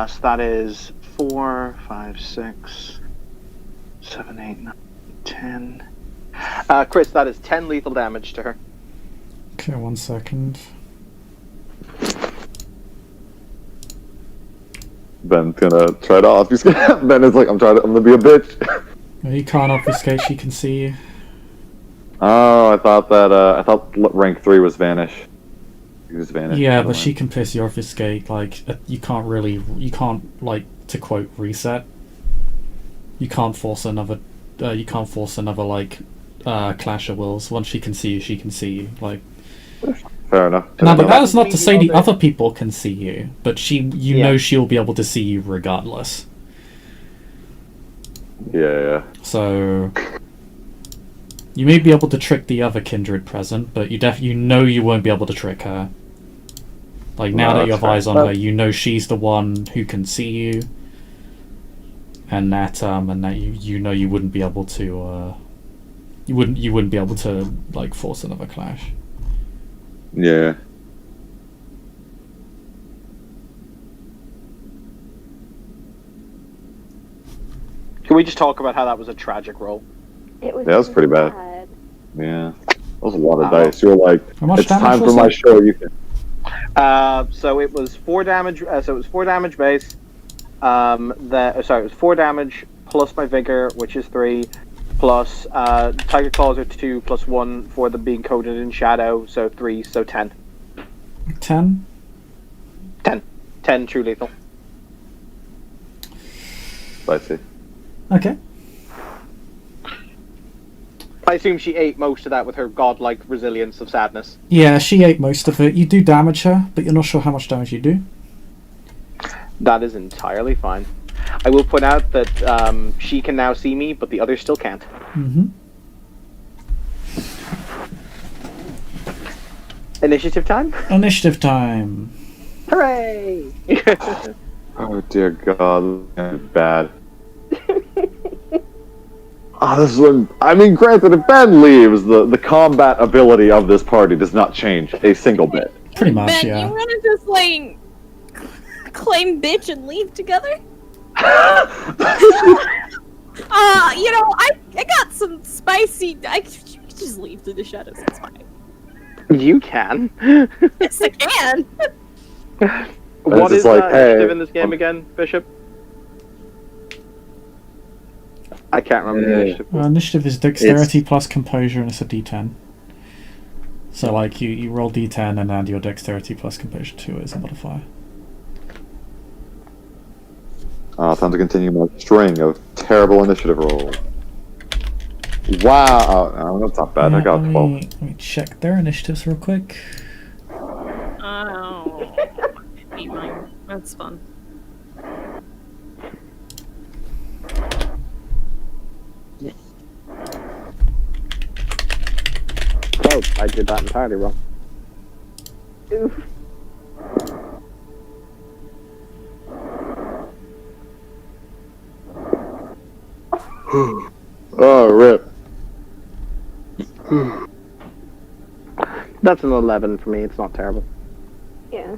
So that is 4, 5, 6, 7, 8, 9, 10. Chris, that is 10 lethal damage to her. Okay, 1 second. Ben's gonna try to obfuscate. Ben is like, I'm gonna be a bitch. You can't obfuscate, she can see you. Oh, I thought rank 3 was vanish. He was vanished. Yeah, but she can piss you obfuscate. Like, you can't, like, to quote, reset. You can't force another, like, Clash of Wills. Once she can see you, she can see you. Like, fair enough. Now, but that is not to say the other people can see you, but you know she'll be able to see you regardless. Yeah. So you may be able to trick the other kindred present, but you know you won't be able to trick her. Like, now that you have eyes on her, you know she's the one who can see you, and that you know you wouldn't be able to you wouldn't be able to, like, force another clash. Can we just talk about how that was a tragic roll? It was. That was pretty bad. bad. Yeah. That was a lot of dice. You were like, How much it's damage time for was my it? show. You can. So it was 4 damage. So it was 4 damage base. It was 4 damage plus my vigor, which is 3, plus tiger claws are 2, plus 1 for the being coated in shadow, so 3, so 10. 10? 10 true lethal. Spicy. Okay. I assume she ate most of that with her godlike resilience of sadness. Yeah, she ate most of it. You do damage her, but you're not sure how much damage you do. That is entirely fine. I will point out that she can now see me, but the others still can't. Mm-hmm. Initiative time? Initiative time. Hooray! Oh dear God, that's bad. This is when. I mean, granted, if Ben leaves, the combat ability of this party does not change a single bit. Pretty much, Ben, yeah. you want to just like claim bitch and leave together? I got some spicy. I can just leave through the shadows. It's fine. You can. Yes, I can. What just is like, initiative hey, in this game again, Bishop? I can't remember the initiative. Initiative is dexterity plus composure, and it's a d10. So, like, you roll d10 and add your dexterity plus composure to it as a modifier. Time to continue my string of terrible initiative rolls. Wow, oh, that's not bad. I got 12. Let me check their initiatives real quick. Oh, I hate mine. That's fun. Oh, I did that entirely wrong. Oof. Oh, rip. That's an 11 for me. It's not terrible. Yeah.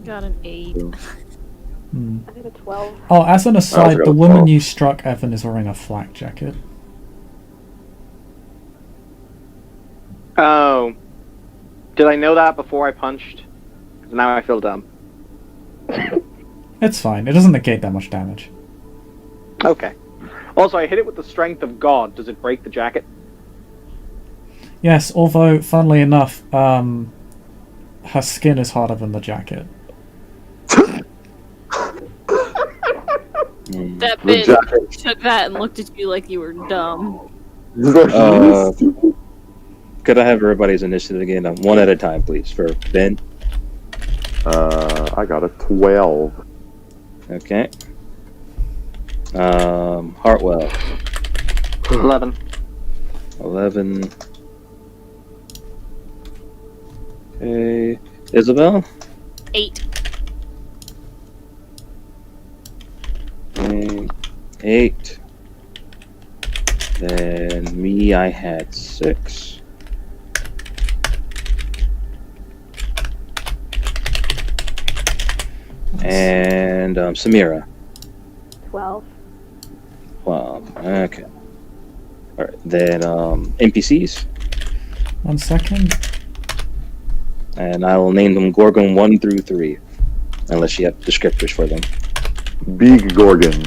Got an 8. I got a 12. Oh, as an aside, got the a woman 12. you struck, Evan, is wearing a flak jacket. Oh. Did I know that before I punched? 'Cause now I feel dumb. It's fine. It doesn't negate that much damage. Okay. Also, I hit it with the strength of God. Does it break the jacket? Yes, although, funnily enough, her skin is harder than the jacket. That The bitch jacket. took that and looked at you like you were dumb. Could I have everybody's initiative again? One at a time, please. For Ben. I got a 12. Okay. Hartwell. 11. 11. Okay. Isabel. 8. Okay. 8. Then me, I had 6. And Samira. 12. 12. Okay. Alright, then NPCs. 1 second. And I will name them Gorgon 1 through 3. Unless you have descriptors for them. Big Gorgon.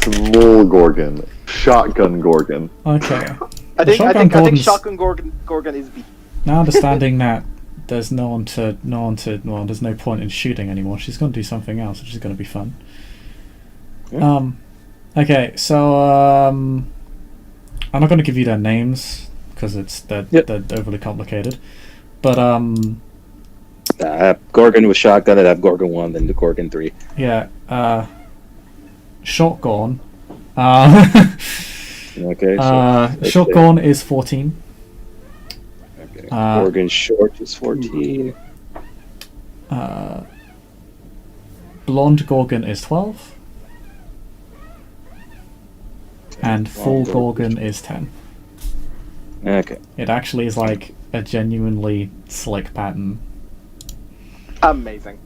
Small Gorgon. Shotgun Gorgon. Okay. I think Gordon's- Shotgun Gorgon is B. Now understanding that there's there's no point in shooting anymore. She's going to do something else, which is going to be fun. Yeah. Okay, so I'm not going to give you their names because they're overly complicated. But I have Gorgon with shotgun, I have Gorgon 1, then the Gorgon 3. yeah, Shotgun. Okay, so Shotgun is 14. okay. Gorgon short is 14. Blonde Gorgon is 12. And full Blonde Gorgon is 10. Okay. It actually is like a genuinely slick pattern. Amazing.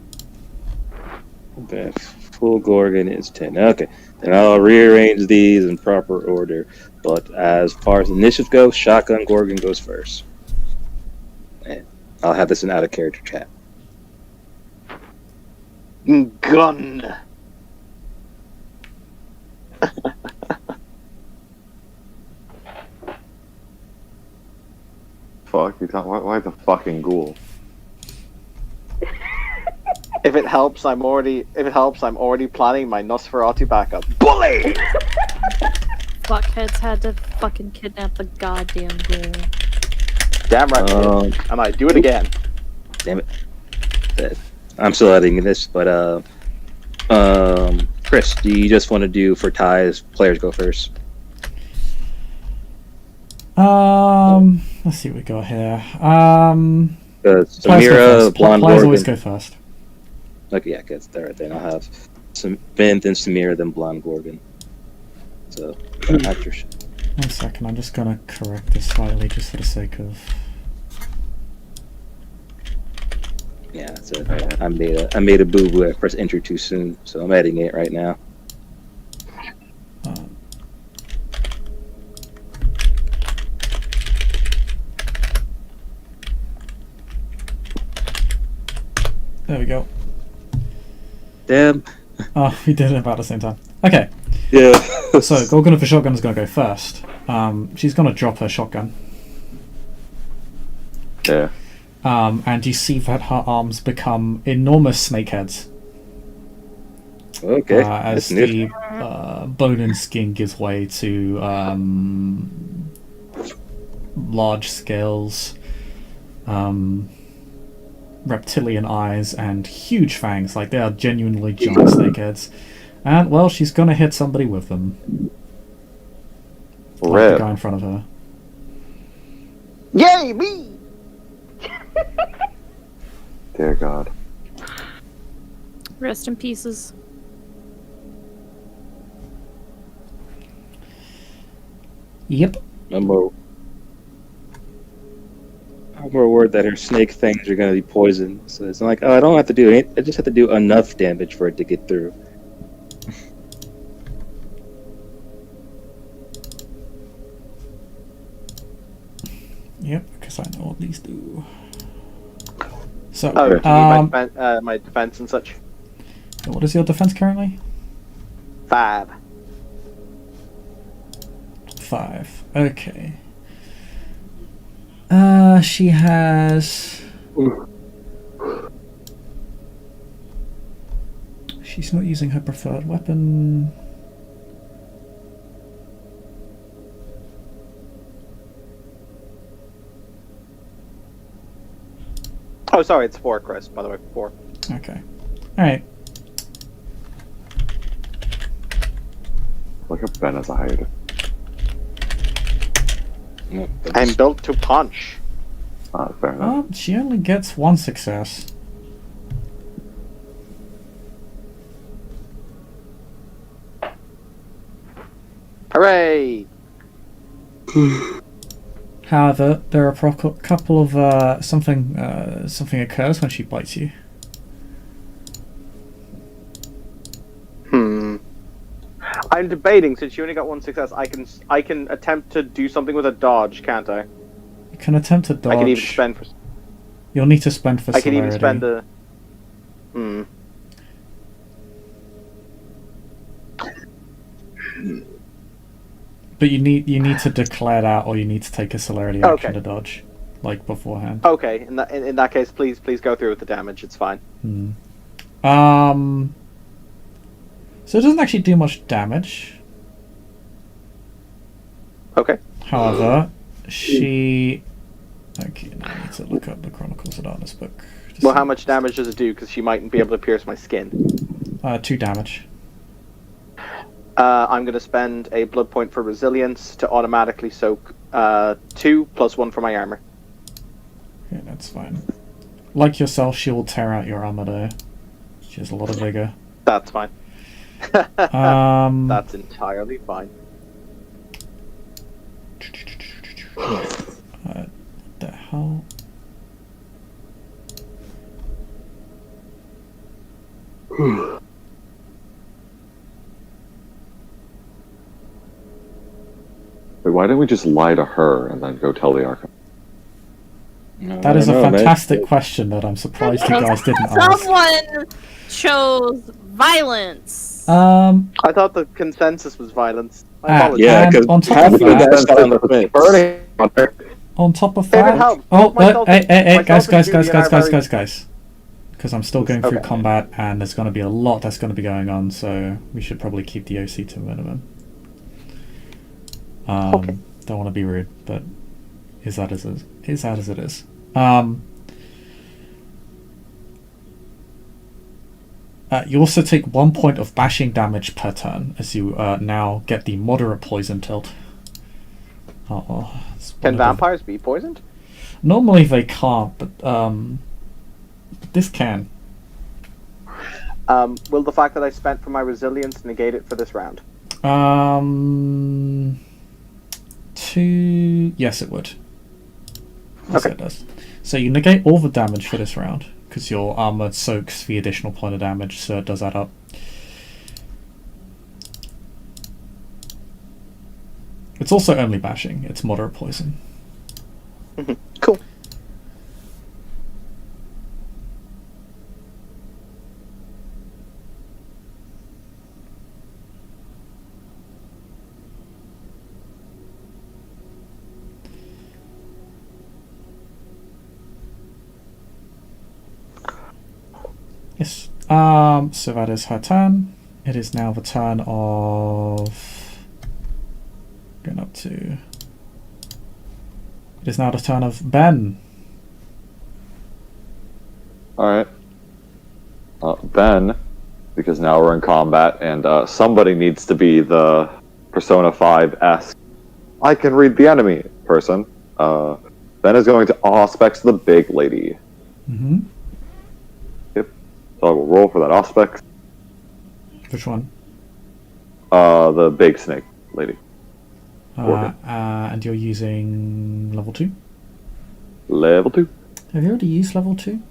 That's full Gorgon is 10. Okay, then I'll rearrange these in proper order. But as far as initiative goes, Shotgun Gorgon goes first. And I'll have this in out of character chat. Gun. Fuck, you talk, why the fucking ghoul? If it helps, I'm already planning my Nosferatu backup. Bully! Fuckheads had to fucking kidnap the goddamn ghoul. Damn right, we did. And I do it again. Damn it. I'm still editing this, but Chris, do you just want to do for ties, players go first? Let's see what we got here. Samira, Blonde players always Gorgon. go first. Okay, yeah, good. All right, then I'll have Vin, then Samira, then Blonde Gorgon. So, after. 1 second, I'm just gonna correct this slightly just for the sake of. Yeah, so I made a boo boo. I pressed enter too soon, so I'm editing it right now. There we go. Damn. Oh, we did it about the same time. Okay. Yeah. So Gorgon of the shotgun is gonna go first. She's gonna drop her shotgun. Yeah. And you see that her arms become enormous snake heads. Okay. As the bone and skin gives way to large scales, reptilian eyes, and huge fangs. Like, they are genuinely giant snake heads. And, well, she's gonna hit somebody with them. Like the guy in front of her. Yay, me! Dear God. Rest in pieces. Yep. I'm more worried that her snake fangs are going to be poisoned. So it's not like, oh, I don't have to do it. I just have to do enough damage for it to get through. Yep, because I know what these do. So, Oh, do you need my defense and such? what is your defense currently? 5. 5. Okay. She has. She's not using her preferred weapon. Oh, sorry, it's 4, Chris, by the way, 4. Okay. Alright. Look at Ben as a hide. I'm built to punch. Fair enough. She only gets 1 success. Hooray! However, there are a couple of something occurs when she bites you. I'm debating, since you only got 1 success, I can attempt to do something with a dodge, can't I? You can attempt to dodge. I can even spend for. You'll need to spend for I celerity. can even spend a. But you need to declare that, or you need to take a celerity action to dodge, like beforehand. Okay, in that case, please go through with the damage. It's fine. So it doesn't actually do much damage. Okay. However, she. Okay, now I need to look up the Chronicles of Darkness book. Well, how much damage does it do? Because she mightn't be able to pierce my skin. 2 damage. I'm going to spend a blood point for resilience to automatically soak 2 plus 1 for my armor. Okay, that's fine. Like yourself, she will tear out your armor though. She has a lot of vigor. That's fine. That's entirely fine. What the hell? Wait, why didn't we just lie to her and then go tell the Archon? That is a fantastic question that I'm surprised you guys didn't ask. Someone chose violence. I thought the consensus was violence. I apologize. Yeah, and because on top of that, on top of If it that, helps, oh, hey, myself and Judy and I are very- guys, because I'm still going through Okay. combat, and there's going to be a lot that's going to be going on, so we should probably keep the OC to a minimum. Okay. Don't want to be rude, but is that as it is. You also take 1 point of bashing damage per turn, as you now get the moderate poison tilt. Can vampires be poisoned? Normally they can't, but this can. Will the fact that I spent for my resilience negate it for this round? Yes, it would. Yes, Okay. it does. So you negate all the damage for this round, because your armor soaks the additional point of damage, so it does add up. It's also only bashing. It's moderate poison. Cool. Yes. So that is her turn. It is now the turn of... Going up to... It is now the turn of Ben. Alright. Ben, because now we're in combat, and somebody needs to be the Persona 5-esque I can read the enemy person. Ben is going to auspex the big lady. Mm-hmm. Yep. So I will roll for that auspex. Which one? The big snake lady. And you're using level 2? Level 2. Have you already used level 2?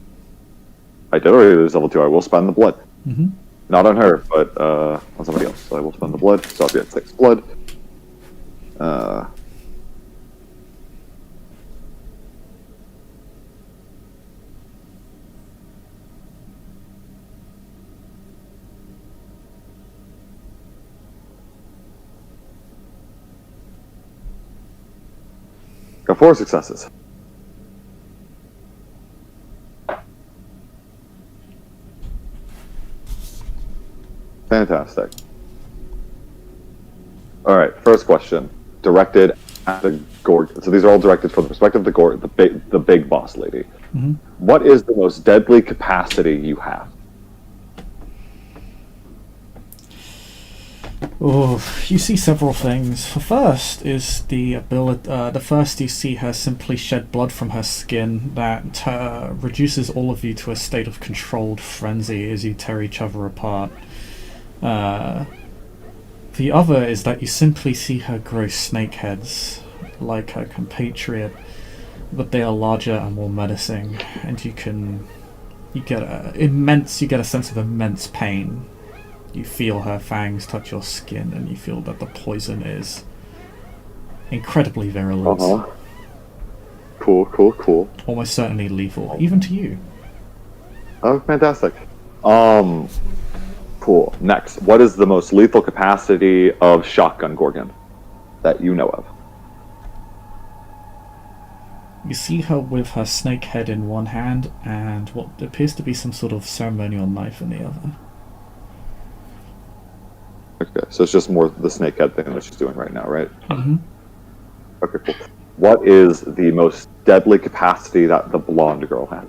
I did already use level 2. I will spend the blood. Mm-hmm. Not on her, but on somebody else. So I will spend the blood. So I'll be at 6 blood. Got 4 successes. Fantastic. All right, first question, directed at the Gorgon. So these are all directed from the perspective of the Gorgon, the big boss lady. Mm-hmm. What is the most deadly capacity you have? Oh, you see several things. The first is the ability. The first you see her simply shed blood from her skin that reduces all of you to a state of controlled frenzy as you tear each other apart. The other is that you simply see her grow snake heads, like her compatriot, but they are larger and more menacing, and you get a sense of immense pain. You feel her fangs touch your skin, and you feel that the poison is incredibly virulent. Cool. Almost certainly lethal, even to you. Oh, fantastic. Cool. Next, what is the most lethal capacity of Shotgun Gorgon that you know of? You see her with her snake head in one hand and what appears to be some sort of ceremonial knife in the other. Okay, so it's just more the snake head thing that she's doing right now, right? Mm-hmm. Okay, cool. What is the most deadly capacity that the blonde girl has?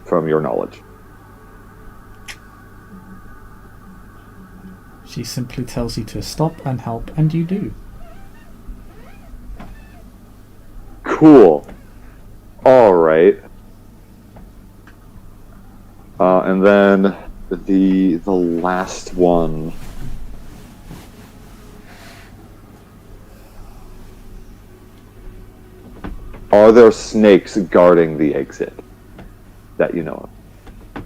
From your knowledge. She simply tells you to stop and help, and you do. Cool. All right. And then the last one. Are there snakes guarding the exit that you know of?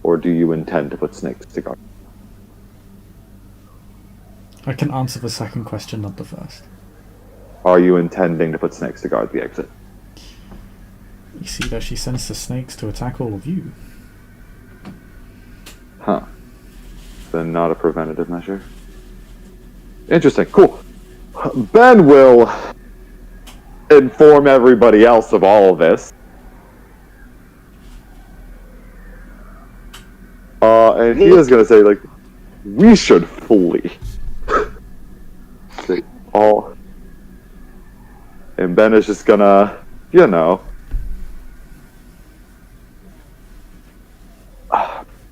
Or do you intend to put snakes to guard? I can answer the second question, not the first. Are you intending to put snakes to guard the exit? You see that she sends the snakes to attack all of you. Huh. Then not a preventative measure. Interesting. Cool. Ben will inform everybody else of all of this. And he is going to say, like, we should flee. All. And Ben is just gonna, you know,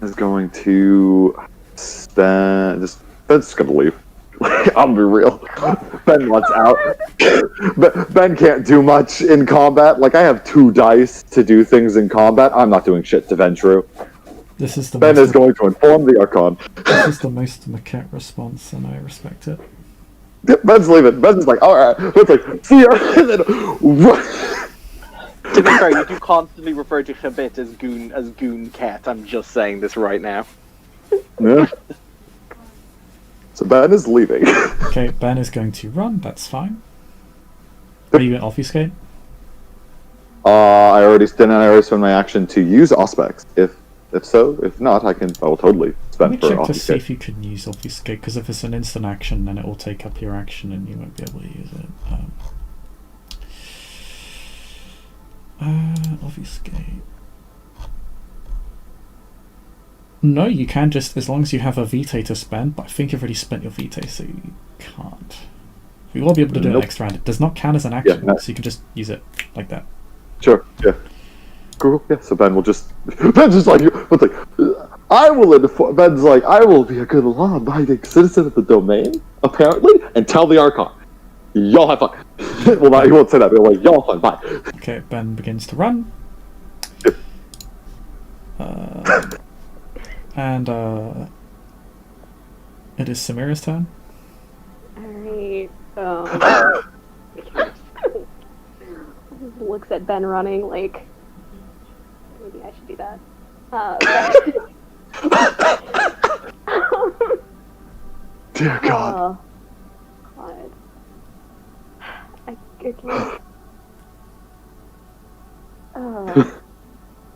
is going to stand. Ben's just gonna leave. I'll be real. Ben wants out. Ben can't do much in combat. Like, I have 2 dice to do things in combat. I'm not doing shit to Ventru. This is the Ben is going to inform the Archon. This is the most maquette response, and I respect it. Ben's leaving. Ben's like, alright. Ben's like, see ya. And then, to be fair, you do constantly refer to Chabit as Goon Cat. I'm just saying this right now. Yeah. So Ben is leaving. Okay, Ben is going to run. That's fine. Are you going to obfuscate? I already spent my action to use Auspex. If so, if not, I will totally Let me spend for check to see obfuscate. if you can use obfuscate, because if it's an instant action, then it will take up your action and you won't be able to use it. Obfuscate. No, you can just, as long as you have a vitae to spend, but I think you've already spent your vitae, so you can't. You will be able to do it Nope. next round. It does not count as an action, no. so you can just use it like that. Sure, yeah. Cool, yeah, so Ben will just... Ben's just like, what's like, I will inform... Ben's like, I will be a good law-abiding citizen of the domain, apparently, and tell the Archon. Y'all have fun. Well, not, he won't say that, but like, y'all have fun, bye. Okay, Ben begins to run. And it is Samira's turn. Alright, looks at Ben running like, maybe I should do that. Dear God. God. I can't.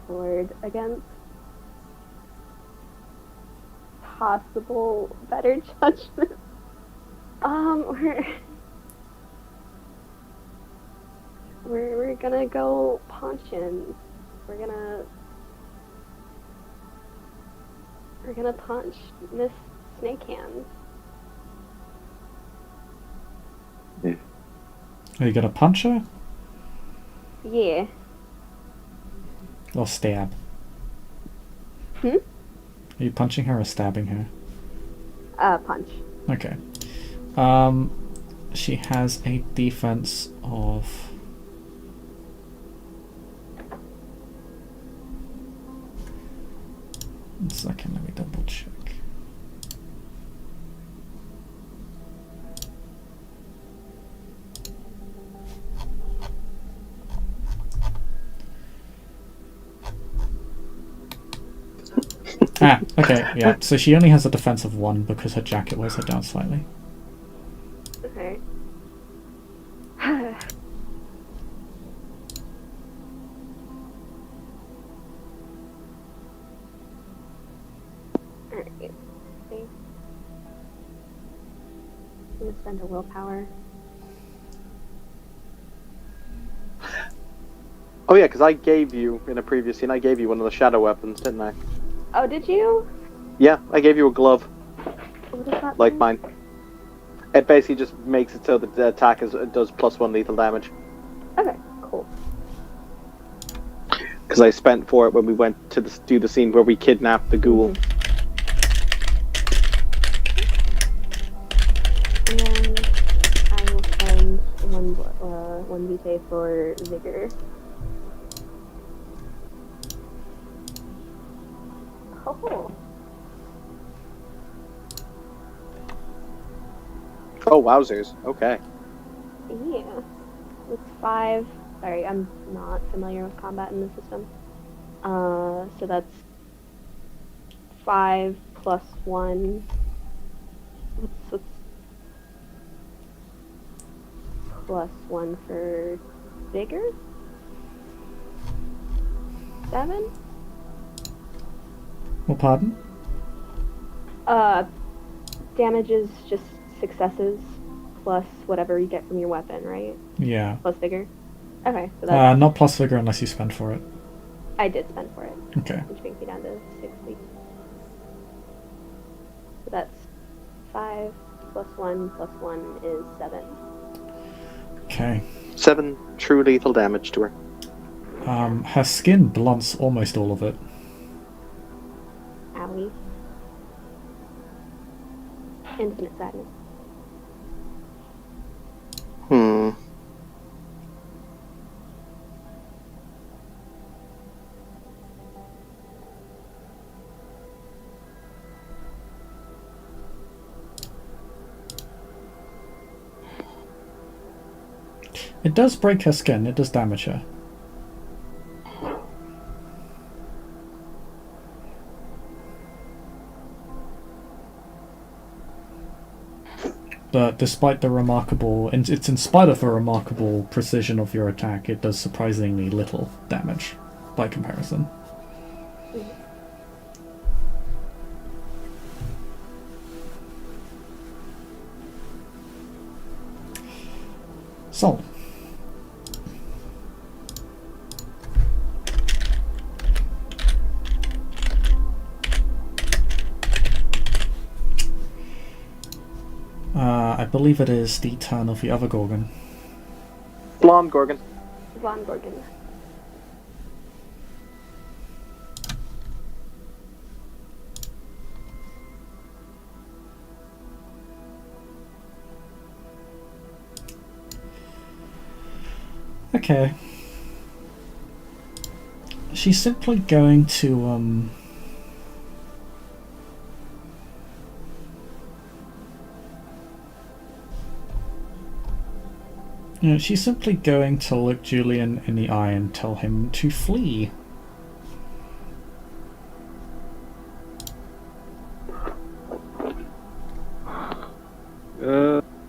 Lord, against possible better judgment. We're gonna go punching. We're gonna punch Miss Snake Hands. Yeah. Are you gonna punch her? Yeah. Or stab? Hmm? Are you punching her or stabbing her? Punch. Okay. She has a defense of... 1 second, let me double check. Okay, yeah. So she only has a defense of 1 because her jacket weighs her down slightly. Okay. Alright. See. I'm gonna spend a willpower. Oh yeah, because I gave you, in a previous scene, I gave you one of the shadow weapons, didn't I? Oh, did you? Yeah, I gave you a glove, What does that like mean? mine. It basically just makes it so that the attack does +1 lethal damage. Okay, cool. Because I spent for it when we went to do the scene where we kidnapped the ghoul. And I will spend one vitae for vigor. Oh. Oh, wowzers. Okay. Yeah. It's 5. Sorry, I'm not familiar with combat in the system. So that's 5 plus 1. What's plus 1 for vigor? 7? Well, pardon? Damage is just successes plus whatever you get from your weapon, right? Yeah. Plus vigor? Okay, so that's... Not plus vigor unless you spend for it. I did spend for it. Okay. Which brings me down to 60. So that's 5 plus 1 plus 1 is 7. Okay. 7 true lethal damage to her. Her skin blunts almost all of it. Owie. Infinite sadness. It does break her skin, it does damage her. But despite the remarkable, it's in spite of the remarkable precision of your attack, it does surprisingly little damage by comparison. So. I believe it is the turn of the other Gorgon. Blonde Gorgon. Blonde Gorgon. Okay. She's simply going to, she's simply going to look Julian in the eye and tell him to flee.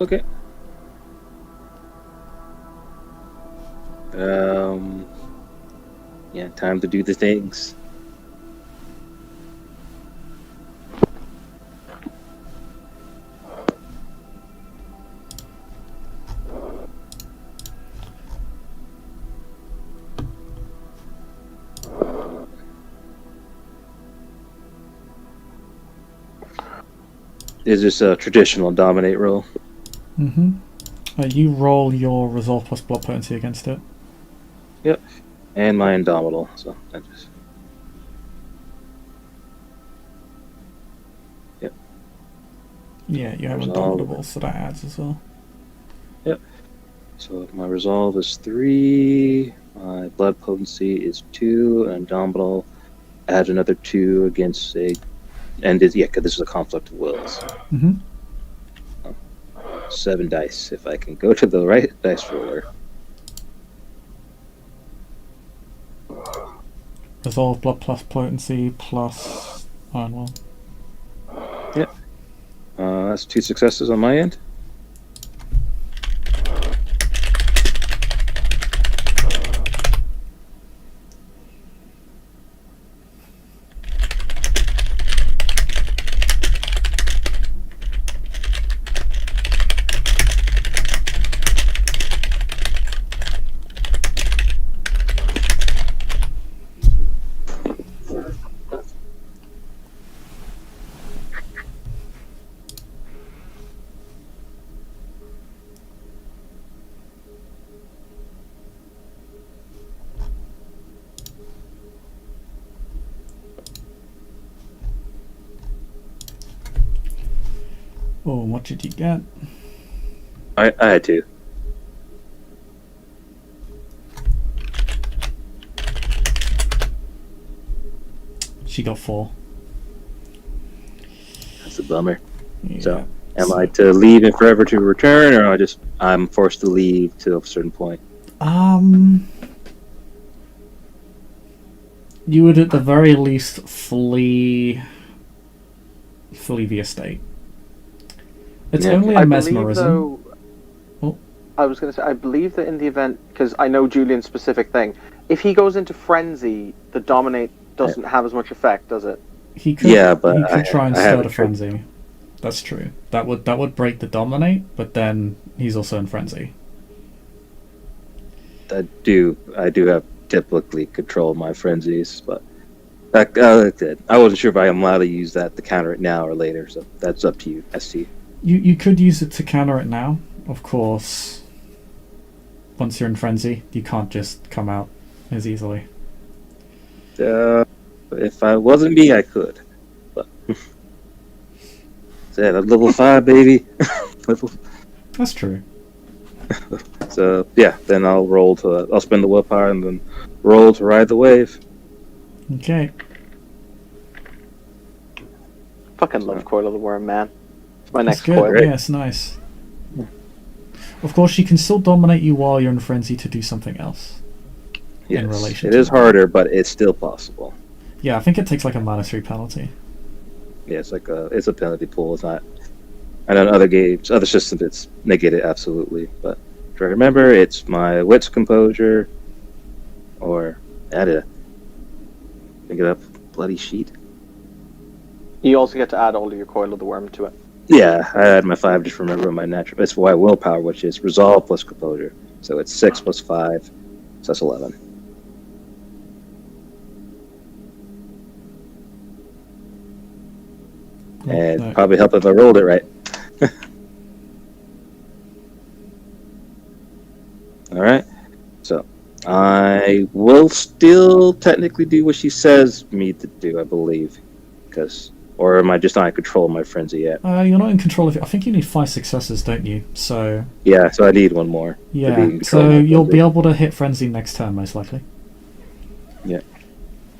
Okay. Yeah, time to do the things. Is this a traditional dominate roll? Mm-hmm. You roll your resolve plus blood potency against it. Yep. And my indomitable, so I just... Yep. Yeah, you have Resolve. indomitable, so that adds as well. Yep. So my resolve is 3, my blood potency is 2, and indomitable add another 2 against a... And this is a conflict of wills. Mm-hmm. 7 dice, if I can go to the right dice roller. Resolve blood plus potency plus iron will. Yep. That's 2 successes on my end. Oh, what did you get? I had 2. She got 4. That's a bummer. Yeah. So, am I to leave and forever to return, or I'm forced to leave to a certain point? You would at the very least flee flee the estate. It's Yeah. only I a believe, mesmerism. though, Oh. I was going to say, I believe that in the event, because I know Julian's specific thing, if he goes into frenzy, the dominate doesn't have as much effect, does it? He could, Yeah, but he could try and I have start a a trick. frenzy. That's true. That would break the dominate, but then he's also in frenzy. I do have typically control my frenzies, but I wasn't sure if I'm allowed to use that to counter it now or later, so that's up to you, ST. You could use it to counter it now, of course. Once you're in frenzy, you can't just come out as easily. If I wasn't me, I could. But said level 5, baby. That's true. So yeah, then I'll spend the willpower and then roll to ride the wave. Okay. Fucking love Coil of the Worm, man. It's my That's next good. coil. Great. Yeah, it's nice. Of course, she can still dominate you while you're in frenzy to do something else. Yes, relation it to is that. harder, but it's still possible. Yeah, I think it takes like a -3 penalty. Yeah, it's a penalty pool. It's not. I know in other games, other systems, it's negated absolutely. But try to remember, it's my wits composure, or add it. Pick it up, bloody sheet. You also get to add all of your Coil of the Worm to it. Yeah, I add my 5 just to remember my natural. It's why willpower, which is resolve plus composure. So it's 6 plus 5, so that's 11. And No. probably help if I rolled it right. All right. So I will still technically do what she says me to do, I believe, or am I just not in control of my frenzy yet? You're not in control of it. I think you need 5 successes, don't you? So Yeah, so I need one more. To be yeah. in control So of my you'll frenzy. be able to hit frenzy next turn, most likely.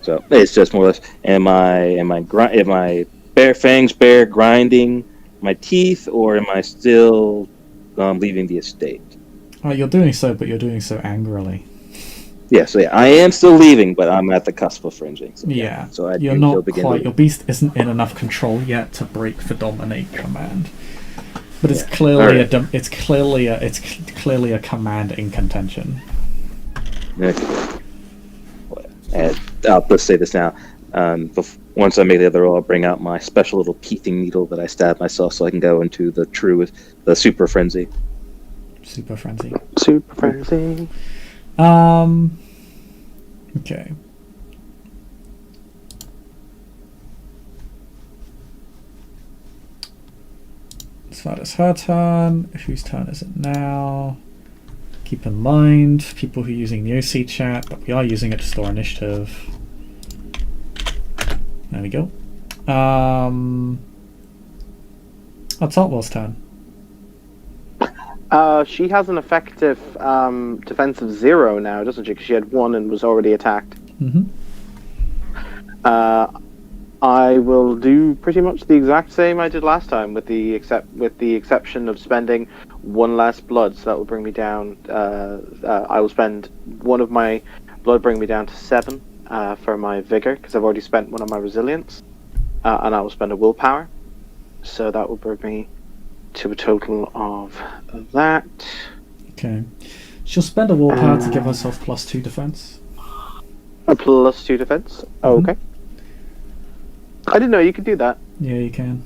So it's just more or less. Am I bare fangs bare grinding my teeth, or am I still leaving the estate? You're doing so, but you're doing so angrily. Yeah, so yeah, I am still leaving, but I'm at the cusp of fringing. So, Yeah. So I You're do still not begin quite. to- Your beast isn't in enough control yet to break the dominate command. But it's Yeah. clearly Alright. it's clearly a command in contention. Okay. And let's say this now. Once I make the other roll, I'll bring out my special little teething needle that I stab myself, so I can go into the super frenzy. Super frenzy. Super frenzy. Okay. So that is her turn. Whose turn is it now? Keep in mind, people who are using the OC chat, that we are using it to store initiative. There we go. It's Altwell's turn. She has an effective defense of 0 now, doesn't she? Because she had 1 and was already attacked. Mm-hmm. I will do pretty much the exact same I did last time, with the exception of spending 1 less blood. So that will bring me down. I will spend 1 of my blood, bring me down to 7 for my vigor, because I've already spent 1 of my resilience, and I will spend a willpower. So that will bring me to a total of that. Okay. She'll spend a willpower to give herself +2 defense. A +2 defense. Oh, okay. I didn't know you could do that. Yeah, you can.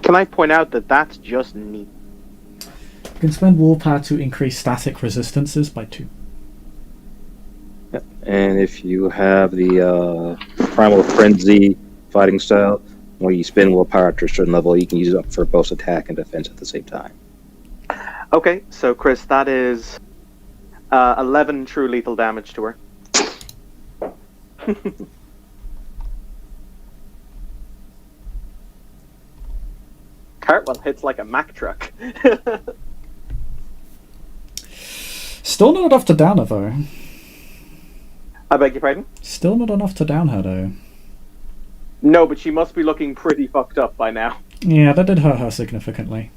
Can I point out that that's just neat? You can spend willpower to increase static resistances by 2. Yep. And if you have the primal frenzy fighting style, where you spend willpower to a certain level, you can use it up for both attack and defense at the same time. Okay, so Chris, that is 11 true lethal damage to her. Cartwell hits like a Mack truck. Still not enough to down her, though. I beg your pardon? Still not enough to down her, though. No, but she must be looking pretty fucked up by now. Yeah, that did hurt her significantly.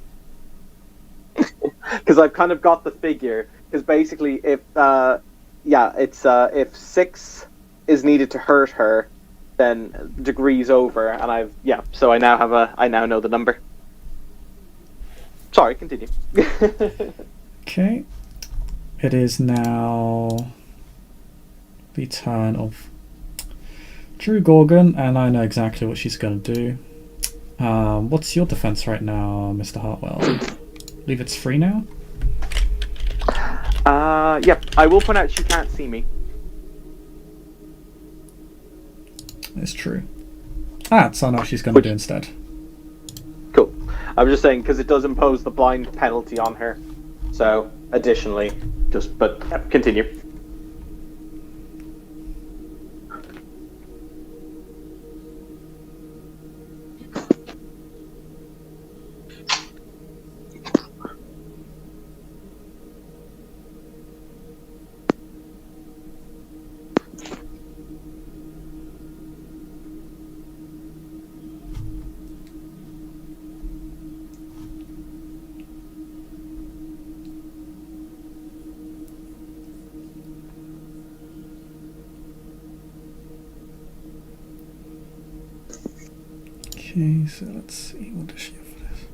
Because I've kind of got the figure. Because basically, if 6 is needed to hurt her, then degrees over, and so I now know the number. Sorry, continue. Okay. It is now the turn of Drew Gorgon, and I know exactly what she's going to do. What's your defense right now, Mr. Hartwell? I believe it's free now? Yep. I will point out she can't see me. It's true. So I know what she's going to do instead. Cool. I was just saying, because it does impose the blind penalty on her. So, additionally, continue. Okay, so let's see, what does she have for this?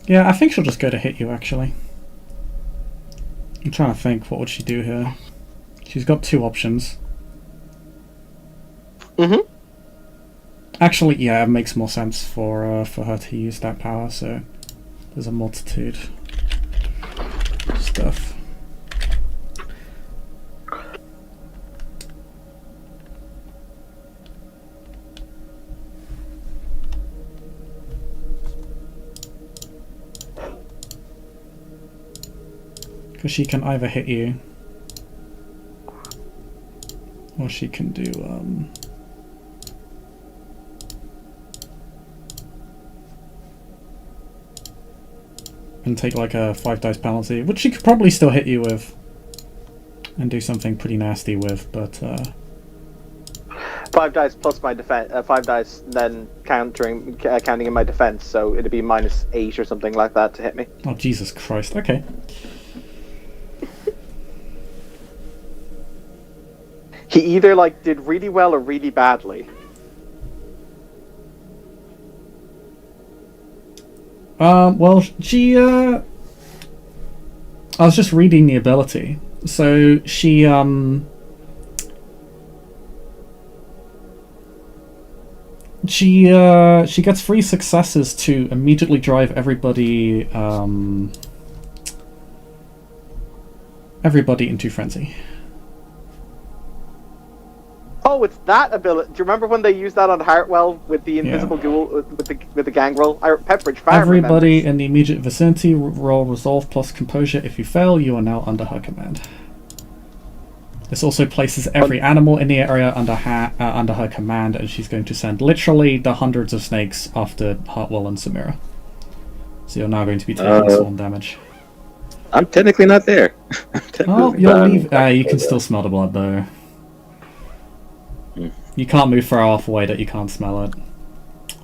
Yeah, I think she'll just go to hit you, actually. I'm trying to think, what would she do here? She's got two options. Mm-hmm. Actually, yeah, it makes more sense for her to use that power, so there's a multitude of stuff. Because she can either hit you, or she can do, and take like a 5 dice penalty, which she could probably still hit you with, and do something pretty nasty with, but 5 dice plus my defense. 5 dice, then counting in my defense, so it'd be -8 or something like that to hit me. oh Jesus Christ, okay. He either did really well or really badly. Well, she, I was just reading the ability. So she gets 3 successes to immediately drive everybody into frenzy. Oh, it's that ability. Do you remember when they used that on Hartwell with the invisible ghoul with the gangrel? Pepperidge Farm. Everybody remembers. in the immediate vicinity roll resolve plus composure. If you fail, you are now under her command. This also places every animal in the area under her command, and she's going to send literally the hundreds of snakes after Hartwell and Samira. So you're now going to be taking swarm damage. I'm technically not there. Oh, you'll leave. You can still smell the blood though. You can't move far enough away that you can't smell it.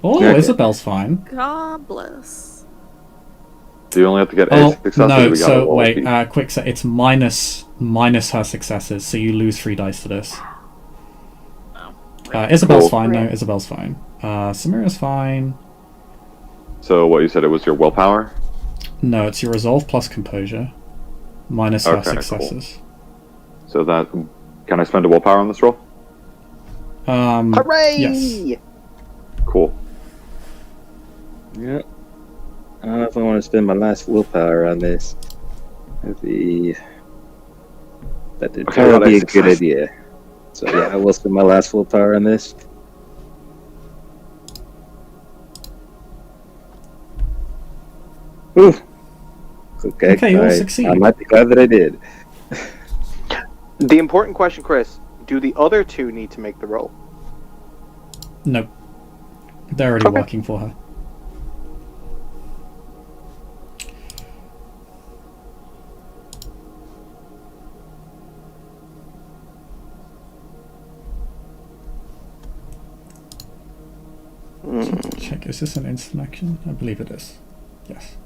Oh, okay. Isabel's fine. God bless. So you only have to get a success. No, so wait, quick set. It's minus her successes, so you lose 3 dice to this. Isabel's fine, no, Isabel's fine. Samira's fine. So what you said, it was your willpower? No, it's your resolve plus composure. Minus her successes. Cool. So that, can I spend a willpower on this roll? Hooray! Yes. Cool. Yeah. I don't know if I want to spend my last willpower on this. That would Okay, probably be a that's good idea. So yeah, I will spend my last full power on this. Ooh. Okay, you all succeed. I might be glad that I did. The important question, Chris: do the other two need to make the roll? No. They're already working for her. Check, is this an instant action? I believe it is. Yes.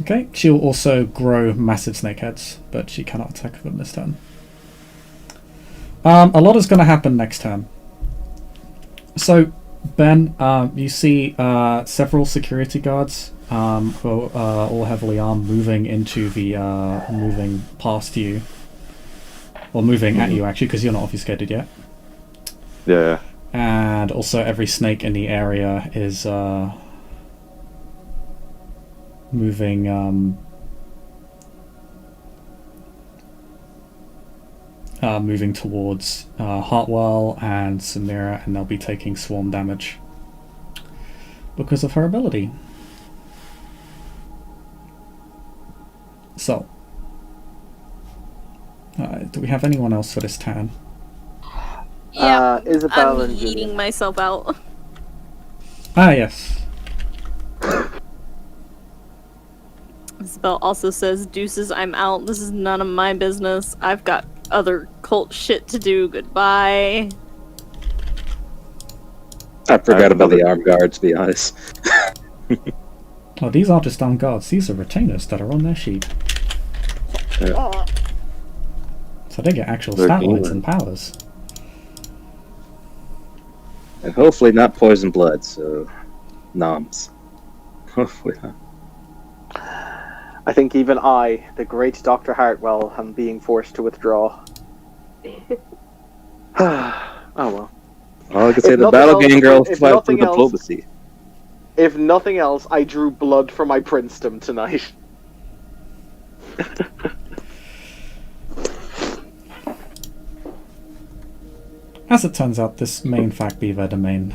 Okay, she'll also grow massive snake heads, but she cannot attack them this turn. A lot is going to happen next turn. So, Ben, you see several security guards who are all heavily armed moving into the moving past you, or moving at you actually, because you're not obfuscated yet. Yeah. And also every snake in the area is moving moving towards Hartwell and Samira, and they'll be taking swarm damage because of her ability. So, do we have anyone else for this turn? Yeah, Isabel I'm and eating Julia. myself out. Ah, yes. Isabel also says, "Deuces, I'm out. This is none of my business. I've got other cult shit to do. Goodbye." I forgot about the armed guard, to be honest. Oh, these aren't just armed guards. These are retainers that are on their sheet. Yeah. So they get actual They're stat lines demon. and powers. And hopefully not poison blood, so noms. Hopefully not. I think even I, the great Dr. Hartwell, am being forced to withdraw. Oh well. All I can say, If the nothing battle else- gang girl if fought nothing through else- diplomacy. If nothing else, I drew blood for my princedom tonight. As it turns out, this may in fact be their domain.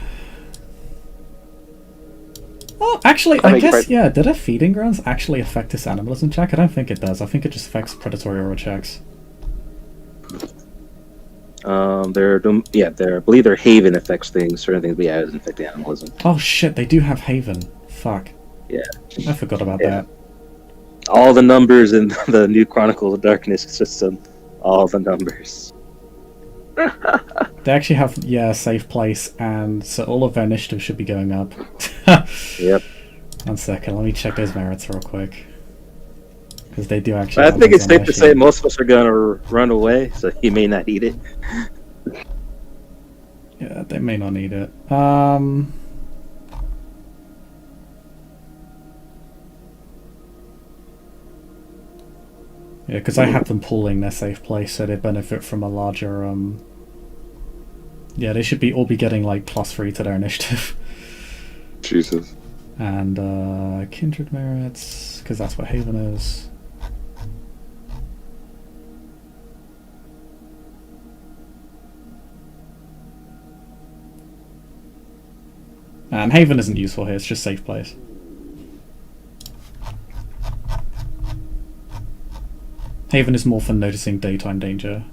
Well, actually, I guess, yeah, did her feeding grounds actually affect this animalism check? I don't think it does. I think it just affects predatory aura checks. I believe their haven affects things, certain things, but yeah, it doesn't affect the animalism. Oh shit, they do have Haven. Fuck. Yeah. I forgot about Yeah. that. All the numbers in the new Chronicles of Darkness system. All the numbers. They actually have, yeah, a safe place, and so all of their initiative should be going up. Yep. 1 second, let me check those merits real quick. Because they do actually I have think those it's on safe their to sheet. say most of us are gonna run away, so he may not eat it. Yeah, they may not need it. Yeah, because I have them pooling their safe place, so they benefit from a larger, Yeah, they should all be getting, like, +3 to their initiative. Jesus. And, kindred merits, because that's what Haven is. And Haven isn't useful here, it's just safe place. Haven is more for noticing daytime danger.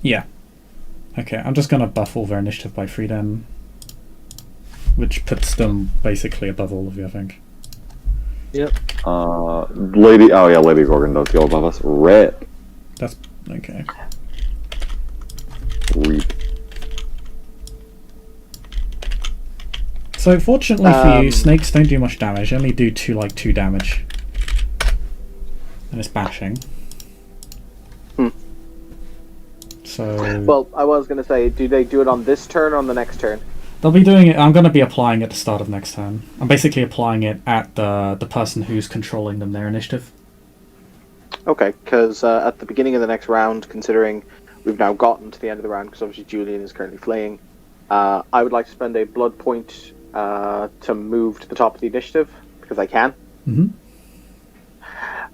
Yeah. Okay, I'm just gonna buff all their initiative by 3 then. Which puts them basically above all of you, I think. Yep. Lady Gorgon does go above us. Red. That's okay. Reap. So fortunately for you, snakes don't do much damage. They only do 2 damage. And it's bashing. So Well, I was going to say, do they do it on this turn or on the next turn? they'll be doing it. I'm going to be applying it at the start of next turn. I'm basically applying it at the person who's controlling them, their initiative. Okay, because at the beginning of the next round, considering we've now gotten to the end of the round, because obviously Julian is currently fleeing, I would like to spend a blood point to move to the top of the initiative, because I can. Mm-hmm.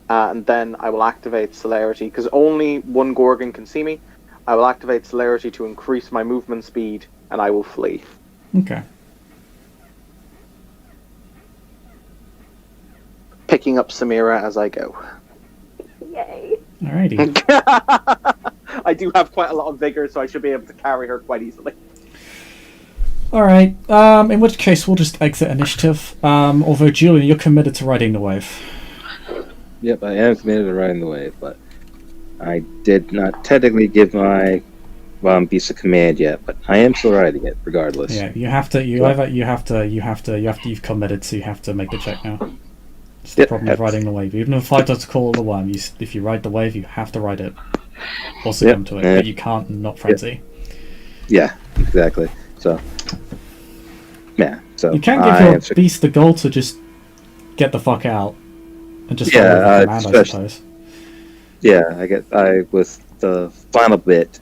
And then I will activate Celerity, because only one Gorgon can see me. I will activate Celerity to increase my movement speed, and I will flee. Okay. Picking up Samira as I go. Yay. Alrighty. I do have quite a lot of vigor, so I should be able to carry her quite easily. Alright, in which case we'll just exit initiative. Although, Julian, you're committed to riding the wave. Yep, I am committed to riding the wave, but I did not technically give my piece of command yet, but I am still riding it regardless. Yeah, you have to, you've committed, so you have to make the check now. It's the problem with riding the wave. Even if fight does call the worm, if you ride the wave, you have to ride it. Or succumb to it, but you can't not frenzy. Yeah, exactly. So, yeah. So you can't give your beast the goal to just get the fuck out and just follow the command, I suppose. Yeah, with the final bit,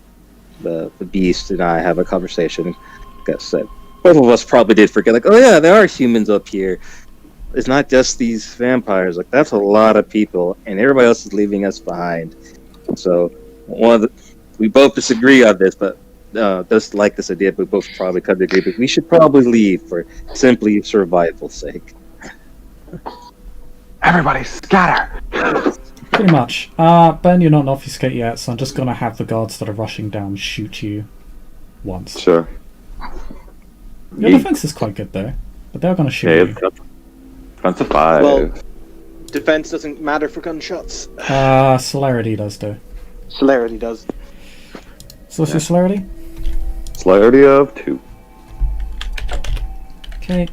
the beast and I have a conversation. Like I said, both of us probably did forget. Like, oh yeah, there are humans up here. It's not just these vampires. Like, that's a lot of people, and everybody else is leaving us behind. So, we both disagree on this, but just like this idea, we both probably come to agree. But we should probably leave for simply survival's sake. Everybody scatter! Pretty much. Ben, you're not an obfuscate yet, so I'm just gonna have the guards that are rushing down shoot you once. Sure. Your defense is quite good though, but they're gonna shoot you. Defense of 5. Well, defense doesn't matter for gunshots. Celerity does though. Celerity does. So what's your celerity? Celerity of 2. Okay.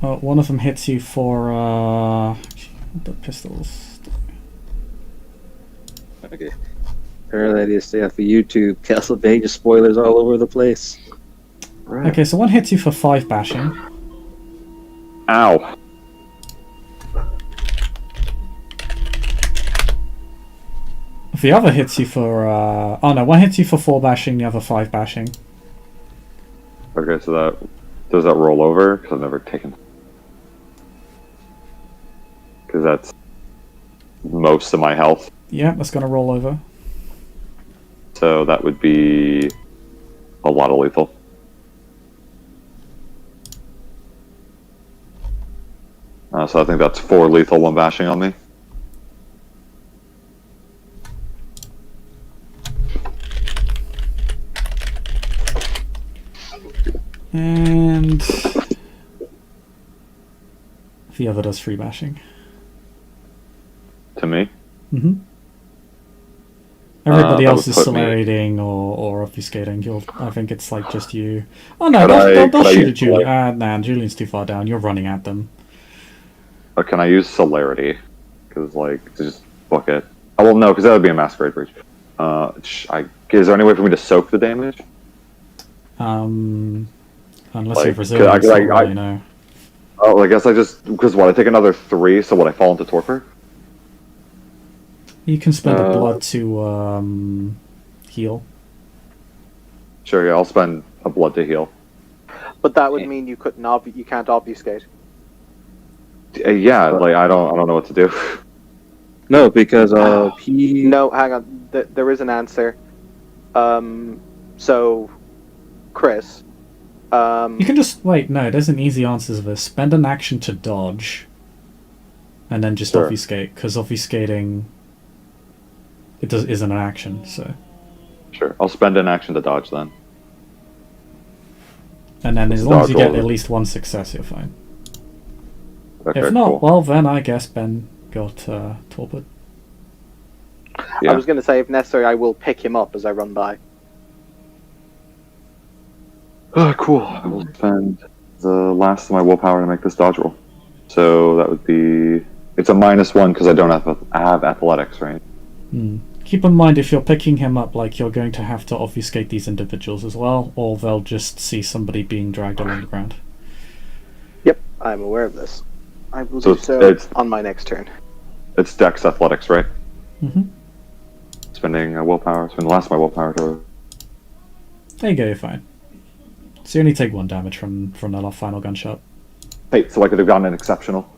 One of them hits you for the pistols. Okay. Apparently I need to stay off of YouTube. Castlevania spoilers all over the place. Right. Okay, so one hits you for 5 bashing. Ow. The other hits you for one hits you for 4 bashing, the other 5 bashing. Okay, so does that roll over? Because I've never taken. Because that's most of my health. Yeah, that's gonna roll over. So that would be a lot of lethal. So I think that's 4 lethal, 1 bashing on me. And the other does 3 bashing. To me? Mm-hmm. Everybody else is would put me- celerating or obfuscating. I think it's like just you. Oh no, they'll shoot at Julian. Nah, Julian's too far down. You're running at them. Or can I use celerity? Because, like, to just book it. Oh, well, no, because that would be a masquerade breach. Is there any way for me to soak the damage? Unless Like, you have resilience, I- really, no. Oh, I guess I just... Because, I take another 3, so would I fall into torpor? You can spend a blood to heal. Sure, yeah, I'll spend a blood to heal. But that would mean you you can't obfuscate. Yeah, like, I don't know what to do. No, because No, hang on. There is an answer. So, Chris. You can just wait. No, there's an easy answer to this. Spend an action to dodge, and then just obfuscate. Because obfuscating, isn't an action. So. Sure, I'll spend an action to dodge then. And then as long as you get at least 1 success, you're fine. Okay, If not, cool. well then I guess Ben got torpid. Yeah. I was going to say, if necessary, I will pick him up as I run by. Oh, cool. I will spend the last of my willpower to make this dodge roll. So that would be... It's a -1 because I don't have athletics, right? Keep in mind, if you're picking him up, like, you're going to have to obfuscate these individuals as well, or they'll just see somebody being dragged along the ground. Yep, I'm aware of this. I will So do so it's- on my next turn. It's Dex Athletics, right? Mm-hmm. Spending willpower. Spend the last of my willpower to. There you go, you're fine. So you only take 1 damage from that final gunshot. Hey, so I could have gotten an exceptional.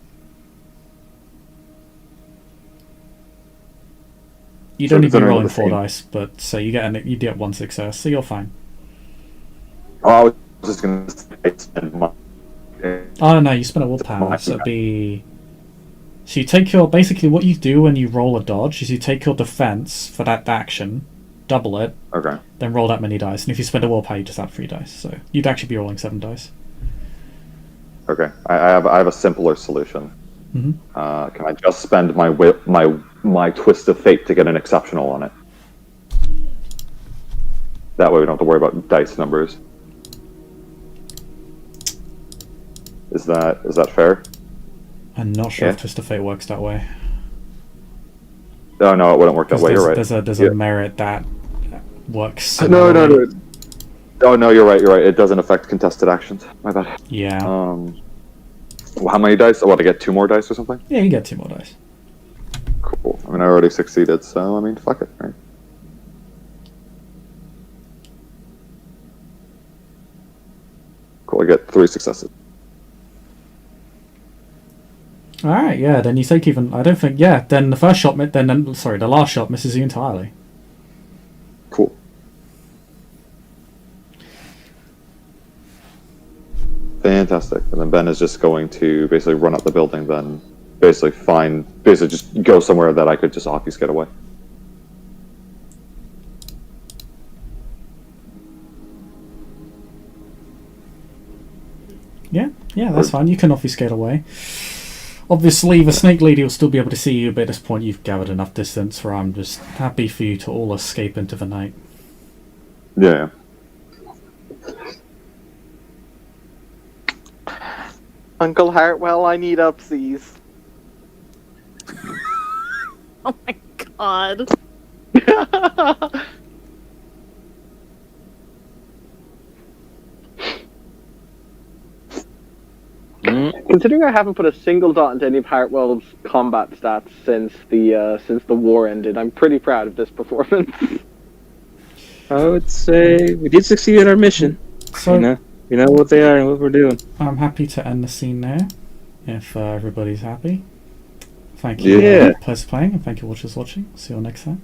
You'd So only be considering rolling the 4 same- dice, but so you get 1 success, so you're fine. Oh, I was just gonna spend my. Oh no, you spend a willpower, so it'd be... So you take your... Basically what you do when you roll a dodge is you take your defense for that action, double it, Okay. then roll that many dice, and if you spend a willpower you just add 3 dice, so you'd actually be rolling 7 dice. Okay. I have a simpler solution. Mm-hmm. Can I just spend my twist of fate to get an exceptional on it? That way we don't have to worry about dice numbers. Is that fair? I'm not sure Yeah. if Twist of Fate works that way. Oh no, it wouldn't work that 'Cause way. You're right. There's Yeah. a merit that works No. similarly. Oh no, you're right. You're right. It doesn't affect contested actions. My bad. Yeah. Well, how many dice? Oh, what, to get 2 more dice or something? Yeah, you get 2 more dice. Cool. I mean, I already succeeded, so I mean, fuck it, right? Cool. I get 3 successes. Alright, yeah, then you take even... I don't think... Yeah, then the first shot... the last shot misses you entirely. Cool. Fantastic. And then Ben is just going to basically run up the building, then basically just go somewhere that I could just obfuscate away. Yeah, that's fine. You can obfuscate away. Obviously, the snake lady will still be able to see you, but at this point you've gathered enough distance where I'm just happy for you to all escape into the night. Yeah. Uncle Hartwell, I need upsies. Oh my god. Considering I haven't put a single dot into any of Hartwell's combat stats since the war ended, I'm pretty proud of this performance. I would say we did succeed at our mission. So, we know what they are and what we're doing. I'm happy to end the scene there, if everybody's happy. Thank you, Yeah. players playing, and thank you watchers watching. See you all next time.